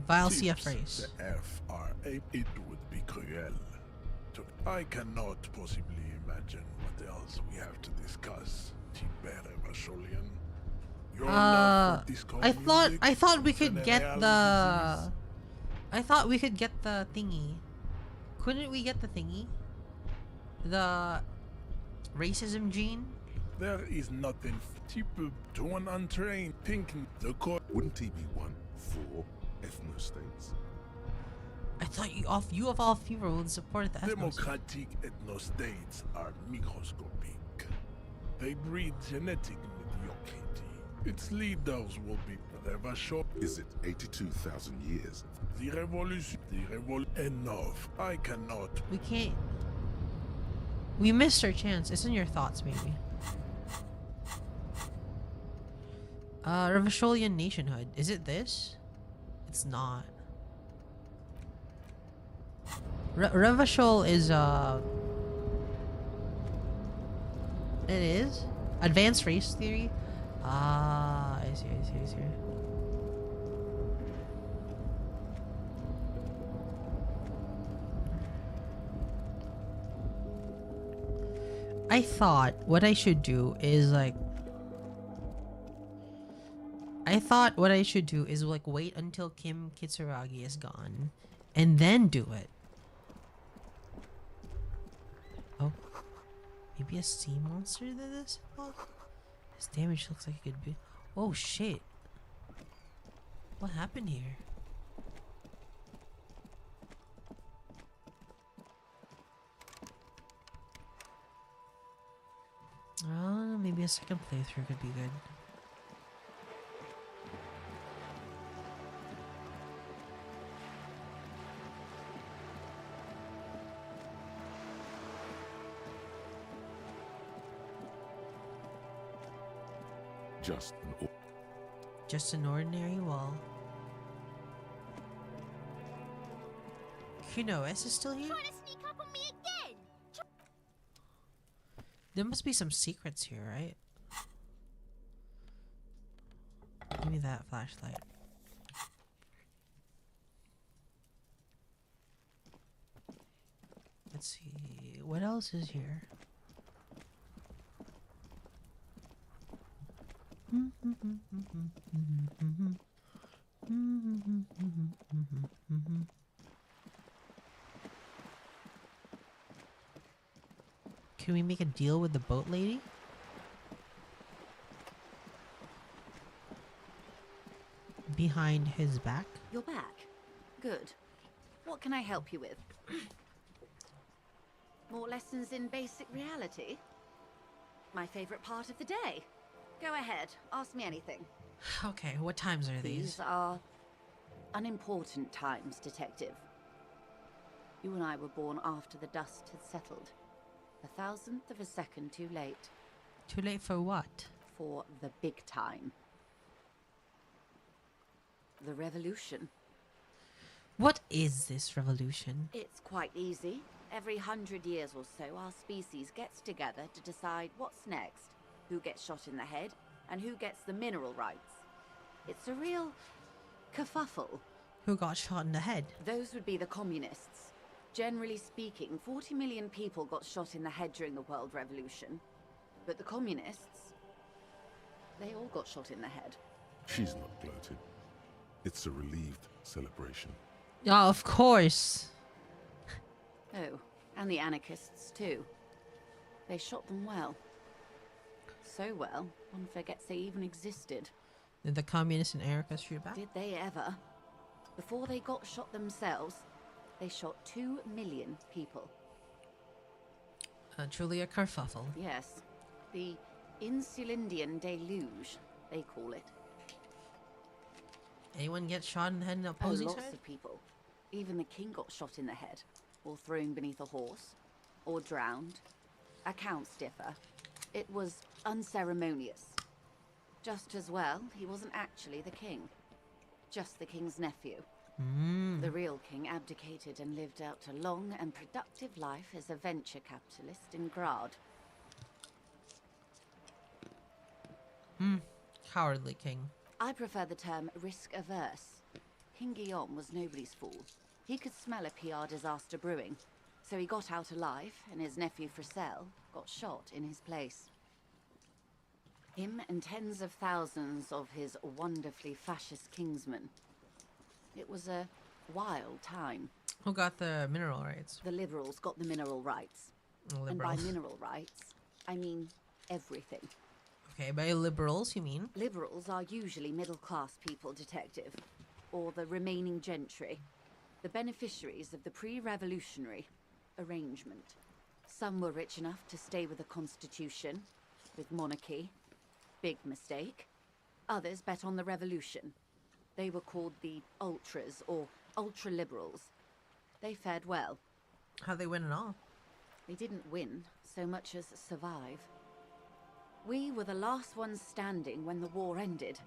Vile Types CF race. CF are a... It would be cruel. I cannot possibly imagine what else we have to discuss. Revacholian. I thought we could get the... I thought we could get the thingy. Couldn't we get the thingy? The racism gene? There is nothing to an untrained thinking the court. Wouldn't he be one for ethnostates? I thought you of all people would support the ethnos. Democratic ethnostates are microscopic. They breed genetic mediocrity. Its leaders will be Revachol. Is it 82,000 years? The revolution. Enough. I cannot. We can't. We missed our chance. It's in your thoughts, maybe. Revacholian nationhood. Is it this? It's not. Revachol is it is advanced race theory. Ah, I see. I thought what I should do is like wait until Kim Kitsuragi is gone and then do it. Oh, maybe a sea monster that this? His damage looks like it could be. Oh shit! What happened here? Maybe a second playthrough could be good. Just an Just an ordinary wall. Kuno S is still here? Trying to sneak up on me again? There must be some secrets here, right? Give me that flashlight. Let's see. What else is here? Can we make a deal with the boat lady? Behind his back? You're back. Good. What can I help you with? More lessons in basic reality? My favorite part of the day. Go ahead, ask me anything. Okay, what times are these? These are unimportant times, Detective. You and I were born after the dust had settled. 1,000th of a second too late. Too late for what? For the big time. The revolution. What is this revolution? It's quite easy. Every 100 years or so, our species gets together to decide what's next, who gets shot in the head, and who gets the mineral rights. It's a real kerfuffle. Who got shot in the head? Those would be the communists. Generally speaking, 40 million people got shot in the head during the World Revolution. But the communists, they all got shot in the head. She's not gloated. It's a relieved celebration. Oh, of course. Oh, and the anarchists too. They shot them well. So well, one forgets they even existed. Did the communists and Erica shoot back? Did they ever? Before they got shot themselves, they shot 2 million people. Truly a kerfuffle. Yes. The Insulindian deluge, they call it. Anyone get shot in the head in the Oh, opposing lots side? of people. Even the king got shot in the head, or thrown beneath a horse, or drowned. Accounts differ. It was unceremonious. Just as well, he wasn't actually the king. Just the king's nephew. The real king abdicated and lived out a long and productive life as a venture capitalist in Grad. Cowardly king. I prefer the term risk-averse. King Guillaume was nobody's fool. He could smell a PR disaster brewing, so he got out alive, and his nephew Fricelle got shot in his place. Him and tens of thousands of his wonderfully fascist kingsmen. It was a wild time. Who got the mineral rights? The liberals got the mineral rights. And by Liberals. mineral rights, I mean everything. Okay, by liberals you mean? Liberals are usually middle-class people, Detective, or the remaining gentry, the beneficiaries of the pre-revolutionary arrangement. Some were rich enough to stay with the Constitution, with monarchy. Big mistake. Others bet on the revolution. They were called the ultras, or ultra-liberals. They fared well. How'd they win it all? They didn't win so much as survive. We were the last ones standing when the war ended.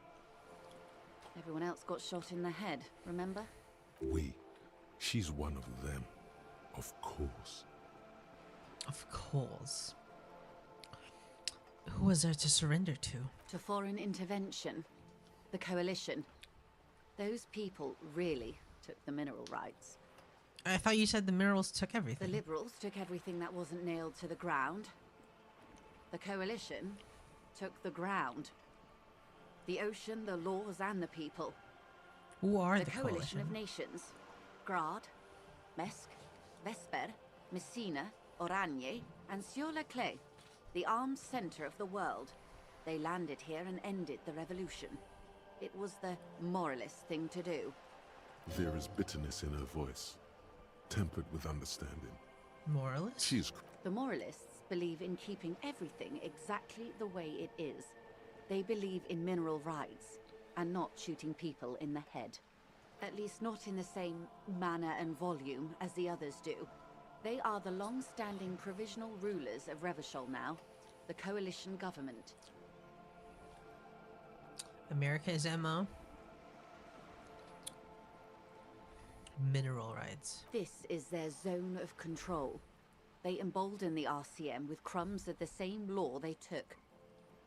Everyone else got shot in the head, remember? We. She's one of them. Of course. Of course. Who was there to surrender to? To foreign intervention. The coalition. Those people really took the mineral rights. I thought you said the minerals took The everything. liberals took everything that wasn't nailed to the ground. The coalition took the ground. The ocean, the laws, and the people. Who are The the coalition of nations. Grad, Mesk, Vesper, Messina, Oranje, and Sur-la-Clay. The armed center of the world. They landed here and ended the revolution. It was the moralist thing to do. There is bitterness in her voice, tempered with understanding. Moralists? She's The moralists believe in keeping everything exactly the way it is. They believe in mineral rights, and not shooting people in the head. At least not in the same manner and volume as the others do. They are the long-standing provisional rulers of Revachol now, the coalition government. America's MO. Mineral rights. This is their zone of control. They embolden the RCM with crumbs of the same law they took.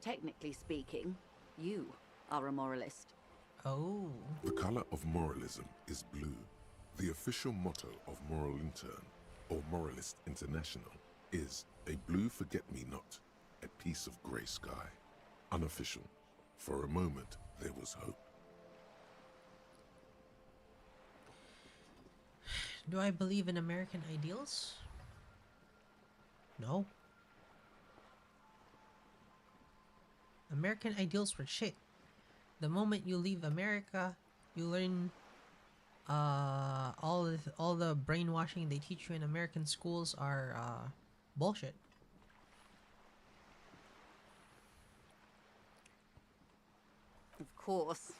Technically speaking, you are a moralist. Oh. The color of moralism is blue. The official motto of Moral Intern, or Moralist International, is a blue forget-me-not, a piece of grey sky. Unofficial. For a moment, there was hope. Do I believe in American ideals? No. American ideals were shit. The moment you leave America, you learn all the brainwashing they teach you in American schools are bullshit. Of course.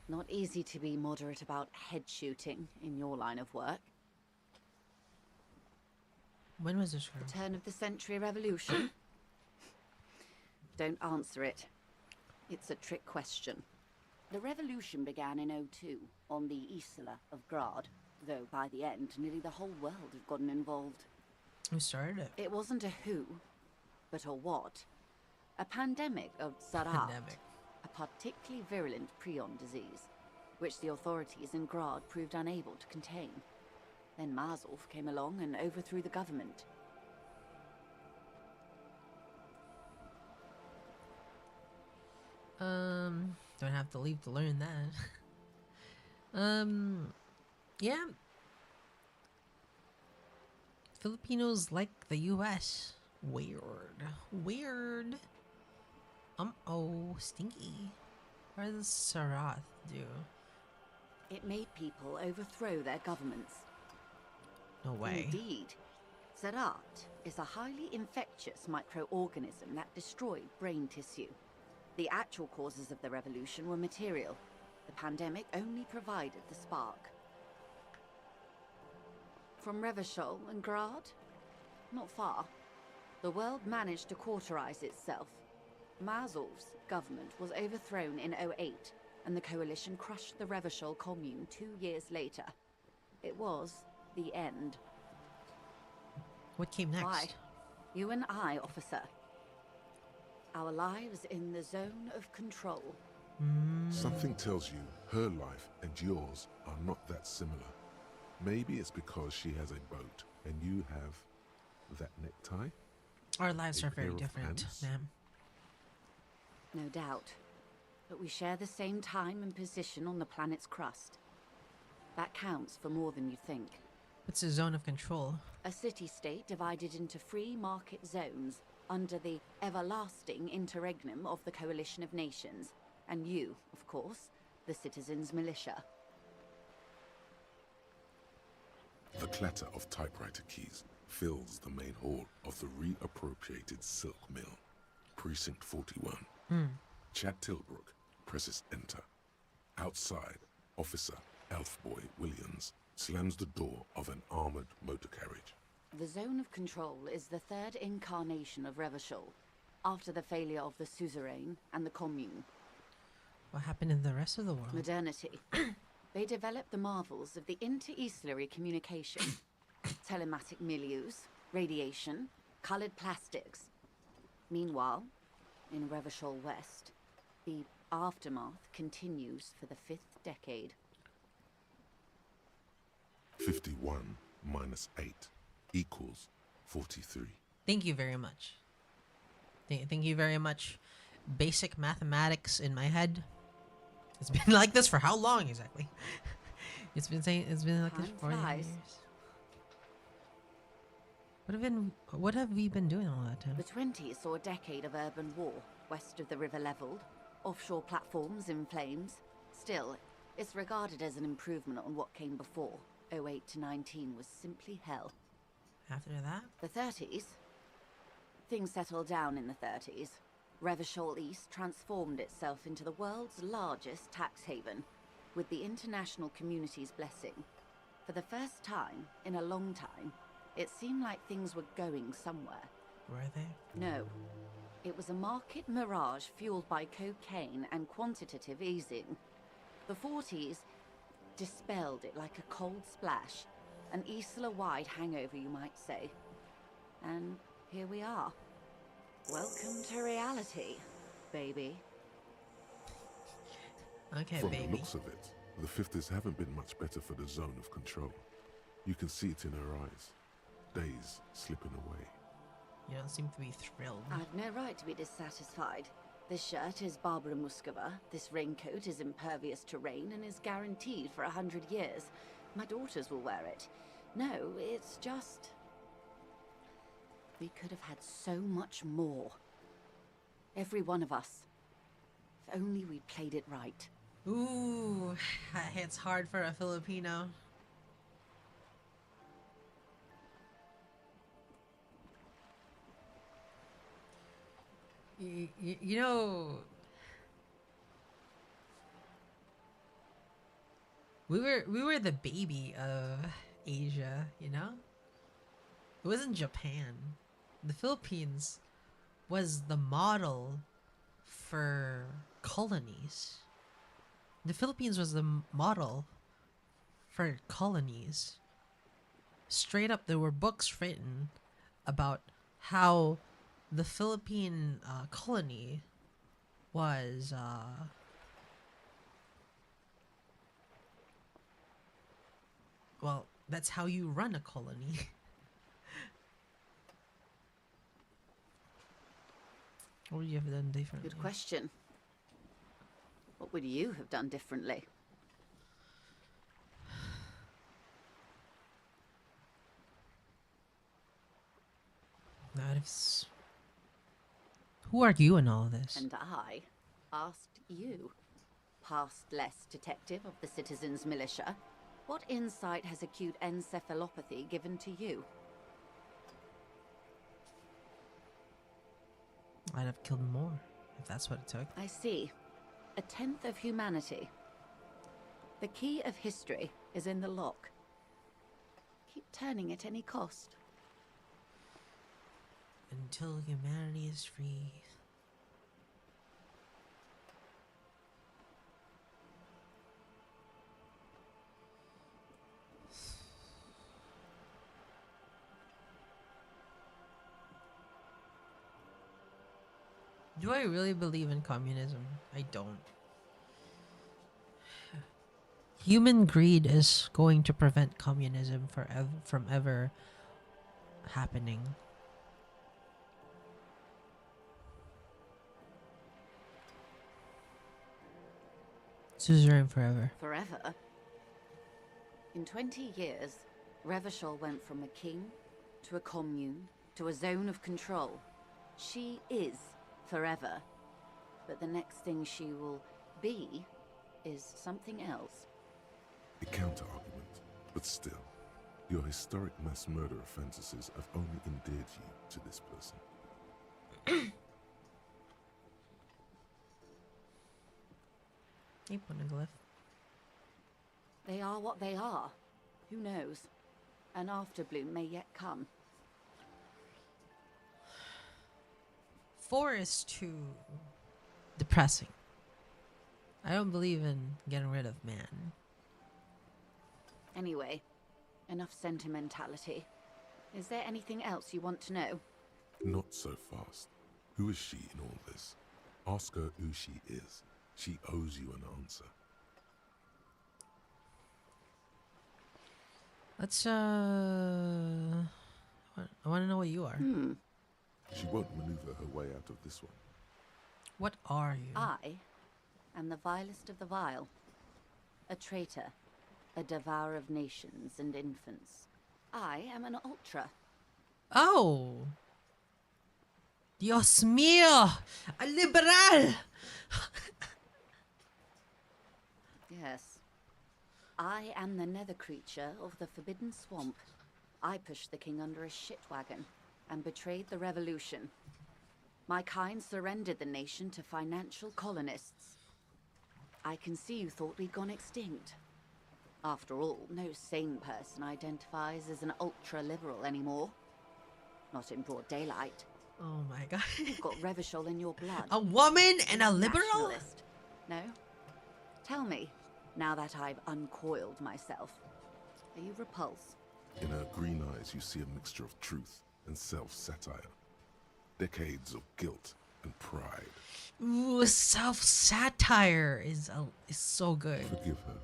Not easy to be moderate about head shooting in your line of work. When was this from? The turn of the century revolution? Don't answer it. It's a trick question. The revolution began in '02 on the Isla of Grad, though by the end, nearly the whole world had gotten involved. Who started it? It wasn't a who, but a what. A pandemic of Zarat, Pandemic. a particularly virulent prion disease, which the authorities in Grad proved unable to contain. Then Mazov came along and overthrew the government. Don't have to leave to learn that. Yeah. Filipinos like the US. Weird. Weird. Oh, stinky. What does Sarath do? It made people overthrow their governments. No way. Indeed. Zarat is a highly infectious microorganism that destroyed brain tissue. The actual causes of the revolution were material. The pandemic only provided the spark. From Revachol and Grad? Not far. The world managed to cauterize itself. Mazov's government was overthrown in '08, and the coalition crushed the Revachol commune 2 years later. It was the end. What came next? Why? You and I, officer. Our lives in the zone of control. Something tells you her life and yours are not that similar. Maybe it's because she has a boat and you have that necktie? Our lives A are very pair of different, pants? ma'am. No doubt. But we share the same time and position on the planet's crust. That counts for more than you think. What's the zone of control? A city-state divided into free market zones under the everlasting interregnum of the Coalition of Nations. And you, of course, the citizens' militia. The clatter of typewriter keys fills the main hall of the reappropriated silk mill. Precinct 41. Chad Tilbrook presses enter. Outside, Officer Elfboy Williams slams the door of an armored motor carriage. The zone of control is the third incarnation of Revachol, after the failure of the suzerain and the commune. What happened in the rest of the world? Modernity. They developed the marvels of the inter-eastlery communication. Telematic milieus, radiation, colored plastics. Meanwhile, in Revachol West, the aftermath continues for the 5th decade. 51 minus 8 equals 43. Thank you very much. Thank you very much. Basic mathematics in my head. It's been like this for how long exactly? It's been like this for 40 Time flies. years. What have we been doing all that time? The 20s saw a decade of urban war, west of the river leveled, offshore platforms in flames. Still, it's regarded as an improvement on what came before. 08 to 19 was simply hell. After that? The 30s? Things settled down in the 30s. Revachol East transformed itself into the world's largest tax haven, with the international community's blessing. For the first time in a long time, it seemed like things were going somewhere. Were they? No. It was a market mirage fueled by cocaine and quantitative easing. The 40s dispelled it like a cold splash, an Isla-wide hangover, you might say. And here we are. Welcome to reality, baby. Okay, From baby. the looks of it, the 50s haven't been much better for the zone of control. You can see it in her eyes. Days slipping away. You don't seem to be thrilled. I've no right to be dissatisfied. This shirt is Barbara Muscova, this raincoat is impervious to rain and is guaranteed for 100 years. My daughters will wear it. No, it's just... we could have had so much more. Every one of us. If only we'd played it right. Ooh, that hits hard for a Filipino. You know, we were the baby of Asia, you know? It wasn't Japan. The Philippines was the model for colonies. The Philippines was the model for colonies. Straight up, there were books written about how the Philippine colony was well, that's how you run a colony. What would you have done differently? Good question. What would you have done differently? Who are you in all of this? And I asked you, past-less detective of the Citizens Militia, what insight has acute encephalopathy given to you? I'd have killed more, if that's what it took. I see. A tenth of humanity. The key of history is in the lock. Keep turning at any cost. Until humanity is free. Do I really believe in communism? I don't. Human greed is going to prevent communism from ever happening. Suzerain forever. Forever? In 20 years, Revachol went from a king to a commune to a zone of control. She is forever. But the next thing she will be is something else. A counter-argument, but still, your historic mass murderer fantasies have only endeared you to this person. They are what they are. Who knows? An afterbloom may yet come. 4 is too depressing. I don't believe in getting rid of man. Anyway, enough sentimentality. Is there anything else you want to know? Not so fast. Who is she in all this? Ask her who she is. She owes you an answer. Let's I want to know what you are. She won't maneuver her way out of this one. What are you? I am the vilest of the vile. A traitor. A devourer of nations and infants. I am an ultra. Oh! Dios mío! A liberal! Yes. I am the nether creature of the Forbidden Swamp. I pushed the king under a shit wagon and betrayed the revolution. My kind surrendered the nation to financial colonists. I can see you thought we'd gone extinct. After all, no sane person identifies as an ultra-liberal anymore. Not in broad daylight. Oh my god. You've got Revachol in your blood. A woman and a liberal? Nationalist. No? Tell me, now that I've uncoiled myself, are you repulsed? In her green eyes, you see a mixture of truth and self-satire. Decades of guilt and pride. Ooh, self-satire is so good. Forgive her.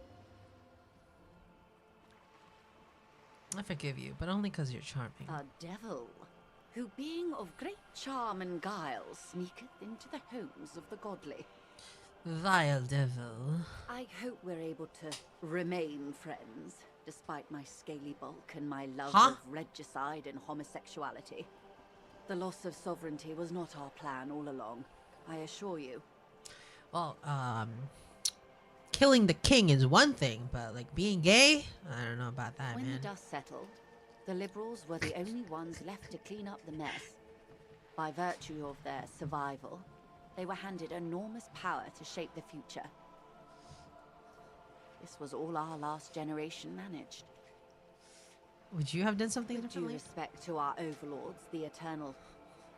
I forgive you, but only because you're charming. A devil, who being of great charm and guile, sneaketh into the homes of the godly. Vile devil. I hope we're able to remain friends, despite my scaly bulk and my love of regicide and homosexuality. The loss of sovereignty was not our plan all along, I assure you. Well, killing the king is one thing, but like being gay, I don't know about that, When man. the dust settled, the liberals were the only ones left to clean up the mess. By virtue of their survival, they were handed enormous power to shape the future. This was all our last generation managed. Would you have done something With due differently? respect to our overlords, the eternal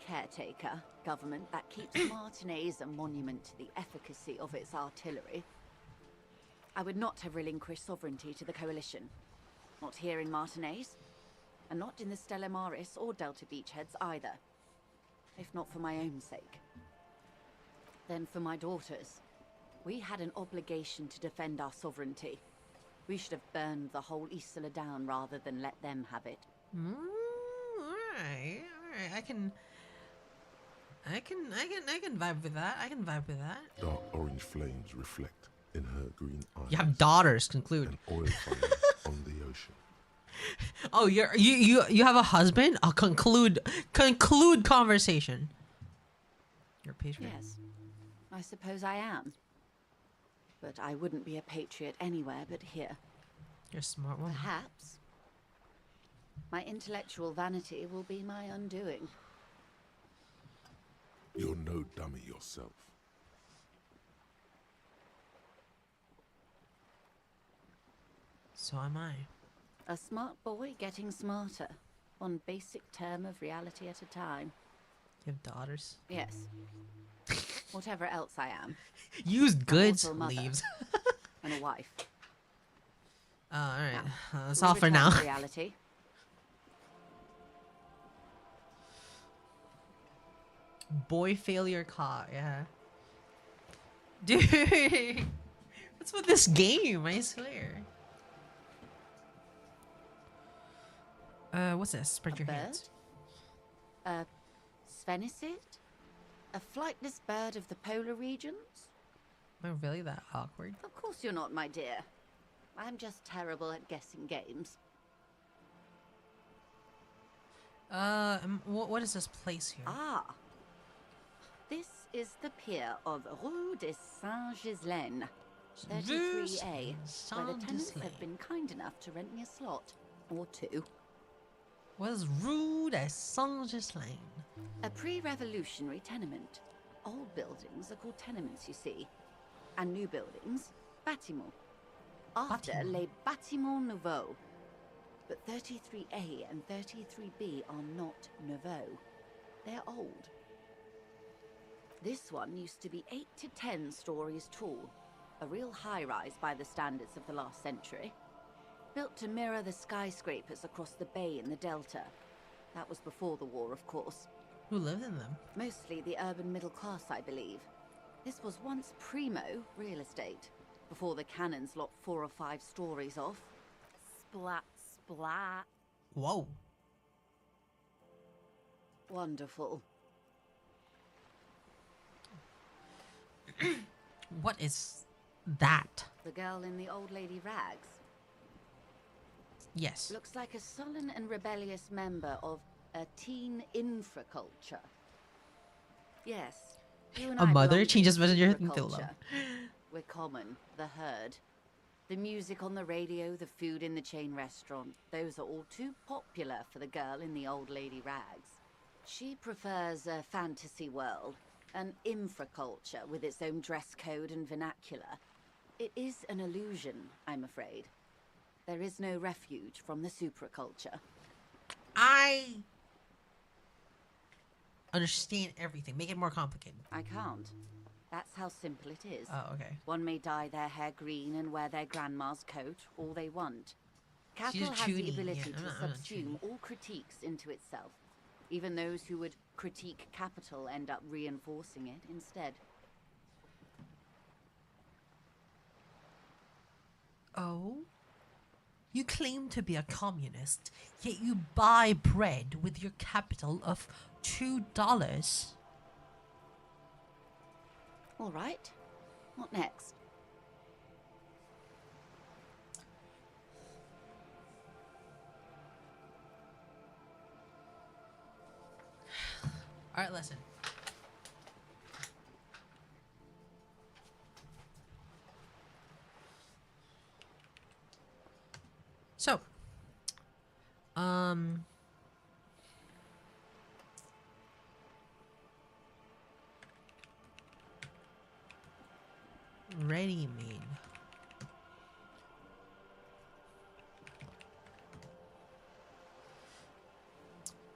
caretaker government that keeps Martinaise a monument to the efficacy of its artillery, I would not have relinquished sovereignty to the coalition. Not here in Martinaise, and not in the Stella Maris or Delta Beachheads either. If not for my own sake, then for my daughters. We had an obligation to defend our sovereignty. We should have burned the whole Isola down rather than let them have it. Alright. I can vibe with that. I can vibe with that. Dark orange flames reflect in her green eyes. You have daughters, conclude. And oil fires on the ocean. Oh, you have a husband? I'll conclude conversation. You're a patriot. Yes, I suppose I am. But I wouldn't be a patriot anywhere but here. You're a smart woman. Perhaps my intellectual vanity will be my undoing. You're no dummy yourself. So am I. A smart boy getting smarter, one basic term of reality at a time. You have daughters? Yes. Whatever else I am. Used goods also a mother. leaves. And a wife. Alright. Now, That's we all for return now. to reality. Boy failure caught, yeah. Dude! What's with this game? I swear. What's this? Spread A your bird? hands. A sphenicid? A flightless bird of the polar regions? Am I really that awkward? Of course you're not, my dear. I'm just terrible at guessing games. What is this place here? Ah. This is the pier of Rue de Saint-Ghislain, 33A, where the tenants have been kind enough to rent me a slot. Or two. What is Rue de Saint-Ghislain? A pre-revolutionary tenement. Old buildings are called tenements, you see. And new buildings, bâtiments. After les bâtiments nouveaux. But 33A and 33B are not nouveaux. They're old. This one used to be 8 to 10 stories tall. A real high-rise by the standards of the last century. Built to mirror the skyscrapers across the bay in the Delta. That was before the war, of course. Who lived in them? Mostly the urban middle class, I believe. This was once primo real estate, before the cannons lopped 4 or 5 stories off. Splat, splat. Whoa. Wonderful. What is that? The girl in the old lady rags. Yes. Looks like a sullen and rebellious member of a teen infraculture. Yes. You and A I mother belong to changes the messenger infraculture. into love. We're common, the herd. The music on the radio, the food in the chain restaurant, those are all too popular for the girl in the old lady rags. She prefers a fantasy world, an infraculture with its own dress code and vernacular. It is an illusion, I'm afraid. There is no refuge from the supraculture. I understand everything. Make it more complicated. I can't. That's how simple it is. Oh, okay. One may dye their hair green and wear their grandma's coat all they want. She's Cattle has the tuning, ability yeah, to I'm not subsume tuning. all critiques into itself. Even those who would critique capital end up reinforcing it instead. Oh? You claim to be a communist, yet you buy bread with your capital of $2. All right. What next? Alright, listen. So, ready-made.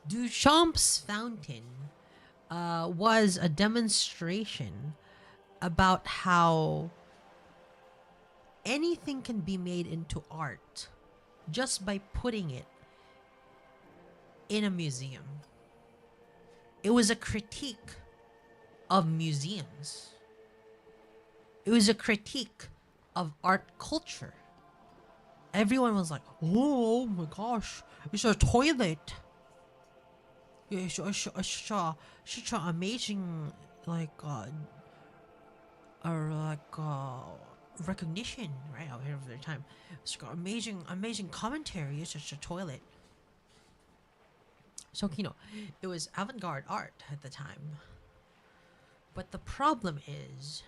Duchamp's fountain was a demonstration about how anything can be made into art just by putting it in a museum. It was a critique of museums. It was a critique of art culture. Everyone was like, oh my gosh, it's a toilet. It's such an amazing, recognition, right, out here of their time. It's got amazing commentary. It's just a toilet. So, it was avant-garde art at the time. But the problem is,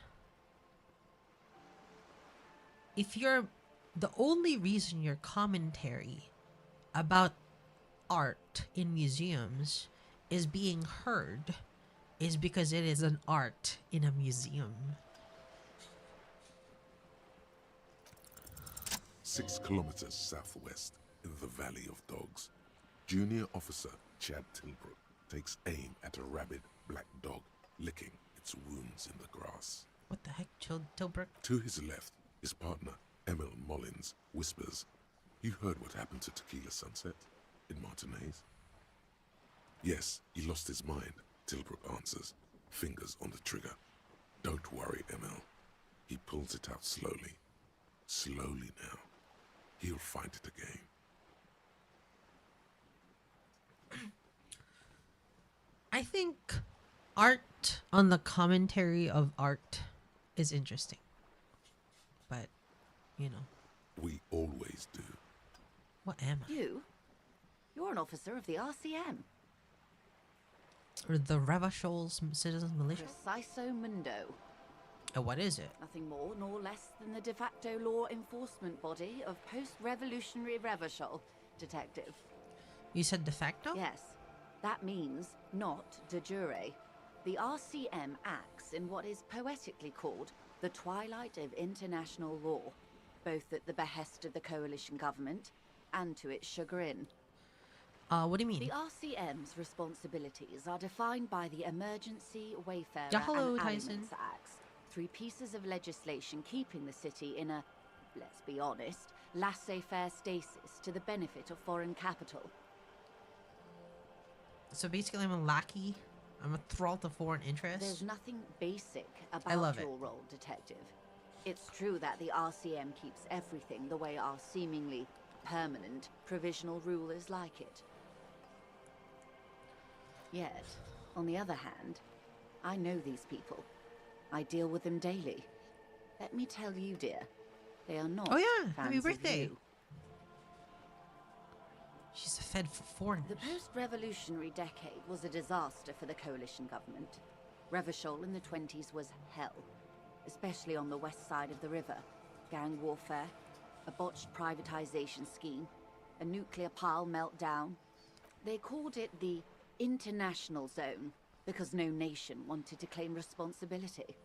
if you're the only reason your commentary about art in museums is being heard is because it is an art in a museum. 6 kilometers southwest in the Valley of Dogs, Junior Officer Chad Tilbrook takes aim at a rabid black dog licking its wounds in the grass. What the heck, Tilbrook? To his left, his partner, Emil Mullins, whispers, "You heard what happened to Tequila Sunset in Martinez?" "Yes, he lost his mind," Tilbrook answers, fingers on the trigger. "Don't worry, Emil." He pulls it out slowly. Slowly now. He'll find it again. I think art on the commentary of art is interesting. But, We always do. what am I? You're an officer of the RCM. Or the Revachol's Citizens Militia? Preciso Mundo. What is it? Nothing more nor less than the de facto law enforcement body of post-revolutionary Revachol, Detective. You said de facto? Yes, that means not de jure. The RCM acts in what is poetically called the twilight of international law, both at the behest of the coalition government and to its chagrin. What do you mean? The RCM's responsibilities are defined by the Emergency Wayfarer Yeah, hello, and Tyson. Aliments Acts, 3 pieces of legislation keeping the city in a, let's be honest, laissez-faire stasis to the benefit of foreign capital. So basically I'm a lackey. I'm a thrall to foreign interests. There's nothing basic I love about your role, Detective. It's true that the RCM keeps everything the way our seemingly permanent provisional rulers like it. Yet, on the other hand, I know these people. I deal with them daily. Let me tell you, dear, they are not Oh yeah, happy fans of birthday. you. She's a fed for foreigners. The post-revolutionary decade was a disaster for the coalition government. Revachol in the 20s was hell, especially on the west side of the river. Gang warfare, a botched privatization scheme, a nuclear pile meltdown. They called it the international zone because no nation wanted to claim responsibility.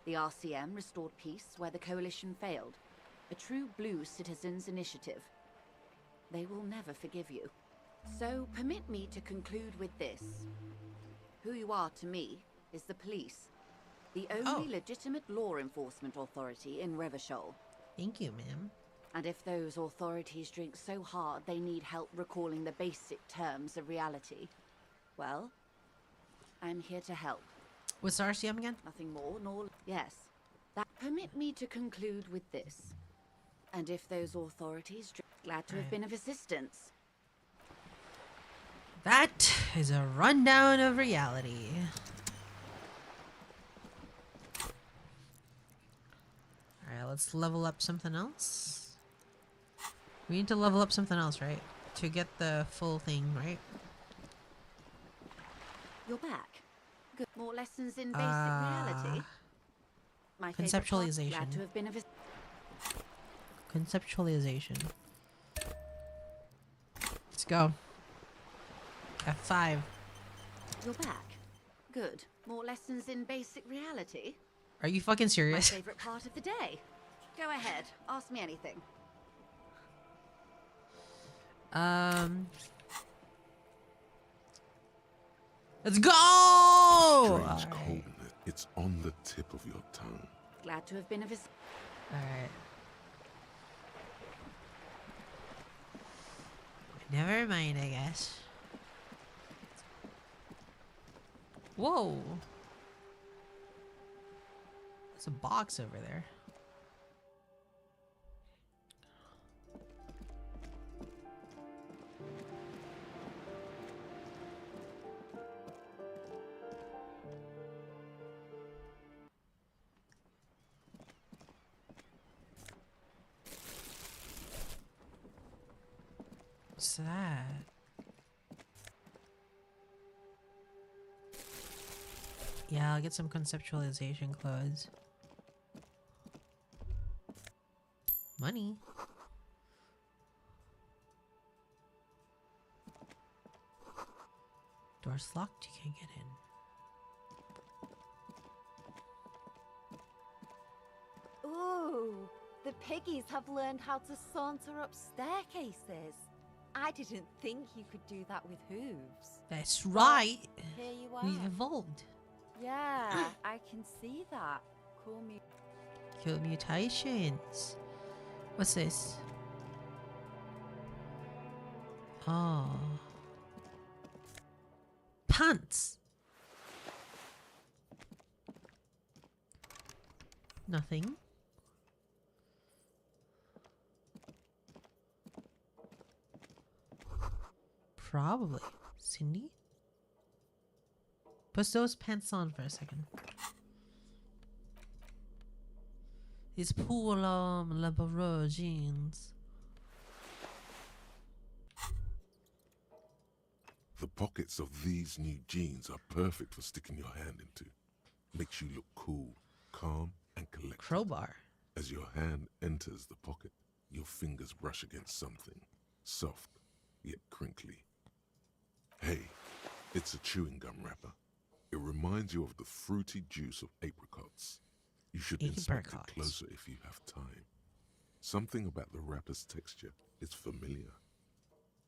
The RCM restored peace where the coalition failed. A true blue citizens' initiative. They will never forgive you. So permit me to conclude with this. Who you are to me is the police. The only legitimate law enforcement authority in Revachol. Thank you, ma'am. And if those authorities drink so hard they need help recalling the basic terms of reality, well, I'm here to help. What's RCM again? Nothing more nor... Yes. That permit me to conclude with this. And if those authorities glad to have been of assistance. That is a rundown of reality. Alright, let's level up something else. We need to level up something else, right? To get the full thing, right? You're back. Good. More lessons in basic reality. My conceptualization. Glad to have been of Conceptualization. Let's go. F5. You're back. Good. More lessons in basic reality. Are you fucking serious? My favorite part of the day. Go ahead. Ask me anything. Let's go! Strange coldness. It's on the tip of your tongue. Glad to have been of his. Alright. Never mind, I guess. Whoa! There's a box over there. What's that? Yeah, I'll get some conceptualization clothes. Money. Door's locked, you can't get in. Ooh, the piggies have learned how to saunter up staircases. I didn't think you could do that with hooves. That's right. Here you are. We've evolved. Yeah, I can see that. Cool mutations. What's this? Oh. Pants. Nothing. Probably. Cindy? Put those pants on for a second. These poor Labareux jeans. The pockets of these new jeans are perfect for sticking your hand into. Makes you look cool, calm, and collected. Crowbar. As your hand enters the pocket, your fingers brush against something soft yet crinkly. Hey, it's a chewing gum wrapper. It reminds you of the fruity juice of apricots. You should inspect it closer if you have time. Something about the wrapper's texture is familiar.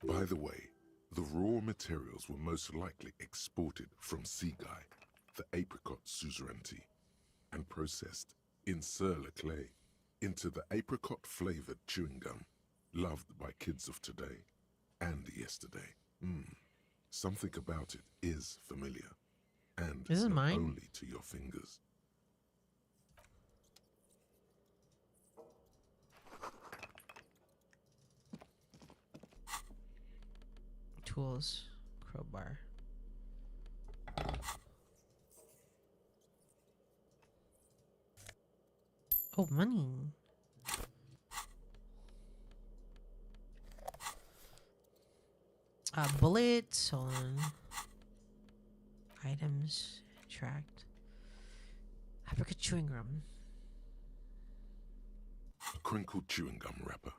By the way, the raw materials were most likely exported from Seaguy, the apricot suzerainty, and processed in Sur-le-Clay into the apricot-flavored chewing gum loved by kids of today and yesterday. Something about it is familiar, and isn't not mine only to your fingers. Tools, crowbar. Oh, money. Bullets on items tracked. Apricot chewing gum. A crinkled chewing gum wrapper.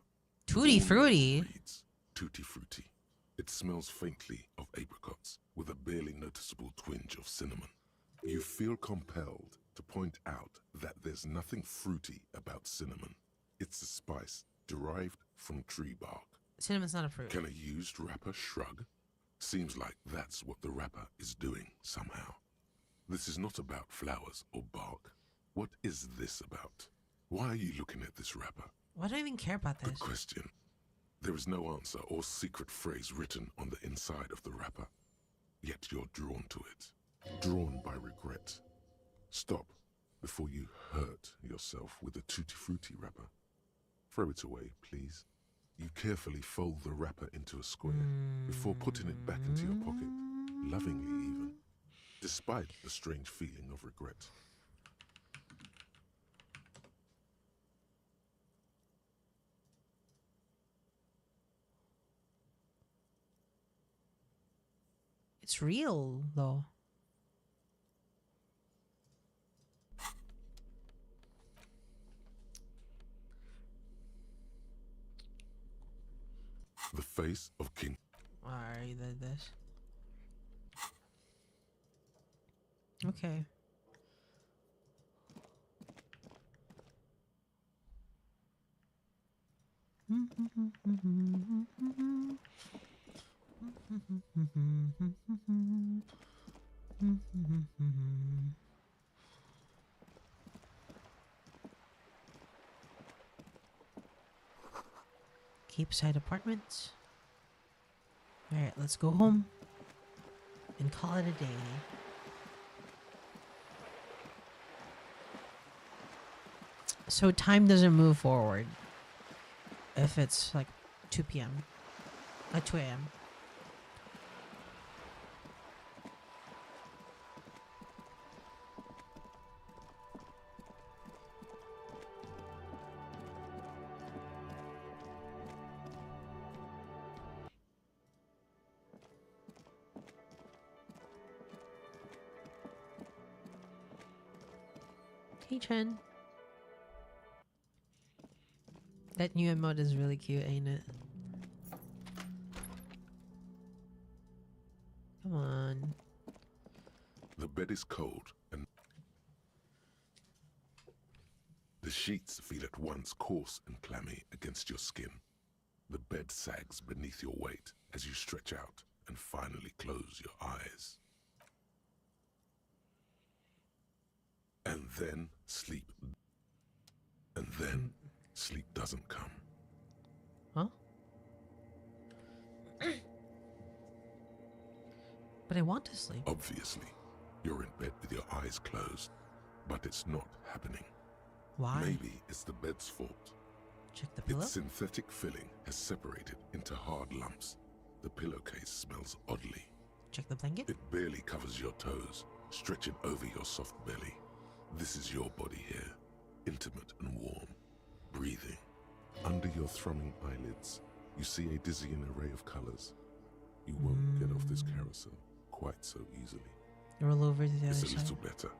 Tutti frutti. Reads Tutti frutti. It smells faintly of apricots with a barely noticeable twinge of cinnamon. You feel compelled to point out that there's nothing fruity about cinnamon. It's a spice derived from tree bark. Cinnamon's not a fruit. Can a used wrapper shrug? Seems like that's what the wrapper is doing somehow. This is not about flowers or bark. What is this about? Why are you looking at this wrapper? Why do I even care about this? Good question. There is no answer or secret phrase written on the inside of the wrapper. Yet you're drawn to it. Drawn by regret. Stop before you hurt yourself with the Tutti Frutti wrapper. Throw it away, please. You carefully fold the wrapper into a square before putting it back into your pocket, lovingly even, despite the strange feeling of regret. It's real, though. The face of King. Alright, this. Okay. Capeside Apartments. Alright, let's go home and call it a day. So time doesn't move forward if it's like 2 p.m. 2 a.m. Hey Chen. That new emote is really cute, ain't it? Come on. The bed is cold and the sheets feel at once coarse and clammy against your skin. The bed sags beneath your weight as you stretch out and finally close your eyes. And then sleep. And then sleep doesn't come. Huh? But I want to sleep. Obviously, you're in bed with your eyes closed, but it's not happening. Why? Maybe it's the bed's fault. Check the pillow. Its synthetic filling has separated into hard lumps. The pillowcase smells oddly. Check the blanket. It barely covers your toes, stretching over your soft belly. This is your body here, intimate and warm, breathing. Under your thrumming eyelids, you see a dizzying array of colors. You won't get off this carousel quite so easily. Roll over to the other It's a side. little better.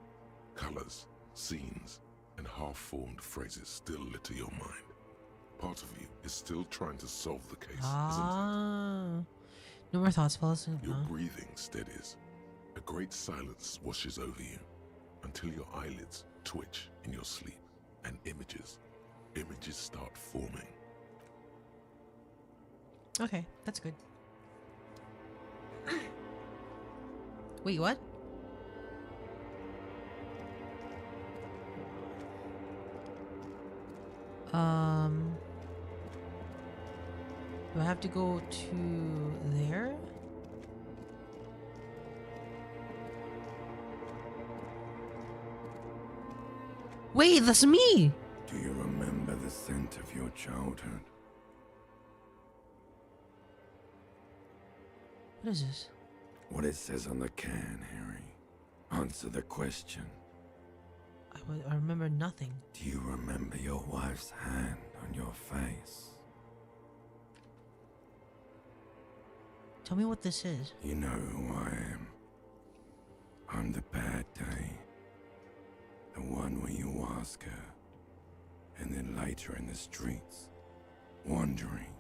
Colors, scenes, and half-formed phrases still litter your mind. Part of you is still trying to solve the case, isn't it? No more thoughts fall asleep. Your Huh? breathing steadies. A great silence washes over you until your eyelids twitch in your sleep and images start forming. Okay, that's good. Wait, what? Do I have to go to there? Wait, that's me! Do you remember the scent of your childhood? What is this? What it says on the can, Harry. Answer the question. I remember nothing. Do you remember your wife's hand on your face? Tell me what this is. You know who I am. I'm the bad day. The one where you ask her, and then later in the streets, wandering.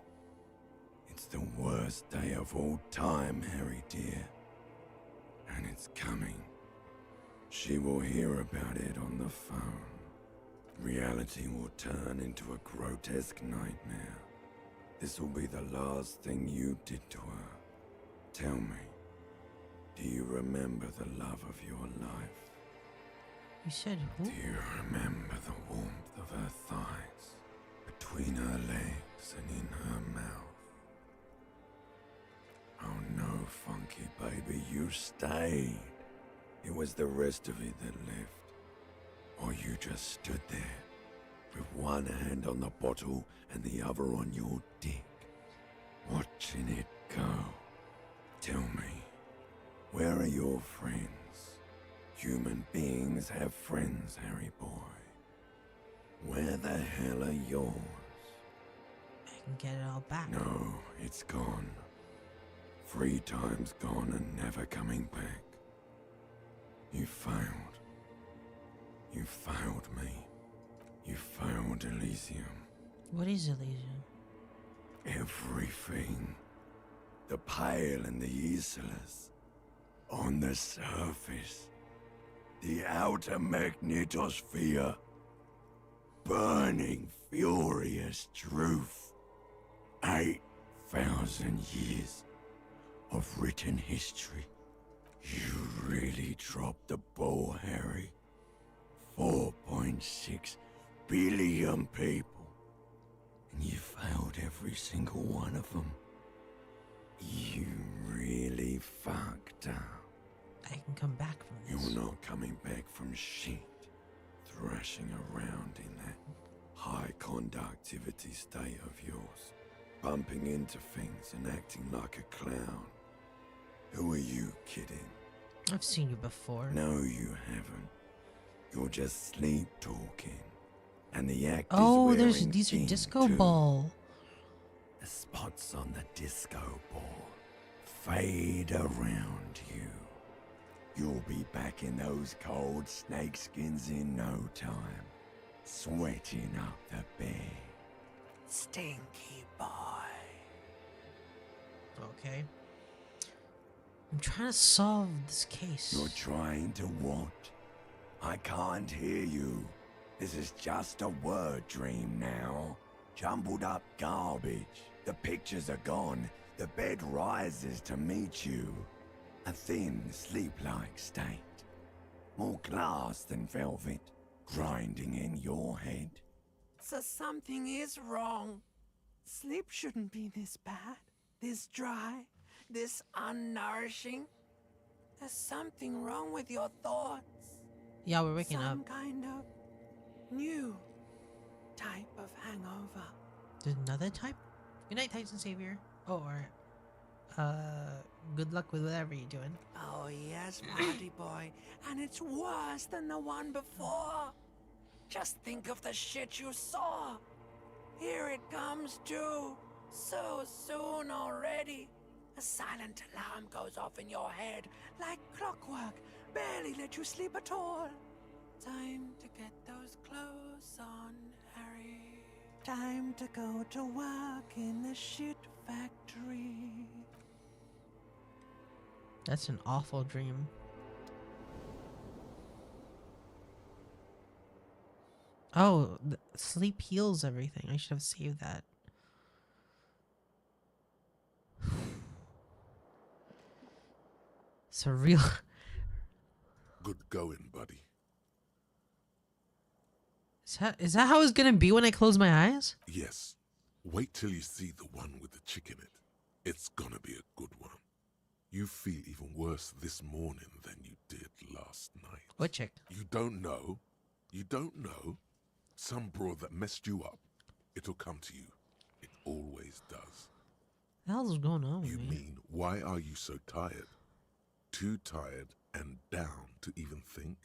It's the worst day of all time, Harry dear. And it's coming. She will hear about it on the phone. Reality will turn into a grotesque nightmare. This will be the last thing you did to her. Tell me, do you remember the love of your life? You said who? Do you remember the warmth of her thighs, between her legs and in her mouth? Oh no, Funky baby, you stayed. It was the rest of it that left. Or you just stood there, with one hand on the bottle and the other on your dick, watching it go. Tell me, where are your friends? Human beings have friends, Harry boy. Where the hell are yours? I can get it all back. No, it's gone. 3 times gone and never coming back. You failed. You failed me. You failed Elysium. What is Elysium? Everything. The Pale and the Islas. On the surface. The outer magnetosphere. Burning, furious truth. 8,000 years of written history. You really dropped the ball, Harry. 4.6 billion people. And you failed every single one of them. You really fucked up. I can come back from this. You're not coming back from shit. Thrashing around in that high conductivity state of yours. Bumping into things and acting like a clown. Who are you kidding? I've seen you before. No, you haven't. You're just sleep talking. And the act Oh, is wearing these are thin, disco too. ball. The spots on the disco ball fade around you. You'll be back in those cold snakeskins in no time. Sweating up the bed. Stinky boy. Okay. I'm trying to solve this case. You're trying to what? I can't hear you. This is just a word dream now. Jumbled up garbage. The pictures are gone. The bed rises to meet you. A thin, sleep-like state. More glass than velvet, grinding in your head. So something is wrong. Sleep shouldn't be this bad, this dry, this unnourishing. There's something wrong with your thoughts. Yeah, we're waking up. Some kind of new type of hangover. There's another type? Good night, Tyson Savior. Oh, or good luck with whatever you're doing. Oh yes, Marty boy. And it's worse than the one before. Just think of the shit you saw. Here it comes too. So soon already. A silent alarm goes off in your head like clockwork. Barely let you sleep at all. Time to get those clothes on, Harry. Time to go to work in the shit factory. That's an awful dream. Oh, sleep heals everything. I should have saved that. It's a real... Good going, buddy. Is that how it's gonna be when I close my eyes? Yes. Wait till you see the one with the chick in it. It's gonna be a good one. You feel even worse this morning than you did last night. What chick? You don't know. You don't know. Some broad that messed you up. It'll come to you. It always does. The hell's going on with You me? mean, why are you so tired? Too tired and down to even think?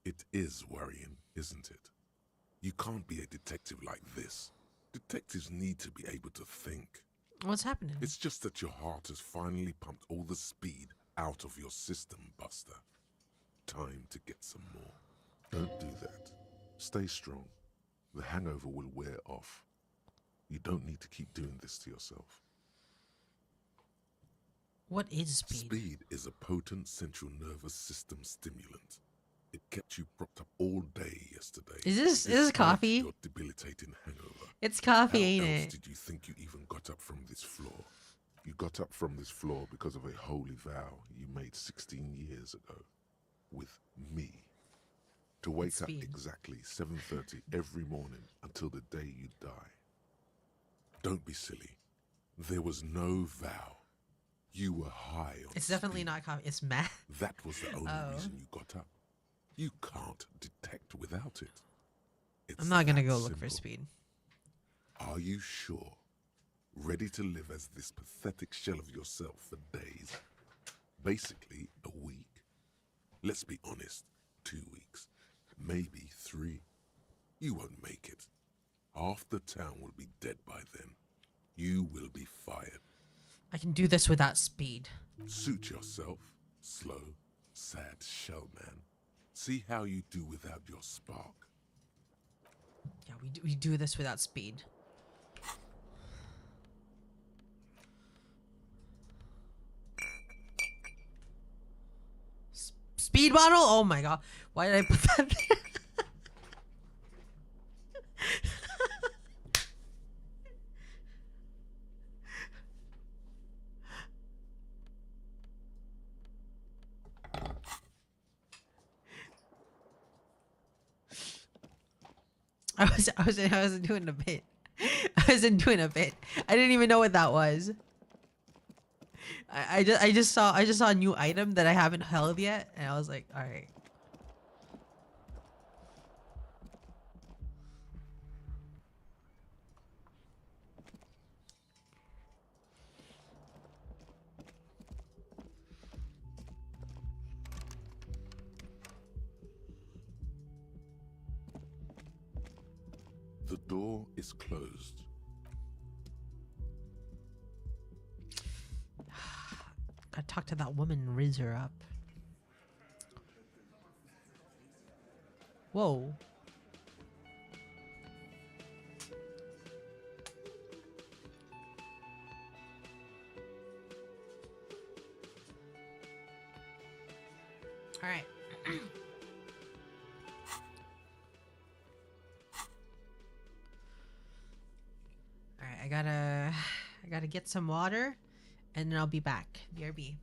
It is worrying, isn't it? You can't be a detective like this. Detectives need to be able to think. What's happening? It's just that your heart has finally pumped all the speed out of your system, Buster. Time to get some more. Don't do that. Stay strong. The hangover will wear off. You don't need to keep doing this to yourself. What is speed? Speed is a potent central nervous system stimulant. It kept you propped up all day yesterday. Is this Despite coffee? Your debilitating hangover. It's coffee, How ain't else it? did you think you even got up from this floor? You got up from this floor because of a holy vow you made 16 years ago with me. To wake up exactly 7:30 every morning until the day you die. Don't be silly. There was no vow. You were high on It's definitely speed. not coffee. It's math. That was the only reason you got up. You can't detect without it. I'm not gonna that go look for simple. speed. Are you sure? Ready to live as this pathetic shell of yourself for days? Basically, a week. Let's be honest, 2 weeks. Maybe 3. You won't make it. Half the town will be dead by then. You will be fired. I can do this without speed. Suit yourself, slow, sad shell man. See how you do without your spark. Yeah, we do this without speed. Speed bottle? Oh my god. Why did I put that there? I wasn't doing a bit. I wasn't doing a bit. I didn't even know what that was. I just saw a new item that I haven't held yet, and I was like, all right. The door is closed. Gotta talk to that woman and raise her up. Whoa. All right. All right, I gotta get some water, and then I'll be back. BRB.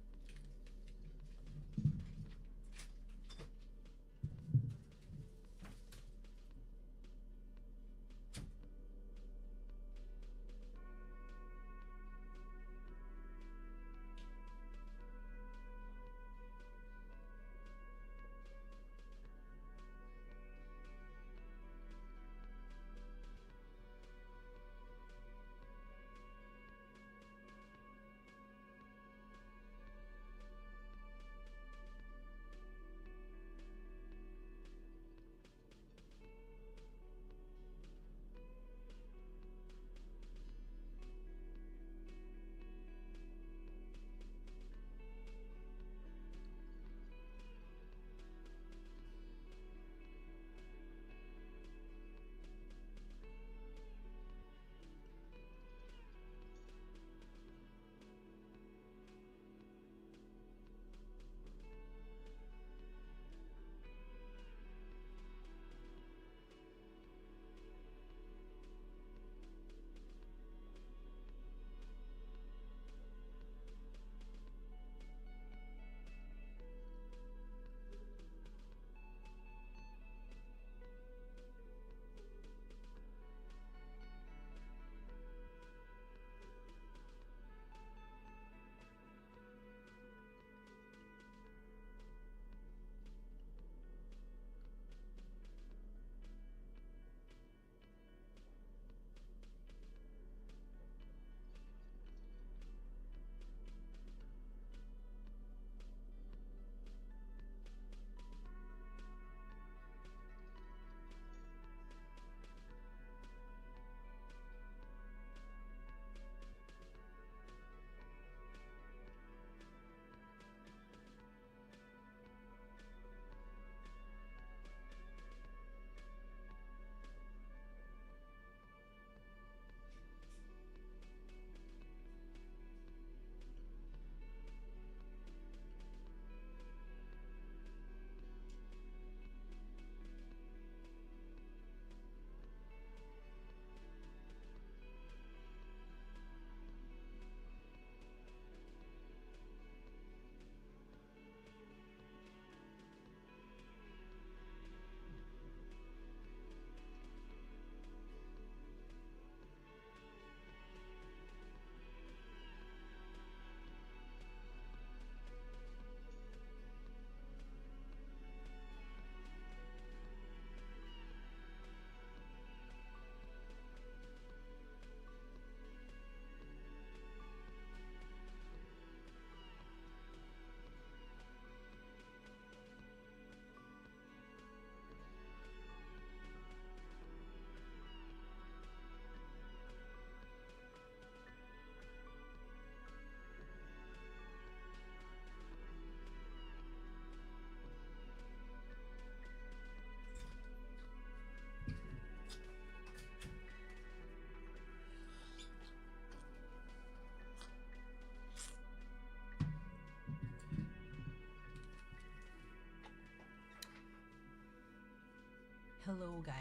hello, guys.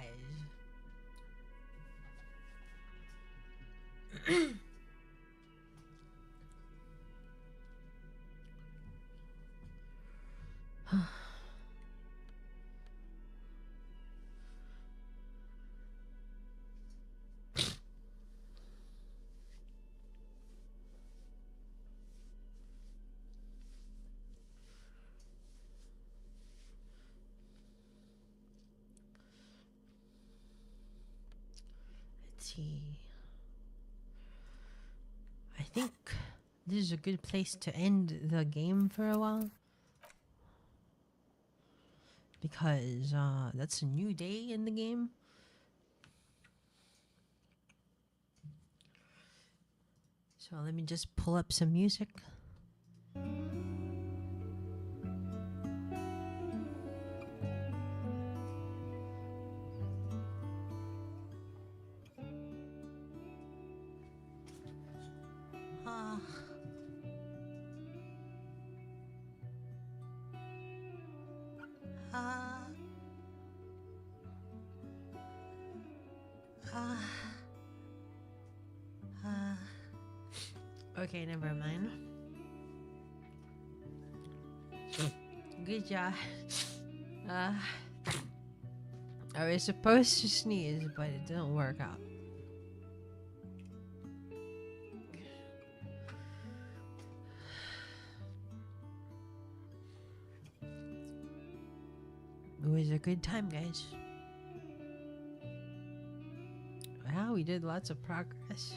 Let's see. I think this is a good place to end the game for a while. Because that's a new day in the game. So let me just pull up some music. Ah. Ah. Ah. Ah. Okay, never mind. Good job. I was supposed to sneeze, but it didn't work out. It was a good time, guys. Wow, we did lots of progress.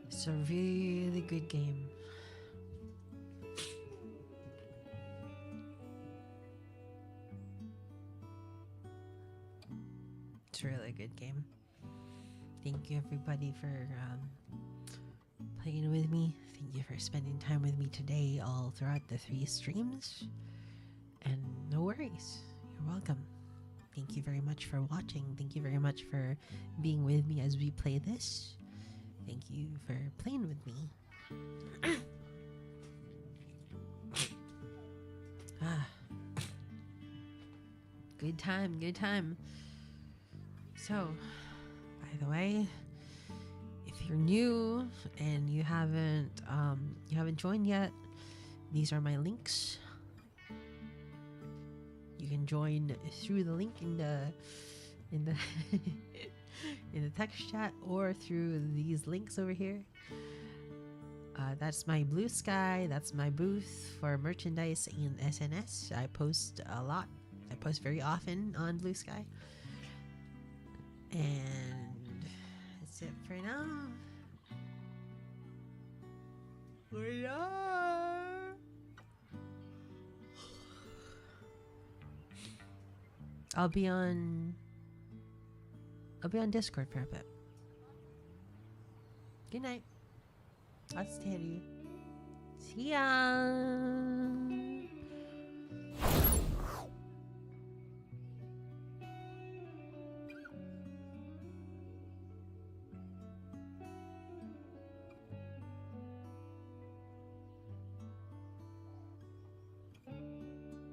It's a really good game. It's a really good game. Thank you everybody for playing with me. Thank you for spending time with me today all throughout the 3 streams. And no worries. You're welcome. Thank you very much for watching. Thank you very much for being with me as we play this. Thank you for playing with me. Good time, good time. So, by the way, if you're new and you haven't joined yet, these are my links. You can join through the link in the in the text chat or through these links over here. That's my Blue Sky. That's my booth for merchandise in SNS. I post a lot. I post very often on Blue Sky. And that's it for now. We are. I'll be on Discord for a bit. Good night. I'll stay with you. See ya.